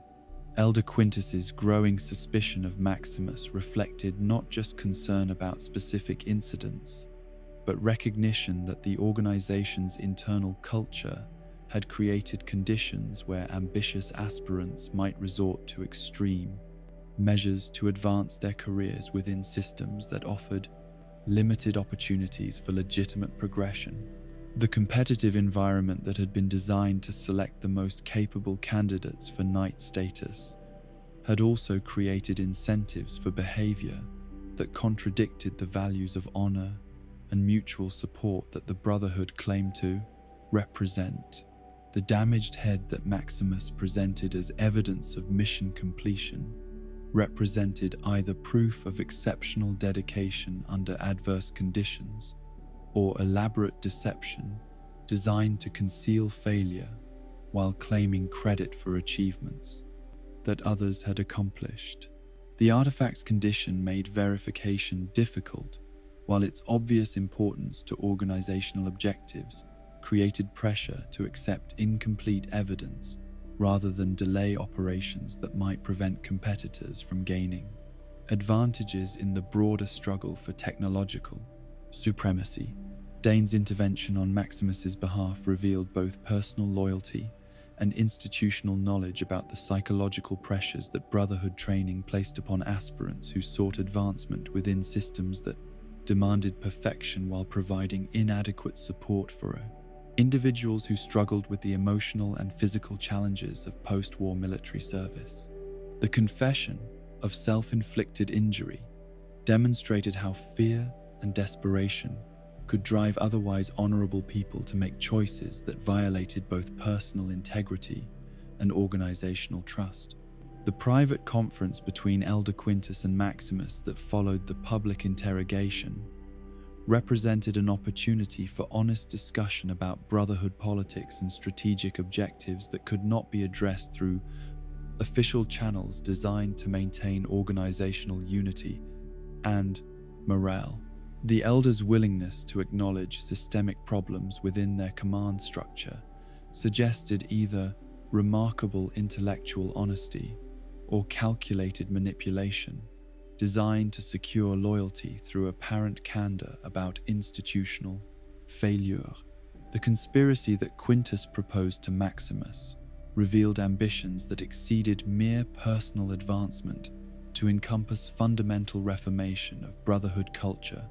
Elder Quintus's growing suspicion of Maximus reflected not just concern about specific incidents, but recognition that the organization's internal culture had created conditions where ambitious aspirants might resort to extreme measures to advance their careers within systems that offered limited opportunities for legitimate progression. The competitive environment that had been designed to select the most capable candidates for knight status had also created incentives for behavior that contradicted the values of honor and mutual support that the Brotherhood claimed to represent. The damaged head that Maximus presented as evidence of mission completion represented either proof of exceptional dedication under adverse conditions or elaborate deception designed to conceal failure while claiming credit for achievements that others had accomplished. The artifact's condition made verification difficult, while its obvious importance to organizational objectives created pressure to accept incomplete evidence rather than delay operations that might prevent competitors from gaining advantages in the broader struggle for technological supremacy. Dane's intervention on Maximus's behalf revealed both personal loyalty and institutional knowledge about the psychological pressures that Brotherhood training placed upon aspirants who sought advancement within systems that demanded perfection while providing inadequate support for individuals who struggled with the emotional and physical challenges of post-war military service. The confession of self-inflicted injury demonstrated how fear and desperation could drive otherwise honorable people to make choices that violated both personal integrity and organizational trust. The private conference between Elder Quintus and Maximus that followed the public interrogation represented an opportunity for honest discussion about Brotherhood politics and strategic objectives that could not be addressed through official channels designed to maintain organizational unity and morale. The elders' willingness to acknowledge systemic problems within their command structure suggested either remarkable intellectual honesty or calculated manipulation, designed to secure loyalty through apparent candor about institutional failure. The conspiracy that Quintus proposed to Maximus revealed ambitions that exceeded mere personal advancement to encompass fundamental reformation of Brotherhood culture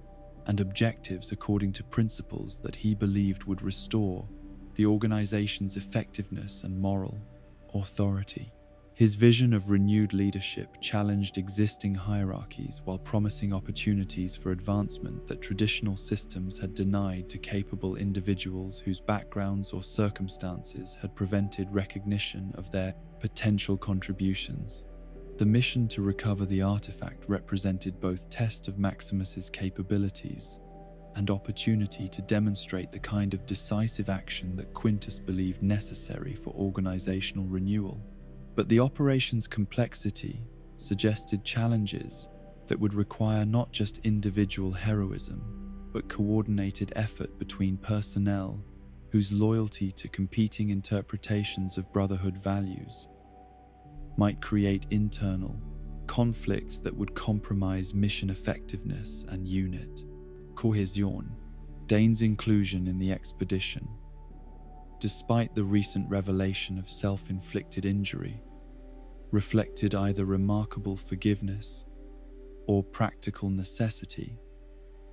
and objectives according to principles that he believed would restore the organization's effectiveness and moral authority. His vision of renewed leadership challenged existing hierarchies while promising opportunities for advancement that traditional systems had denied to capable individuals whose backgrounds or circumstances had prevented recognition of their potential contributions. The mission to recover the artifact represented both test of Maximus's capabilities and opportunity to demonstrate the kind of decisive action that Quintus believed necessary for organizational renewal. But the operation's complexity suggested challenges that would require not just individual heroism, but coordinated effort between personnel whose loyalty to competing interpretations of Brotherhood values might create internal conflicts that would compromise mission effectiveness and unit cohesion. Dane's inclusion in the expedition, despite the recent revelation of self-inflicted injury, reflected either remarkable forgiveness or practical necessity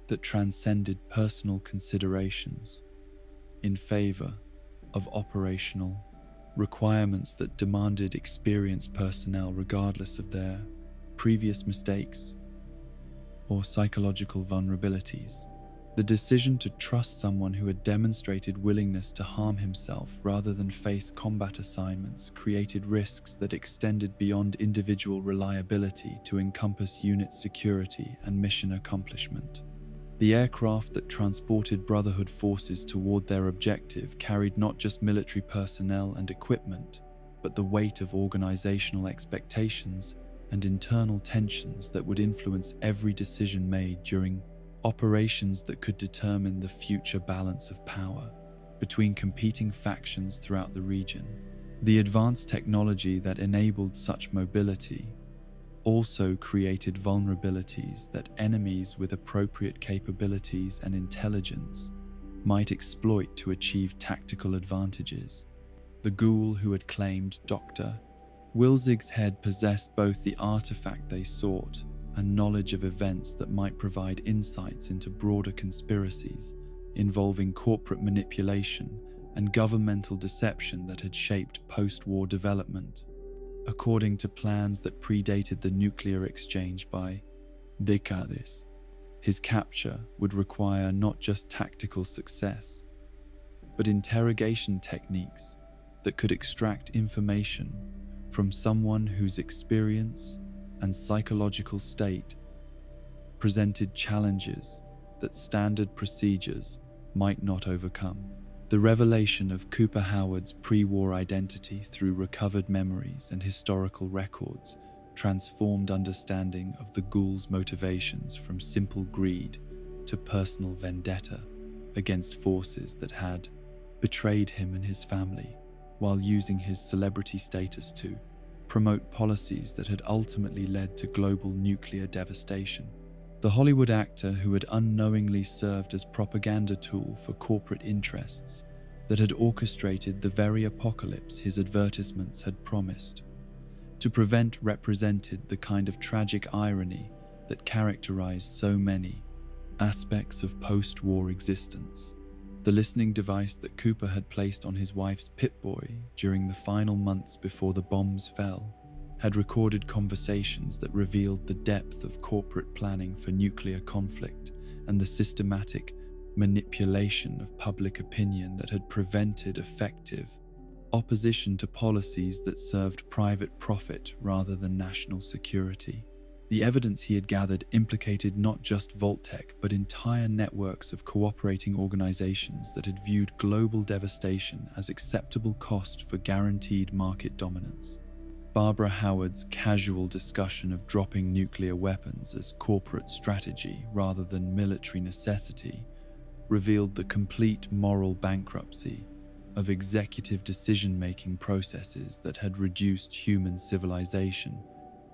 that transcended personal considerations in favor of operational requirements that demanded experienced personnel regardless of their previous mistakes or psychological vulnerabilities. The decision to trust someone who had demonstrated willingness to harm himself rather than face combat assignments created risks that extended beyond individual reliability to encompass unit security and mission accomplishment. The aircraft that transported Brotherhood forces toward their objective carried not just military personnel and equipment, but the weight of organizational expectations and internal tensions that would influence every decision made during operations that could determine the future balance of power between competing factions throughout the region. The advanced technology that enabled such mobility also created vulnerabilities that enemies with appropriate capabilities and intelligence might exploit to achieve tactical advantages. The ghoul who had claimed Dr. Wilzig's head possessed both the artifact they sought and knowledge of events that might provide insights into broader conspiracies involving corporate manipulation and governmental deception that had shaped post-war development. According to plans that predated the nuclear exchange by decades, his capture would require not just tactical success, but interrogation techniques that could extract information from someone whose experience and psychological state presented challenges that standard procedures might not overcome. The revelation of Cooper Howard's pre-war identity through recovered memories and historical records transformed understanding of the ghoul's motivations from simple greed to personal vendetta against forces that had betrayed him and his family, while using his celebrity status to promote policies that had ultimately led to global nuclear devastation. The Hollywood actor who had unknowingly served as propaganda tool for corporate interests that had orchestrated the very apocalypse his advertisements had promised to prevent represented the kind of tragic irony that characterized so many aspects of post-war existence. The listening device that Cooper had placed on his wife's Pip-Boy during the final months before the bombs fell had recorded conversations that revealed the depth of corporate planning for nuclear conflict and the systematic manipulation of public opinion that had prevented effective opposition to policies that served private profit rather than national security. The evidence he had gathered implicated not just Vault-Tec, but entire networks of cooperating organizations that had viewed global devastation as acceptable cost for guaranteed market dominance. Barbara Howard's casual discussion of dropping nuclear weapons as corporate strategy rather than military necessity revealed the complete moral bankruptcy of executive decision-making processes that had reduced human civilization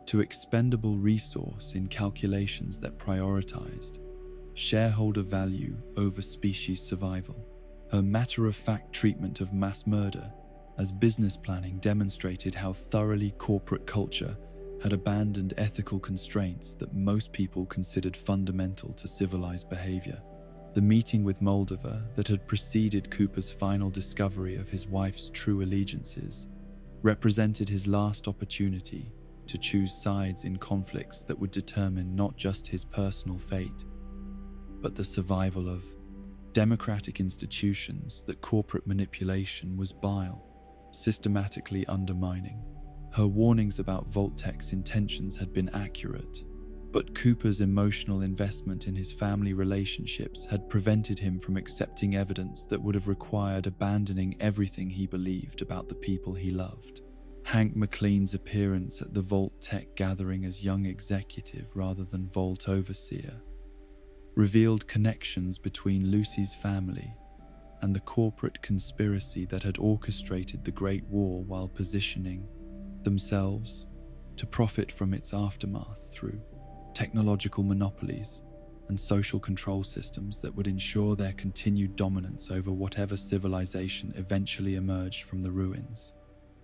to expendable resource in calculations that prioritized shareholder value over species survival. Her matter-of-fact treatment of mass murder as business planning demonstrated how thoroughly corporate culture had abandoned ethical constraints that most people considered fundamental to civilized behavior. The meeting with Moldova that had preceded Cooper's final discovery of his wife's true allegiances represented his last opportunity to choose sides in conflicts that would determine not just his personal fate, but the survival of democratic institutions that corporate manipulation was systematically undermining. Her warnings about Vault-Tec's intentions had been accurate, but Cooper's emotional investment in his family relationships had prevented him from accepting evidence that would have required abandoning everything he believed about the people he loved. Hank McLean's appearance at the Vault Tech gathering as young executive rather than Vault overseer revealed connections between Lucy's family and the corporate conspiracy that had orchestrated the Great War while positioning themselves to profit from its aftermath through technological monopolies and social control systems that would ensure their continued dominance over whatever civilization eventually emerged from the ruins.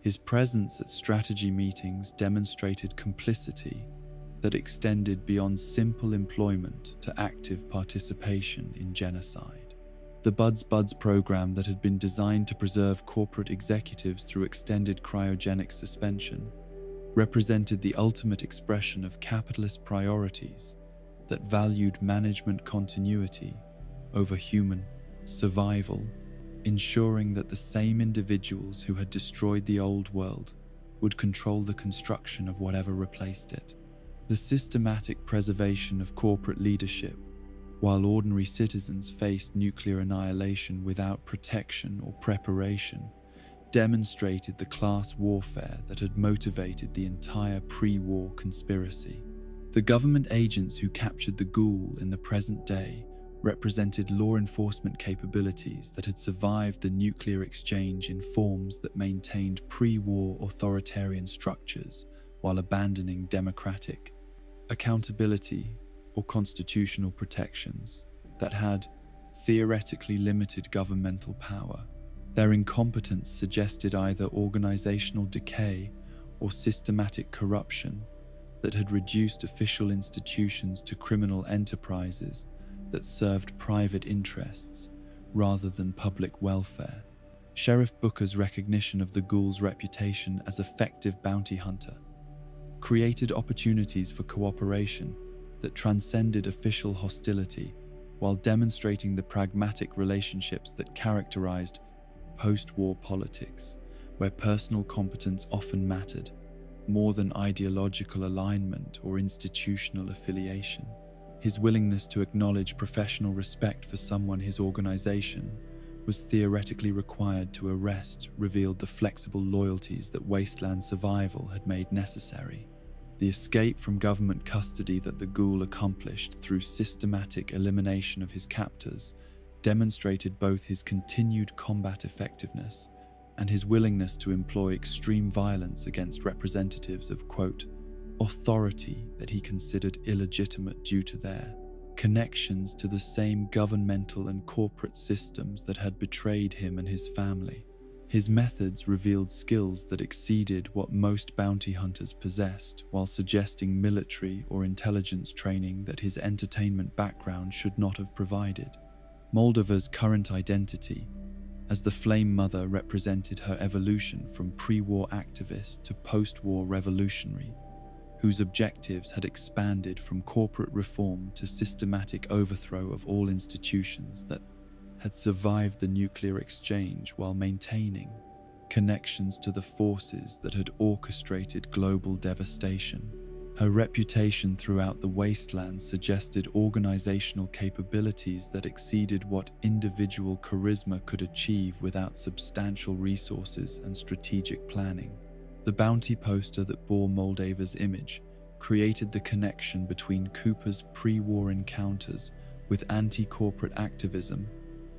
His presence at strategy meetings demonstrated complicity that extended beyond simple employment to active participation in genocide. The Buds program that had been designed to preserve corporate executives through extended cryogenic suspension represented the ultimate expression of capitalist priorities that valued management continuity over human survival, ensuring that the same individuals who had destroyed the old world would control the construction of whatever replaced it. The systematic preservation of corporate leadership, while ordinary citizens faced nuclear annihilation without protection or preparation, demonstrated the class warfare that had motivated the entire pre-war conspiracy. The government agents who captured the ghoul in the present day represented law enforcement capabilities that had survived the nuclear exchange in forms that maintained pre-war authoritarian structures while abandoning democratic accountability or constitutional protections that had theoretically limited governmental power. Their incompetence suggested either organizational decay or systematic corruption that had reduced official institutions to criminal enterprises that served private interests rather than public welfare. Sheriff Booker's recognition of the ghoul's reputation as effective bounty hunter created opportunities for cooperation that transcended official hostility while demonstrating the pragmatic relationships that characterized post-war politics, where personal competence often mattered more than ideological alignment or institutional affiliation. His willingness to acknowledge professional respect for someone his organization was theoretically required to arrest revealed the flexible loyalties that wasteland survival had made necessary. The escape from government custody that the ghoul accomplished through systematic elimination of his captors demonstrated both his continued combat effectiveness and his willingness to employ extreme violence against representatives of, quote, authority that he considered illegitimate due to their connections to the same governmental and corporate systems that had betrayed him and his family. His methods revealed skills that exceeded what most bounty hunters possessed, while suggesting military or intelligence training that his entertainment background should not have provided. Moldova's current identity as the Flame Mother represented her evolution from pre-war activist to post-war revolutionary, whose objectives had expanded from corporate reform to systematic overthrow of all institutions that had survived the nuclear exchange while maintaining connections to the forces that had orchestrated global devastation. Her reputation throughout the wasteland suggested organizational capabilities that exceeded what individual charisma could achieve without substantial resources and strategic planning. The bounty poster that bore Moldova's image created the connection between Cooper's pre-war encounters with anti-corporate activism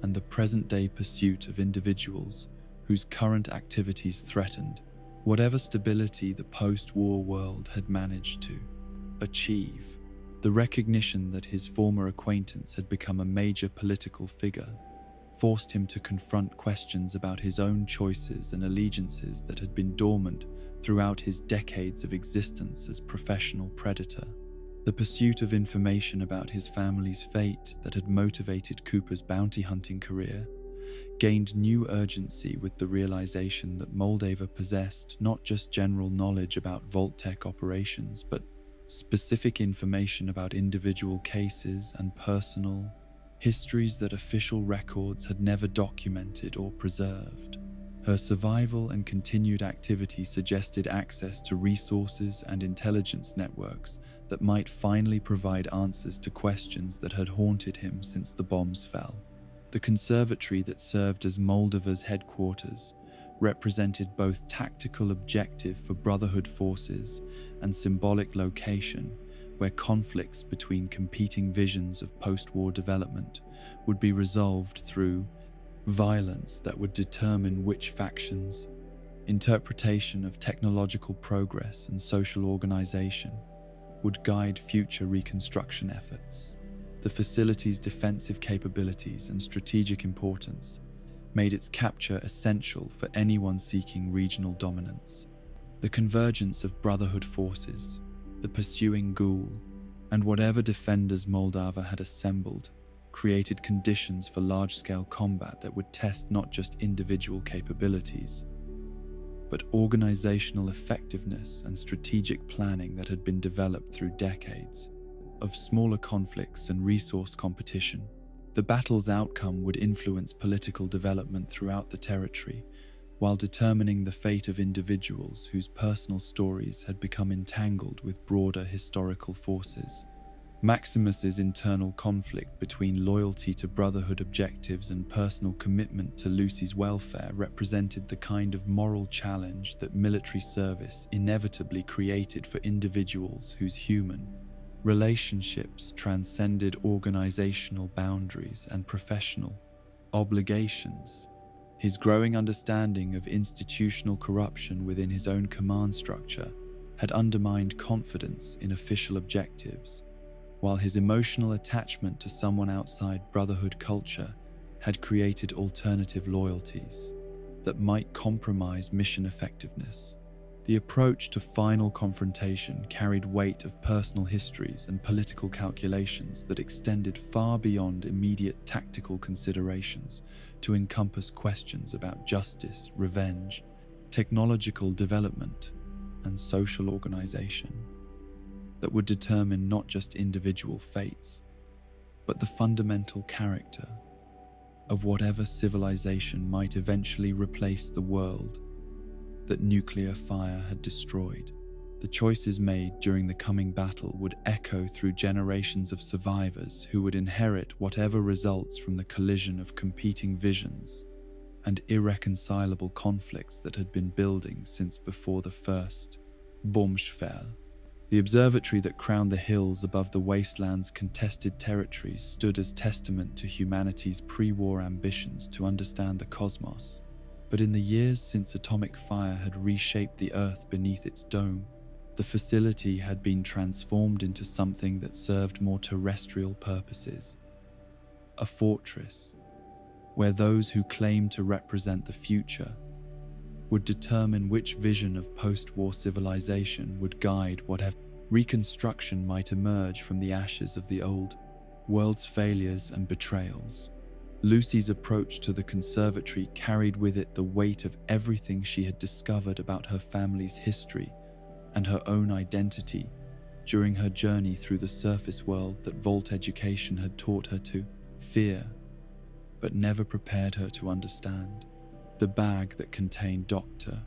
and the present-day pursuit of individuals whose current activities threatened whatever stability the post-war world had managed to achieve. The recognition that his former acquaintance had become a major political figure forced him to confront questions about his own choices and allegiances that had been dormant throughout his decades of existence as professional predator. The pursuit of information about his family's fate that had motivated Cooper's bounty hunting career gained new urgency with the realization that Moldova possessed not just general knowledge about Vault-Tec operations, but specific information about individual cases and personal histories that official records had never documented or preserved. Her survival and continued activity suggested access to resources and intelligence networks that might finally provide answers to questions that had haunted him since the bombs fell. The conservatory that served as Moldova's headquarters represented both tactical objective for Brotherhood forces and symbolic location where conflicts between competing visions of post-war development would be resolved through violence that would determine which factions, interpretation of technological progress and social organization would guide future reconstruction efforts. The facility's defensive capabilities and strategic importance made its capture essential for anyone seeking regional dominance. The convergence of Brotherhood forces, the pursuing ghoul, and whatever defenders Moldava had assembled created conditions for large-scale combat that would test not just individual capabilities, but organizational effectiveness and strategic planning that had been developed through decades of smaller conflicts and resource competition. The battle's outcome would influence political development throughout the territory, while determining the fate of individuals whose personal stories had become entangled with broader historical forces. Maximus's internal conflict between loyalty to Brotherhood objectives and personal commitment to Lucy's welfare represented the kind of moral challenge that military service inevitably created for individuals whose human relationships transcended organizational boundaries and professional obligations. His growing understanding of institutional corruption within his own command structure had undermined confidence in official objectives, while his emotional attachment to someone outside Brotherhood culture had created alternative loyalties that might compromise mission effectiveness. The approach to final confrontation carried weight of personal histories and political calculations that extended far beyond immediate tactical considerations to encompass questions about justice, revenge, technological development, and social organization that would determine not just individual fates, but the fundamental character of whatever civilization might eventually replace the world that nuclear fire had destroyed. The choices made during the coming battle would echo through generations of survivors who would inherit whatever results from the collision of competing visions and irreconcilable conflicts that had been building since before the first Bombsfell. The observatory that crowned the hills above the wasteland's contested territories stood as testament to humanity's pre-war ambitions to understand the cosmos. But in the years since atomic fire had reshaped the earth beneath its dome, the facility had been transformed into something that served more terrestrial purposes. A fortress, where those who claimed to represent the future would determine which vision of post-war civilization would guide whatever reconstruction might emerge from the ashes of the old world's failures and betrayals. Lucy's approach to the conservatory carried with it the weight of everything she had discovered about her family's history and her own identity during her journey through the surface world that Vault education had taught her to fear, but never prepared her to understand. The bag that contained Dr.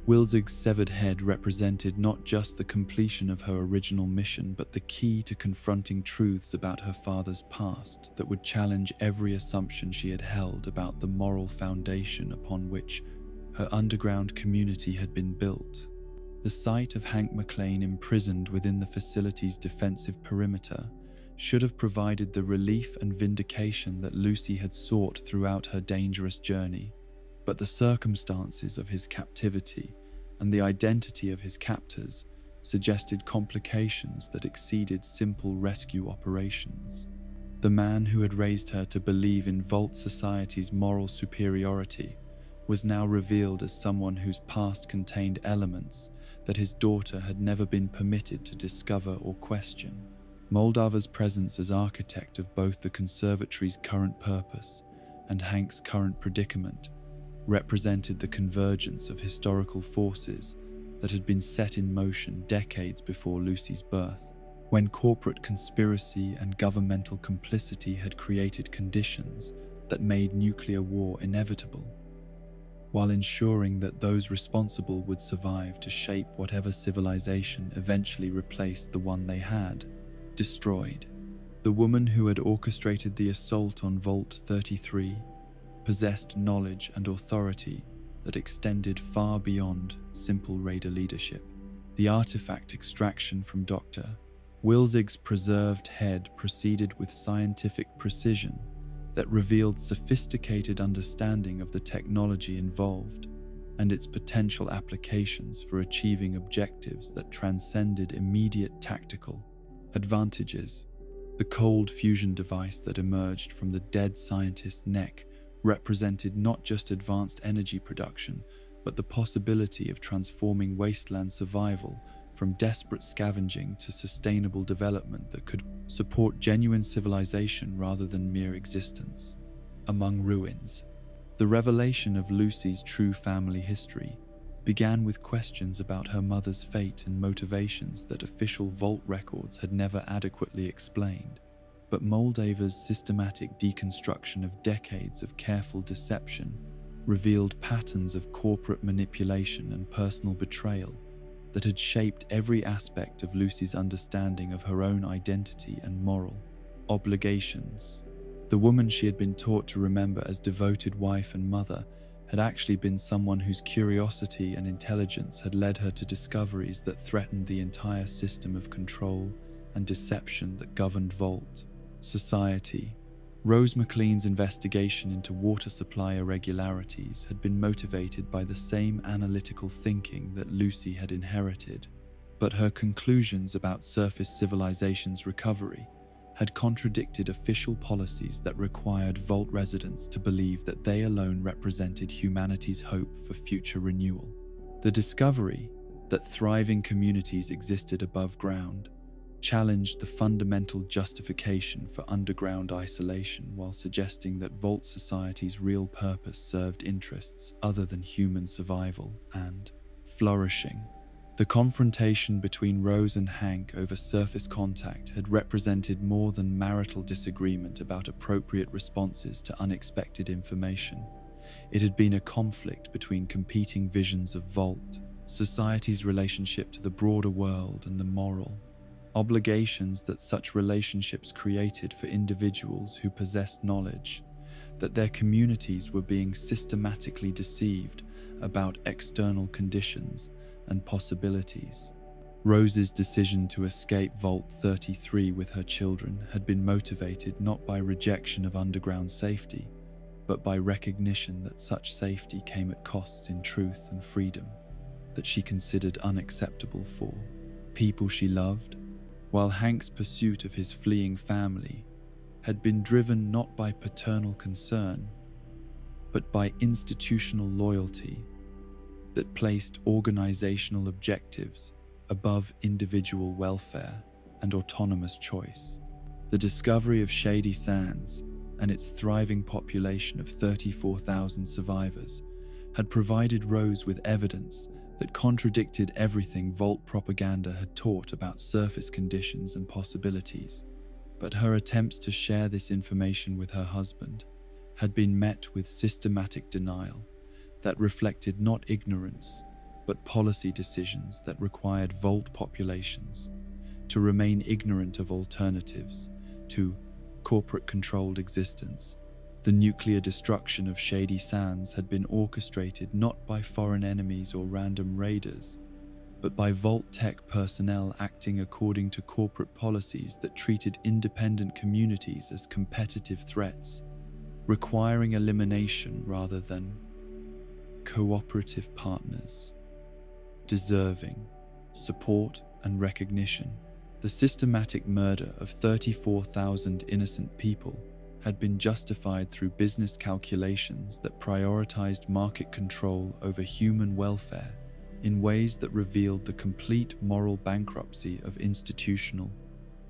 Wilzig's severed head represented not just the completion of her original mission, but the key to confronting truths about her father's past that would challenge every assumption she had held about the moral foundation upon which her underground community had been built. The sight of Hank McLean imprisoned within the facility's defensive perimeter should have provided the relief and vindication that Lucy had sought throughout her dangerous journey. But the circumstances of his captivity and the identity of his captors suggested complications that exceeded simple rescue operations. The man who had raised her to believe in Vault Society's moral superiority was now revealed as someone whose past contained elements that his daughter had never been permitted to discover or question. Moldava's presence as architect of both the conservatory's current purpose and Hank's current predicament represented the convergence of historical forces that had been set in motion decades before Lucy's birth, when corporate conspiracy and governmental complicity had created conditions that made nuclear war inevitable, while ensuring that those responsible would survive to shape whatever civilization eventually replaced the one they had destroyed. The woman who had orchestrated the assault on Vault 33 possessed knowledge and authority that extended far beyond simple raider leadership. The artifact extraction from Dr. Wilzig's preserved head proceeded with scientific precision that revealed sophisticated understanding of the technology involved and its potential applications for achieving objectives that transcended immediate tactical advantages. The cold fusion device that emerged from the dead scientist's neck represented not just advanced energy production, but the possibility of transforming wasteland survival from desperate scavenging to sustainable development that could support genuine civilization rather than mere existence. Among ruins, the revelation of Lucy's true family history began with questions about her mother's fate and motivations that official vault records had never adequately explained. But Moldaver's systematic deconstruction of decades of careful deception revealed patterns of corporate manipulation and personal betrayal that had shaped every aspect of Lucy's understanding of her own identity and moral obligations. The woman she had been taught to remember as devoted wife and mother had actually been someone whose curiosity and intelligence had led her to discoveries that threatened the entire system of control and deception that governed Vault society. Rose McLean's investigation into water supply irregularities had been motivated by the same analytical thinking that Lucy had inherited, but her conclusions about surface civilization's recovery had contradicted official policies that required Vault residents to believe that they alone represented humanity's hope for future renewal. The discovery that thriving communities existed above ground challenged the fundamental justification for underground isolation while suggesting that Vault society's real purpose served interests other than human survival and flourishing. The confrontation between Rose and Hank over surface contact had represented more than marital disagreement about appropriate responses to unexpected information. It had been a conflict between competing visions of Vault society's relationship to the broader world and the moral obligations that such relationships created for individuals who possessed knowledge that their communities were being systematically deceived about external conditions and possibilities. Rose's decision to escape Vault 33 with her children had been motivated not by rejection of underground safety, but by recognition that such safety came at costs in truth and freedom that she considered unacceptable for people she loved, while Hank's pursuit of his fleeing family had been driven not by paternal concern, but by institutional loyalty that placed organizational objectives above individual welfare and autonomous choice. The discovery of Shady Sands and its thriving population of 34,000 survivors had provided Rose with evidence that contradicted everything Vault propaganda had taught about surface conditions and possibilities. But her attempts to share this information with her husband had been met with systematic denial that reflected not ignorance, but policy decisions that required Vault populations to remain ignorant of alternatives to corporate-controlled existence. The nuclear destruction of Shady Sands had been orchestrated not by foreign enemies or random raiders, but by Vault Tech personnel acting according to corporate policies that treated independent communities as competitive threats, requiring elimination rather than cooperative partners, deserving support and recognition. The systematic murder of 34,000 innocent people had been justified through business calculations that prioritized market control over human welfare in ways that revealed the complete moral bankruptcy of institutional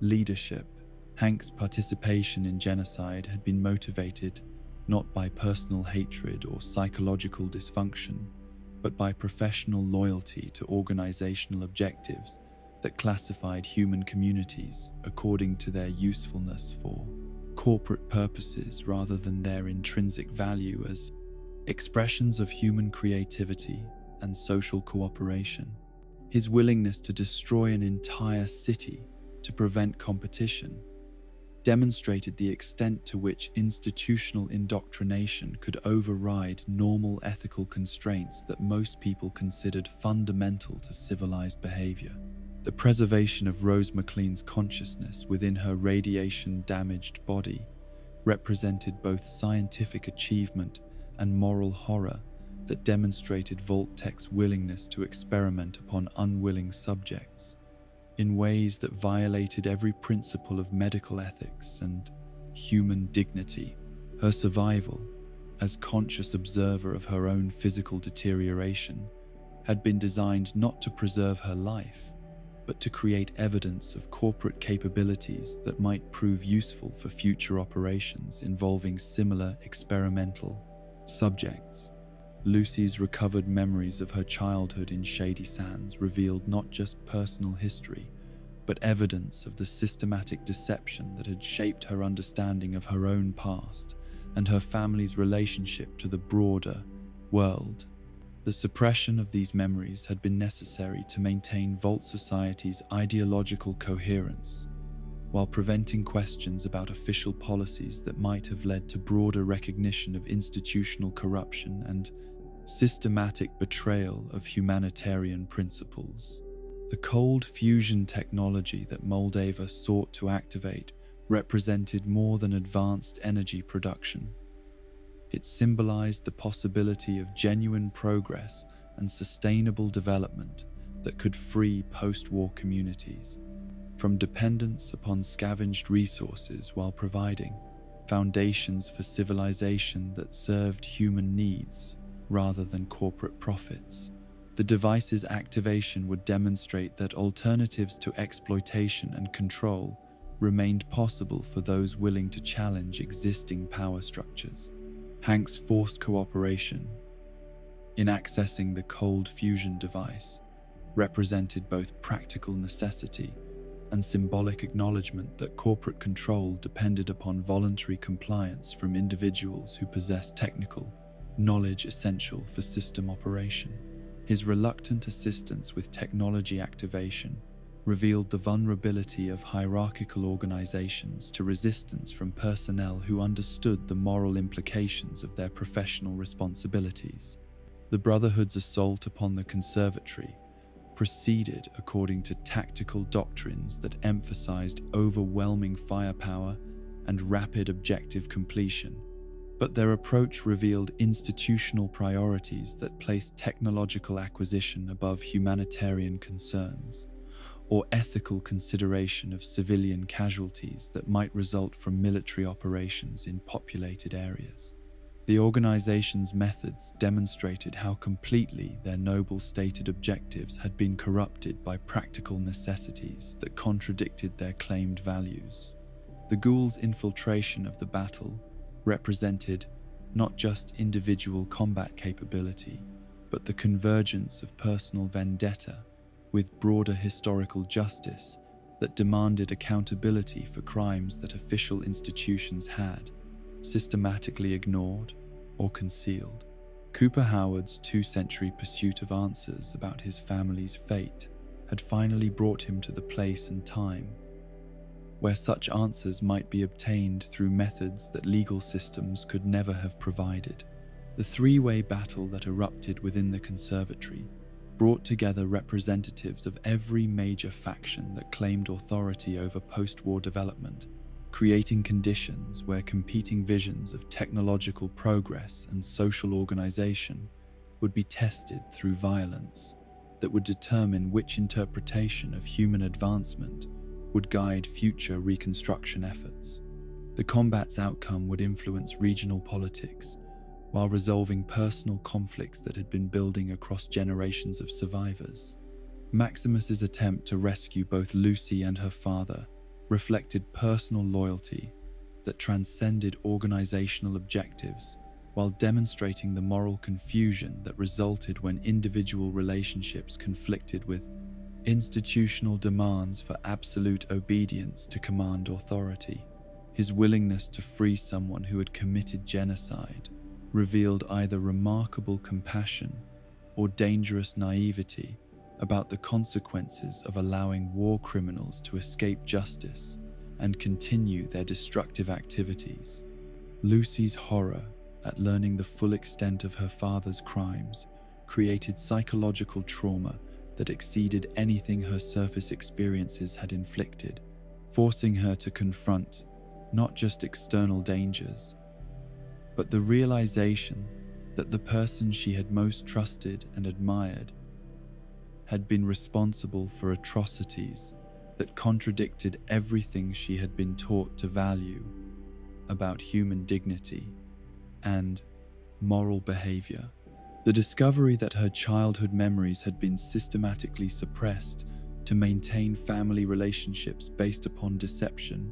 leadership. Hank's participation in genocide had been motivated not by personal hatred or psychological dysfunction, but by professional loyalty to organizational objectives that classified human communities according to their usefulness for corporate purposes rather than their intrinsic value as expressions of human creativity and social cooperation. His willingness to destroy an entire city to prevent competition demonstrated the extent to which institutional indoctrination could override normal ethical constraints that most people considered fundamental to civilized behavior. The preservation of Rose McLean's consciousness within her radiation-damaged body represented both scientific achievement and moral horror that demonstrated Vault-Tech's willingness to experiment upon unwilling subjects in ways that violated every principle of medical ethics and human dignity. Her survival, as conscious observer of her own physical deterioration, had been designed not to preserve her life, but to create evidence of corporate capabilities that might prove useful for future operations involving similar experimental subjects. Lucy's recovered memories of her childhood in Shady Sands revealed not just personal history, but evidence of the systematic deception that had shaped her understanding of her own past and her family's relationship to the broader world. The suppression of these memories had been necessary to maintain Vault Society's ideological coherence, while preventing questions about official policies that might have led to broader recognition of institutional corruption and systematic betrayal of humanitarian principles. The cold fusion technology that Moldava sought to activate represented more than advanced energy production. It symbolized the possibility of genuine progress and sustainable development that could free post-war communities from dependence upon scavenged resources while providing foundations for civilization that served human needs rather than corporate profits. The device's activation would demonstrate that alternatives to exploitation and control remained possible for those willing to challenge existing power structures. Hank's forced cooperation in accessing the cold fusion device represented both practical necessity and symbolic acknowledgement that corporate control depended upon voluntary compliance from individuals who possessed technical knowledge essential for system operation. His reluctant assistance with technology activation revealed the vulnerability of hierarchical organizations to resistance from personnel who understood the moral implications of their professional responsibilities. The Brotherhood's assault upon the conservatory proceeded according to tactical doctrines that emphasized overwhelming firepower and rapid objective completion, but their approach revealed institutional priorities that placed technological acquisition above humanitarian concerns, or ethical consideration of civilian casualties that might result from military operations in populated areas. The organization's methods demonstrated how completely their noble stated objectives had been corrupted by practical necessities that contradicted their claimed values. The ghouls' infiltration of the battle represented not just individual combat capability, but the convergence of personal vendetta with broader historical justice that demanded accountability for crimes that official institutions had systematically ignored or concealed. Cooper Howard's two-century pursuit of answers about his family's fate had finally brought him to the place and time where such answers might be obtained through methods that legal systems could never have provided. The three-way battle that erupted within the conservatory brought together representatives of every major faction that claimed authority over post-war development, creating conditions where competing visions of technological progress and social organization would be tested through violence that would determine which interpretation of human advancement would guide future reconstruction efforts. The combat's outcome would influence regional politics while resolving personal conflicts that had been building across generations of survivors. Maximus's attempt to rescue both Lucy and her father reflected personal loyalty that transcended organizational objectives, while demonstrating the moral confusion that resulted when individual relationships conflicted with institutional demands for absolute obedience to command authority. His willingness to free someone who had committed genocide revealed either remarkable compassion or dangerous naivety about the consequences of allowing war criminals to escape justice and continue their destructive activities. Lucy's horror at learning the full extent of her father's crimes created psychological trauma that exceeded anything her surface experiences had inflicted, forcing her to confront not just external dangers, but the realization that the person she had most trusted and admired had been responsible for atrocities that contradicted everything she had been taught to value about human dignity and moral behavior. The discovery that her childhood memories had been systematically suppressed to maintain family relationships based upon deception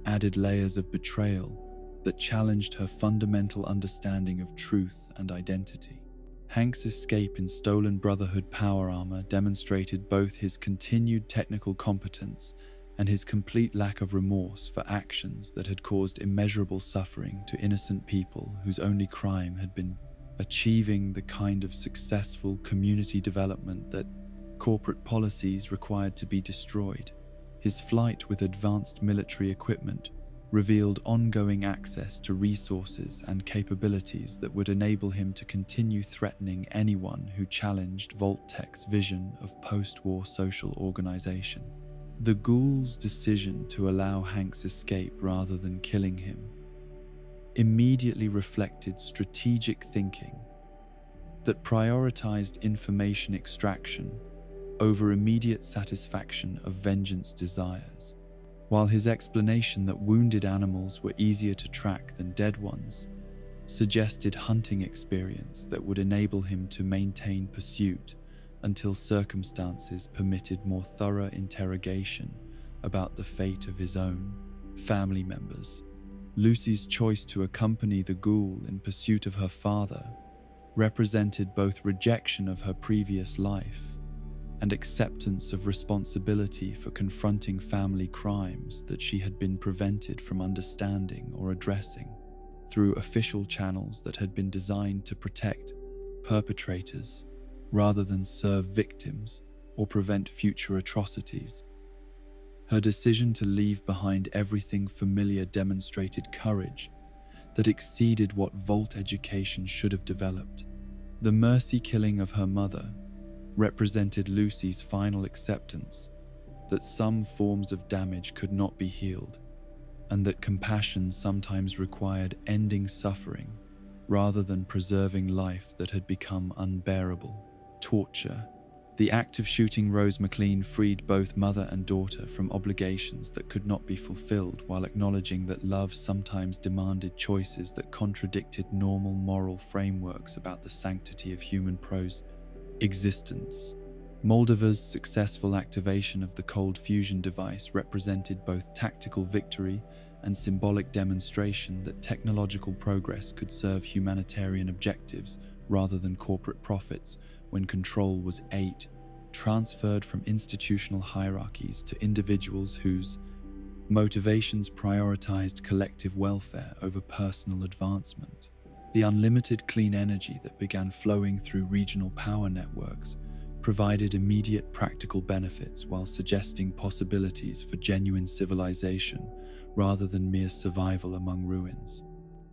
added layers of betrayal that challenged her fundamental understanding of truth and identity. Hank's escape in stolen Brotherhood power armor demonstrated both his continued technical competence and his complete lack of remorse for actions that had caused immeasurable suffering to innocent people whose only crime had been achieving the kind of successful community development that corporate policies required to be destroyed. His flight with advanced military equipment revealed ongoing access to resources and capabilities that would enable him to continue threatening anyone who challenged Vault-Tech's vision of post-war social organization. The ghoul's decision to allow Hank's escape rather than killing him immediately reflected strategic thinking that prioritized information extraction over immediate satisfaction of vengeance desires. While his explanation that wounded animals were easier to track than dead ones suggested hunting experience that would enable him to maintain pursuit until circumstances permitted more thorough interrogation about the fate of his own family members. Lucy's choice to accompany the ghoul in pursuit of her father represented both rejection of her previous life and acceptance of responsibility for confronting family crimes that she had been prevented from understanding or addressing through official channels that had been designed to protect perpetrators rather than serve victims or prevent future atrocities. Her decision to leave behind everything familiar demonstrated courage that exceeded what Vault education should have developed. The mercy killing of her mother represented Lucy's final acceptance that some forms of damage could not be healed, and that compassion sometimes required ending suffering rather than preserving life that had become unbearable. Torture. The act of shooting Rose McLean freed both mother and daughter from obligations that could not be fulfilled, while acknowledging that love sometimes demanded choices that contradicted normal moral frameworks about the sanctity of human existence. Moldova's successful activation of the cold fusion device represented both tactical victory and symbolic demonstration that technological progress could serve humanitarian objectives rather than corporate profits, when control was transferred from institutional hierarchies to individuals whose motivations prioritized collective welfare over personal advancement. The unlimited clean energy that began flowing through regional power networks provided immediate practical benefits while suggesting possibilities for genuine civilization rather than mere survival among ruins.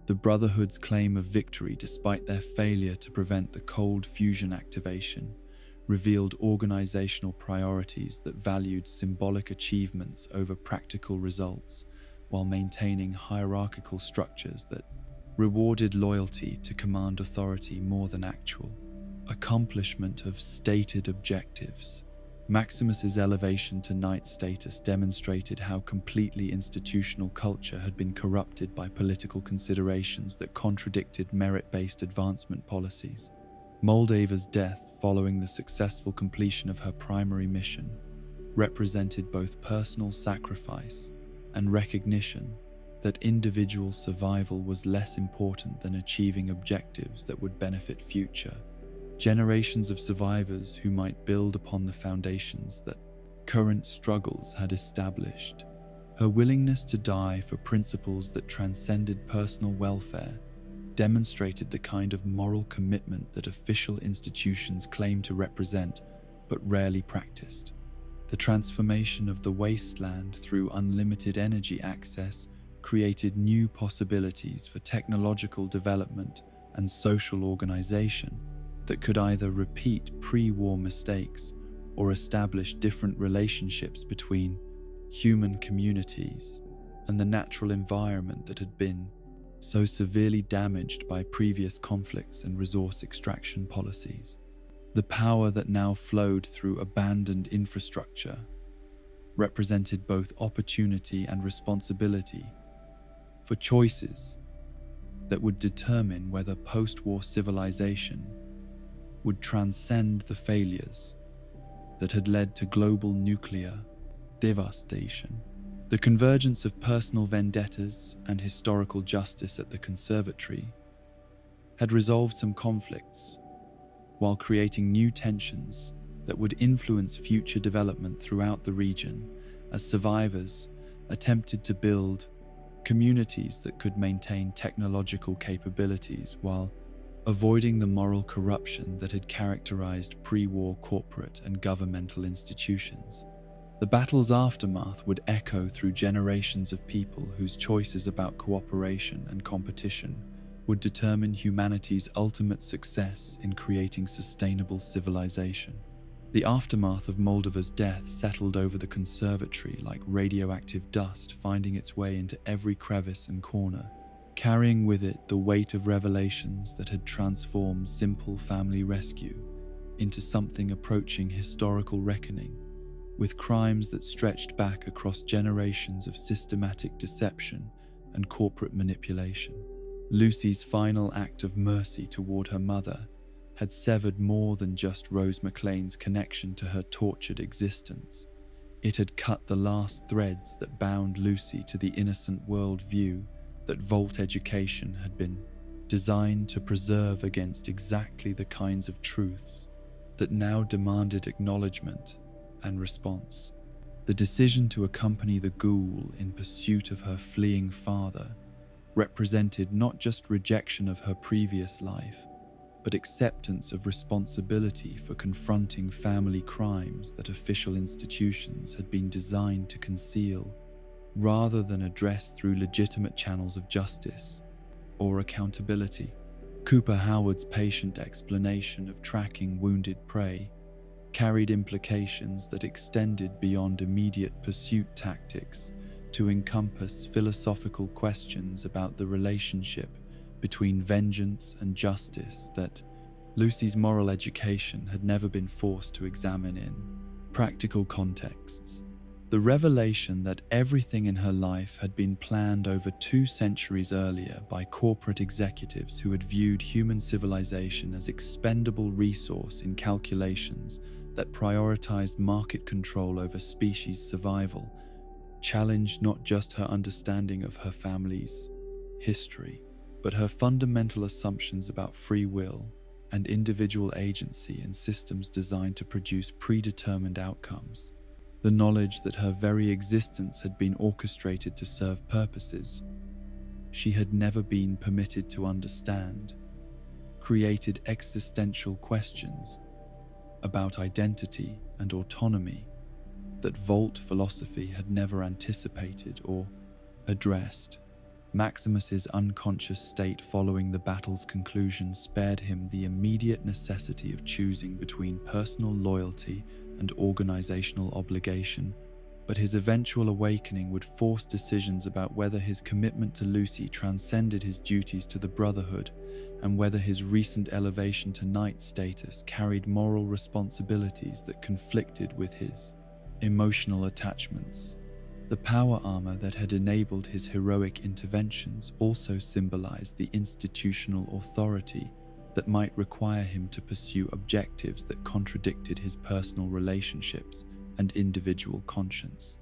The Brotherhood's claim of victory, despite their failure to prevent the cold fusion activation, revealed organizational priorities that valued symbolic achievements over practical results, while maintaining hierarchical structures that rewarded loyalty to command authority more than actual accomplishment of stated objectives. Maximus's elevation to knight status demonstrated how completely institutional culture had been corrupted by political considerations that contradicted merit-based advancement policies. Moldova's death, following the successful completion of her primary mission, represented both personal sacrifice and recognition that individual survival was less important than achieving objectives that would benefit future generations of survivors who might build upon the foundations that current struggles had established. Her willingness to die for principles that transcended personal welfare demonstrated the kind of moral commitment that official institutions claim to represent but rarely practiced. The transformation of the wasteland through unlimited energy access created new possibilities for technological development and social organization that could either repeat pre-war mistakes or establish different relationships between human communities and the natural environment that had been so severely damaged by previous conflicts and resource extraction policies. The power that now flowed through abandoned infrastructure represented both opportunity and responsibility for choices that would determine whether post-war civilization would transcend the failures that had led to global nuclear devastation. The convergence of personal vendettas and historical justice at the conservatory had resolved some conflicts while creating new tensions that would influence future development throughout the region as survivors attempted to build communities that could maintain technological capabilities while avoiding the moral corruption that had characterized pre-war corporate and governmental institutions. The battle's aftermath would echo through generations of people whose choices about cooperation and competition would determine humanity's ultimate success in creating sustainable civilization. The aftermath of Moldova's death settled over the conservatory like radioactive dust, finding its way into every crevice and corner, carrying with it the weight of revelations that had transformed simple family rescue into something approaching historical reckoning, with crimes that stretched back across generations of systematic deception and corporate manipulation. Lucy's final act of mercy toward her mother had severed more than just Rose McLean's connection to her tortured existence. It had cut the last threads that bound Lucy to the innocent worldview that Vault education had been designed to preserve against exactly the kinds of truths that now demanded acknowledgement and response. The decision to accompany the ghoul in pursuit of her fleeing father represented not just rejection of her previous life, but acceptance of responsibility for confronting family crimes that official institutions had been designed to conceal, rather than address through legitimate channels of justice or accountability. Cooper Howard's patient explanation of tracking wounded prey carried implications that extended beyond immediate pursuit tactics to encompass philosophical questions about the relationship between vengeance and justice that Lucy's moral education had never been forced to examine in practical contexts. The revelation that everything in her life had been planned over 2 centuries earlier by corporate executives who had viewed human civilization as expendable resource in calculations that prioritized market control over species survival challenged not just her understanding of her family's history, but her fundamental assumptions about free will and individual agency in systems designed to produce predetermined outcomes. The knowledge that her very existence had been orchestrated to serve purposes she had never been permitted to understand created existential questions about identity and autonomy that Vault philosophy had never anticipated or addressed. Maximus's unconscious state following the battle's conclusion spared him the immediate necessity of choosing between personal loyalty and organizational obligation, but his eventual awakening would force decisions about whether his commitment to Lucy transcended his duties to the Brotherhood and whether his recent elevation to knight status carried moral responsibilities that conflicted with his emotional attachments. The power armor that had enabled his heroic interventions also symbolized the institutional authority that might require him to pursue objectives that contradicted his personal relationships and individual conscience.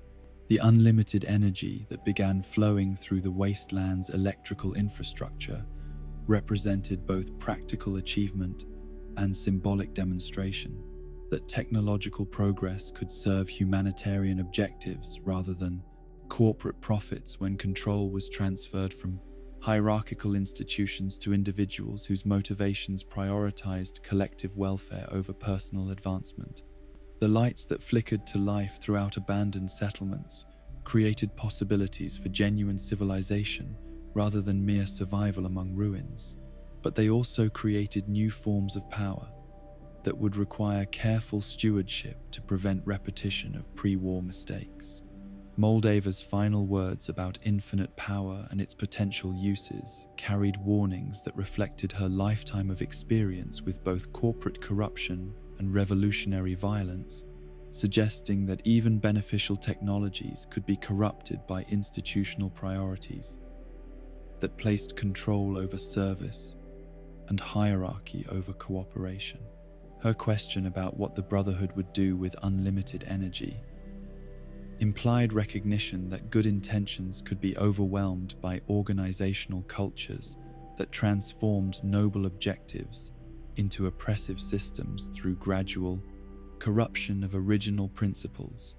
The unlimited energy that began flowing through the wasteland's electrical infrastructure represented both practical achievement and symbolic demonstration that technological progress could serve humanitarian objectives rather than corporate profits when control was transferred from hierarchical institutions to individuals whose motivations prioritized collective welfare over personal advancement. The lights that flickered to life throughout abandoned settlements created possibilities for genuine civilization rather than mere survival among ruins. But they also created new forms of power that would require careful stewardship to prevent repetition of pre-war mistakes. Moldaver's final words about infinite power and its potential uses carried warnings that reflected her lifetime of experience with both corporate corruption and revolutionary violence, suggesting that even beneficial technologies could be corrupted by institutional priorities that placed control over service and hierarchy over cooperation. Her question about what the Brotherhood would do with unlimited energy implied recognition that good intentions could be overwhelmed by organizational cultures that transformed noble objectives into oppressive systems through gradual corruption of original principles.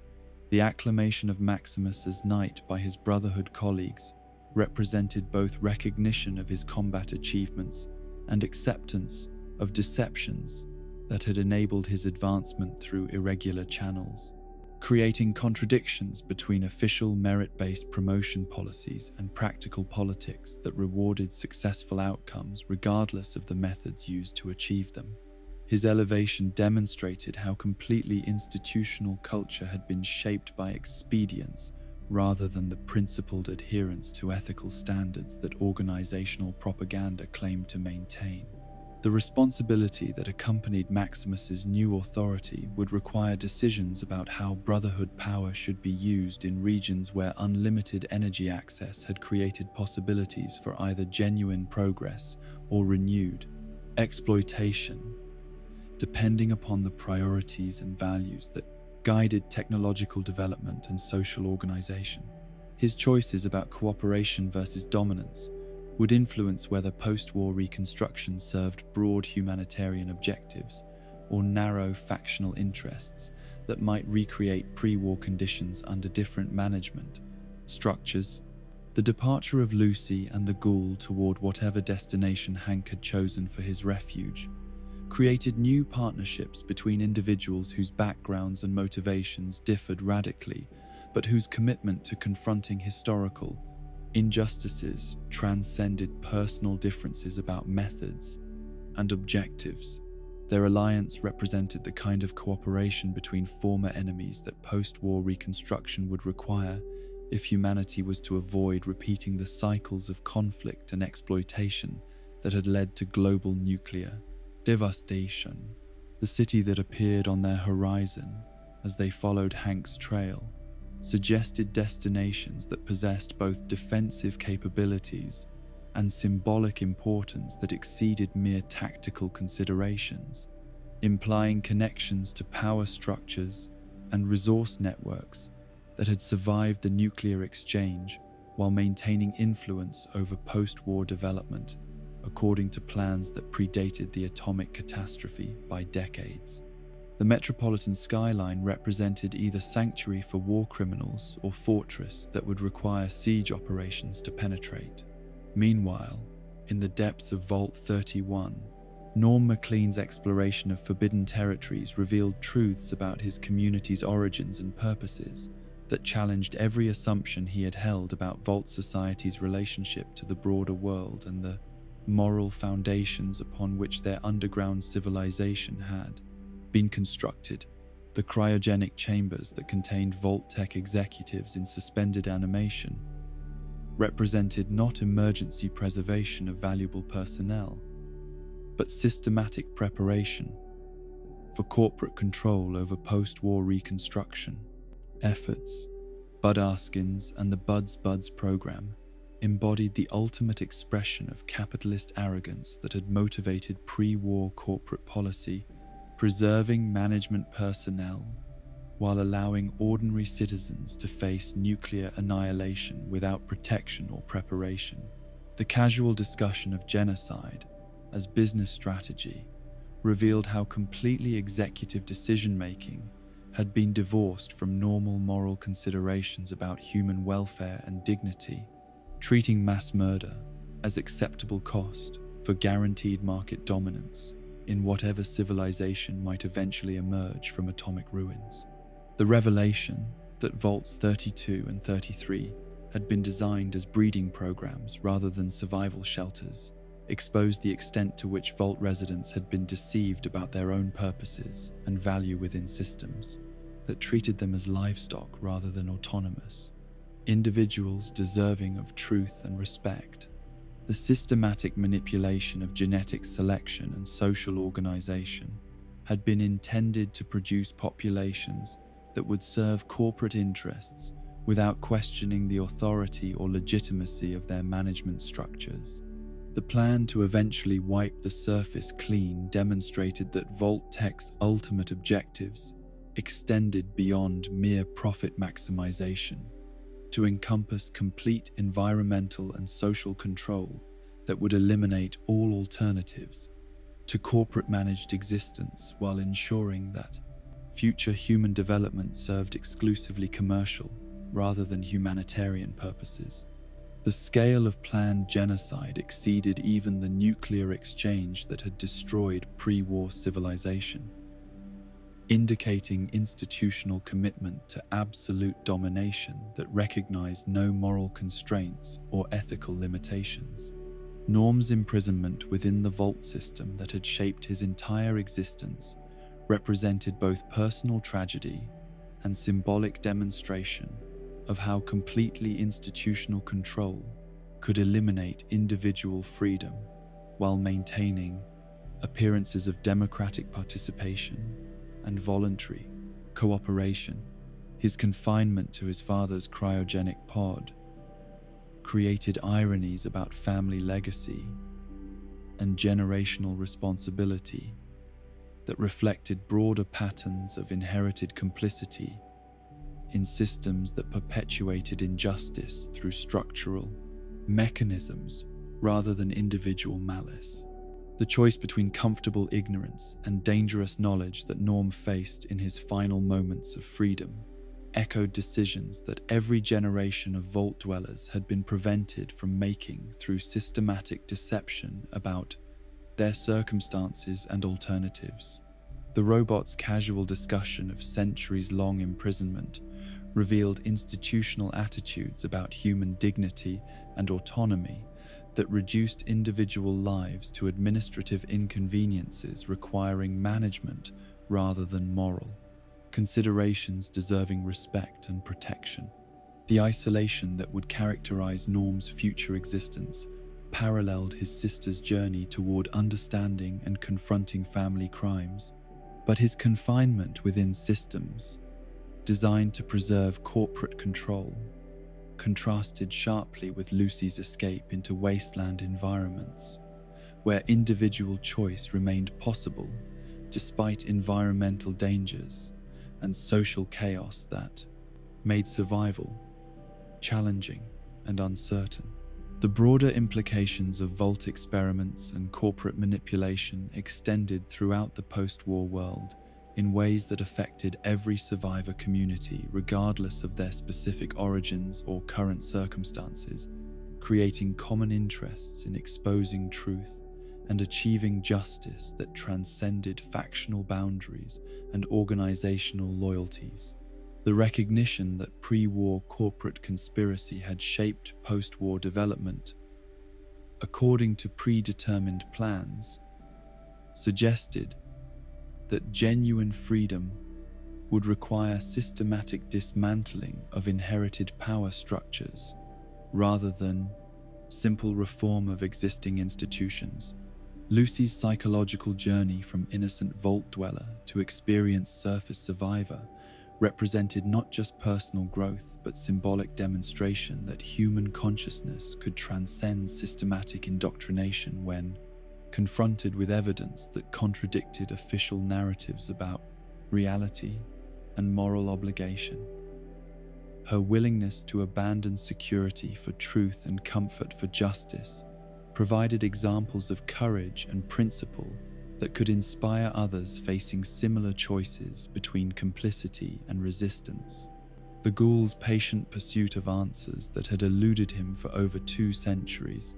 The acclamation of Maximus as knight by his Brotherhood colleagues represented both recognition of his combat achievements and acceptance of deceptions that had enabled his advancement through irregular channels, creating contradictions between official merit-based promotion policies and practical politics that rewarded successful outcomes regardless of the methods used to achieve them. His elevation demonstrated how completely institutional culture had been shaped by expedience rather than the principled adherence to ethical standards that organizational propaganda claimed to maintain. The responsibility that accompanied Maximus's new authority would require decisions about how Brotherhood power should be used in regions where unlimited energy access had created possibilities for either genuine progress or renewed exploitation, depending upon the priorities and values that guided technological development and social organization. His choices about cooperation versus dominance would influence whether post-war reconstruction served broad humanitarian objectives or narrow factional interests that might recreate pre-war conditions under different management structures. The departure of Lucy and the ghoul toward whatever destination Hank had chosen for his refuge created new partnerships between individuals whose backgrounds and motivations differed radically, but whose commitment to confronting historical injustices transcended personal differences about methods and objectives. Their alliance represented the kind of cooperation between former enemies that post-war reconstruction would require if humanity was to avoid repeating the cycles of conflict and exploitation that had led to global nuclear devastation. The city that appeared on their horizon as they followed Hank's trail suggested destinations that possessed both defensive capabilities and symbolic importance that exceeded mere tactical considerations, implying connections to power structures and resource networks that had survived the nuclear exchange while maintaining influence over post-war development according to plans that predated the atomic catastrophe by decades. The metropolitan skyline represented either sanctuary for war criminals or fortress that would require siege operations to penetrate. Meanwhile, in the depths of Vault 31, Norm MacLean's exploration of forbidden territories revealed truths about his community's origins and purposes that challenged every assumption he had held about Vault Society's relationship to the broader world and the moral foundations upon which their underground civilization had been constructed. The cryogenic chambers that contained Vault Tech executives in suspended animation represented not emergency preservation of valuable personnel, but systematic preparation for corporate control over post-war reconstruction efforts. Bud Askins and the Buds program embodied the ultimate expression of capitalist arrogance that had motivated pre-war corporate policy, preserving management personnel while allowing ordinary citizens to face nuclear annihilation without protection or preparation. The casual discussion of genocide as business strategy revealed how completely executive decision-making had been divorced from normal moral considerations about human welfare and dignity, treating mass murder as acceptable cost for guaranteed market dominance in whatever civilization might eventually emerge from atomic ruins. The revelation that Vaults 32 and 33 had been designed as breeding programs rather than survival shelters exposed the extent to which Vault residents had been deceived about their own purposes and value within systems that treated them as livestock rather than autonomous, individuals deserving of truth and respect. The systematic manipulation of genetic selection and social organization had been intended to produce populations that would serve corporate interests without questioning the authority or legitimacy of their management structures. The plan to eventually wipe the surface clean demonstrated that Vault Tech's ultimate objectives extended beyond mere profit maximization to encompass complete environmental and social control that would eliminate all alternatives to corporate-managed existence while ensuring that future human development served exclusively commercial rather than humanitarian purposes. The scale of planned genocide exceeded even the nuclear exchange that had destroyed pre-war civilization, indicating institutional commitment to absolute domination that recognized no moral constraints or ethical limitations. Norm's imprisonment within the Vault system that had shaped his entire existence represented both personal tragedy and symbolic demonstration of how completely institutional control could eliminate individual freedom while maintaining appearances of democratic participation and voluntary cooperation. His confinement to his father's cryogenic pod created ironies about family legacy and generational responsibility that reflected broader patterns of inherited complicity in systems that perpetuated injustice through structural mechanisms rather than individual malice. The choice between comfortable ignorance and dangerous knowledge that Norm faced in his final moments of freedom echoed decisions that every generation of Vault dwellers had been prevented from making through systematic deception about their circumstances and alternatives. The robot's casual discussion of centuries-long imprisonment revealed institutional attitudes about human dignity and autonomy that reduced individual lives to administrative inconveniences requiring management rather than moral considerations deserving respect and protection. The isolation that would characterize Norm's future existence paralleled his sister's journey toward understanding and confronting family crimes, but his confinement within systems designed to preserve corporate control contrasted sharply with Lucy's escape into wasteland environments, where individual choice remained possible despite environmental dangers and social chaos that made survival challenging and uncertain. The broader implications of Vault experiments and corporate manipulation extended throughout the post-war world in ways that affected every survivor community regardless of their specific origins or current circumstances, creating common interests in exposing truth and achieving justice that transcended factional boundaries and organizational loyalties. The recognition that pre-war corporate conspiracy had shaped post-war development according to predetermined plans suggested that genuine freedom would require systematic dismantling of inherited power structures rather than simple reform of existing institutions. Lucy's psychological journey from innocent Vault dweller to experienced surface survivor represented not just personal growth but symbolic demonstration that human consciousness could transcend systematic indoctrination when confronted with evidence that contradicted official narratives about reality and moral obligation. Her willingness to abandon security for truth and comfort for justice provided examples of courage and principle that could inspire others facing similar choices between complicity and resistance. The ghoul's patient pursuit of answers that had eluded him for over 2 centuries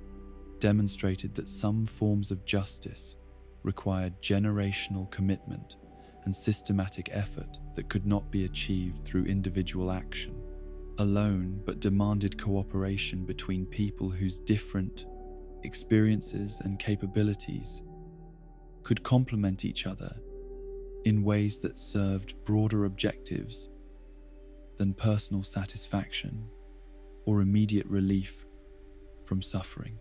demonstrated that some forms of justice required generational commitment and systematic effort that could not be achieved through individual action alone, but demanded cooperation between people whose different experiences and capabilities could complement each other in ways that served broader objectives than personal satisfaction or immediate relief from suffering.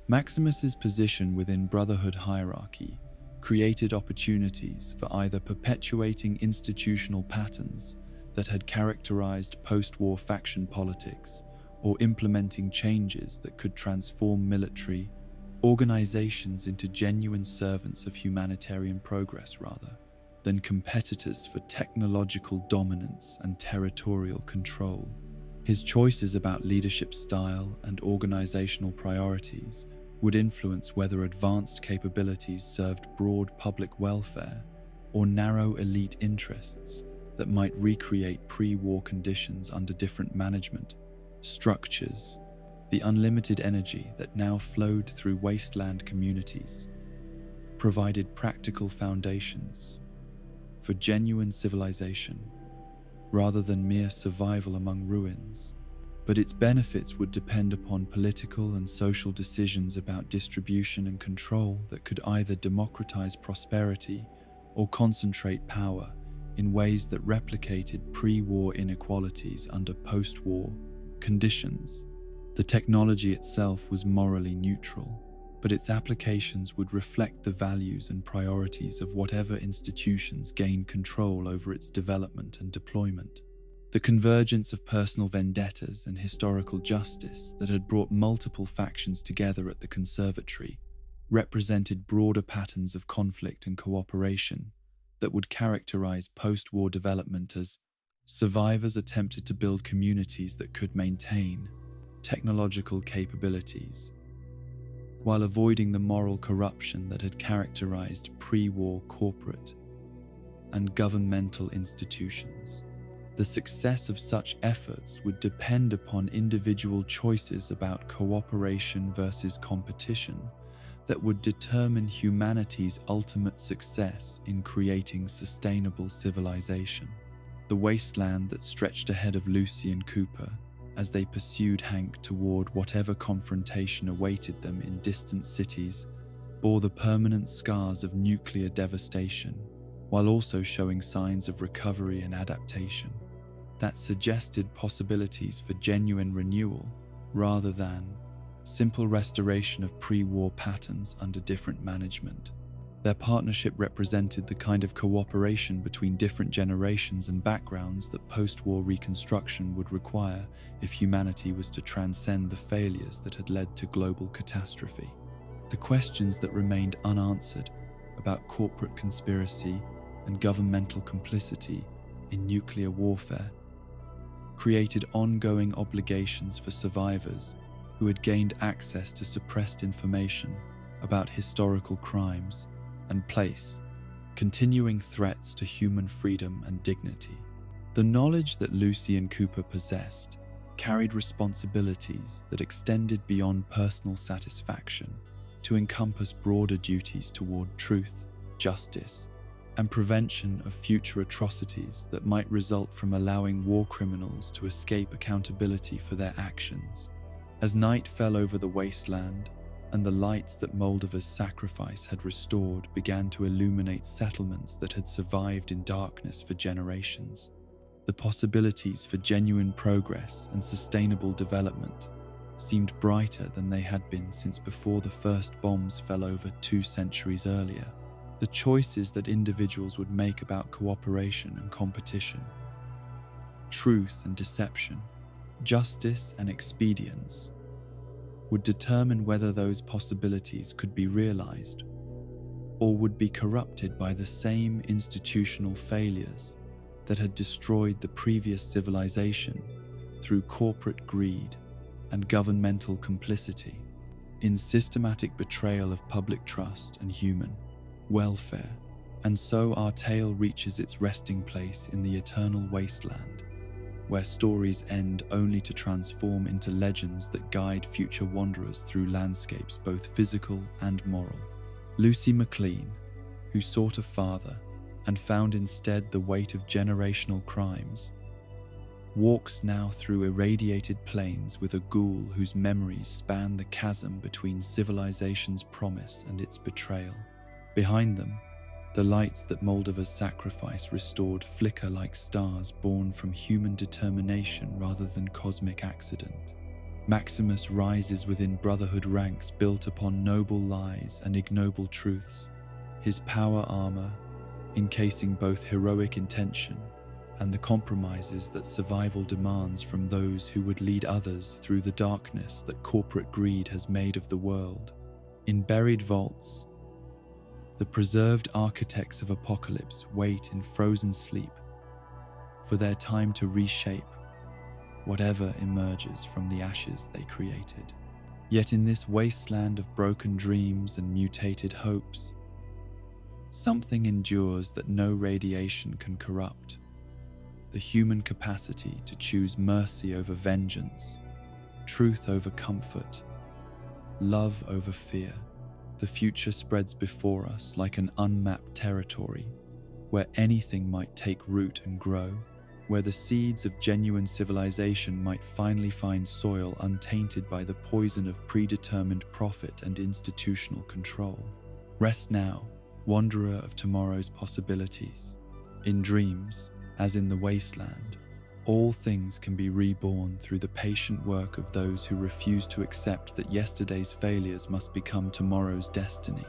Maximus's position within Brotherhood hierarchy created opportunities for either perpetuating institutional patterns that had characterized post-war faction politics or implementing changes that could transform military organizations into genuine servants of humanitarian progress rather than competitors for technological dominance and territorial control. His choices about leadership style and organizational priorities would influence whether advanced capabilities served broad public welfare or narrow elite interests that might recreate pre-war conditions under different management structures. The unlimited energy that now flowed through wasteland communities provided practical foundations for genuine civilization rather than mere survival among ruins. But its benefits would depend upon political and social decisions about distribution and control that could either democratize prosperity or concentrate power in ways that replicated pre-war inequalities under post-war conditions. The technology itself was morally neutral, but its applications would reflect the values and priorities of whatever institutions gained control over its development and deployment. The convergence of personal vendettas and historical justice that had brought multiple factions together at the conservatory represented broader patterns of conflict and cooperation that would characterize post-war development as survivors attempted to build communities that could maintain technological capabilities while avoiding the moral corruption that had characterized pre-war corporate and governmental institutions. The success of such efforts would depend upon individual choices about cooperation versus competition that would determine humanity's ultimate success in creating sustainable civilization. The wasteland that stretched ahead of Lucy and Cooper as they pursued Hank toward whatever confrontation awaited them in distant cities bore the permanent scars of nuclear devastation, while also showing signs of recovery and adaptation that suggested possibilities for genuine renewal rather than simple restoration of pre-war patterns under different management. Their partnership represented the kind of cooperation between different generations and backgrounds that post-war reconstruction would require if humanity was to transcend the failures that had led to global catastrophe. The questions that remained unanswered about corporate conspiracy and governmental complicity in nuclear warfare created ongoing obligations for survivors who had gained access to suppressed information about historical crimes and place continuing threats to human freedom and dignity. The knowledge that Lucy and Cooper possessed carried responsibilities that extended beyond personal satisfaction to encompass broader duties toward truth, justice, and prevention of future atrocities that might result from allowing war criminals to escape accountability for their actions. As night fell over the wasteland, and the lights that Moldova's sacrifice had restored began to illuminate settlements that had survived in darkness for generations, the possibilities for genuine progress and sustainable development seemed brighter than they had been since before the first bombs fell over 2 centuries earlier. The choices that individuals would make about cooperation and competition, truth and deception, justice and expedience would determine whether those possibilities could be realized or would be corrupted by the same institutional failures that had destroyed the previous civilization through corporate greed and governmental complicity, in systematic betrayal of public trust and human welfare. And so our tale reaches its resting place in the eternal wasteland, where stories end only to transform into legends that guide future wanderers through landscapes both physical and moral. Lucy McLean, who sought a father and found instead the weight of generational crimes, walks now through irradiated plains with a ghoul whose memories span the chasm between civilization's promise and its betrayal. Behind them, the lights that Moldova's sacrifice restored flicker like stars born from human determination rather than cosmic accident. Maximus rises within Brotherhood ranks built upon noble lies and ignoble truths, his power armor encasing both heroic intention and the compromises that survival demands from those who would lead others through the darkness that corporate greed has made of the world. In buried vaults, the preserved architects of apocalypse wait in frozen sleep for their time to reshape whatever emerges from the ashes they created. Yet in this wasteland of broken dreams and mutated hopes, something endures that no radiation can corrupt: the human capacity to choose mercy over vengeance, truth over comfort, love over fear. The future spreads before us like an unmapped territory, where anything might take root and grow, where the seeds of genuine civilization might finally find soil untainted by the poison of predetermined profit and institutional control. Rest now, wanderer of tomorrow's possibilities. In dreams, as in the wasteland, all things can be reborn through the patient work of those who refuse to accept that yesterday's failures must become tomorrow's destiny.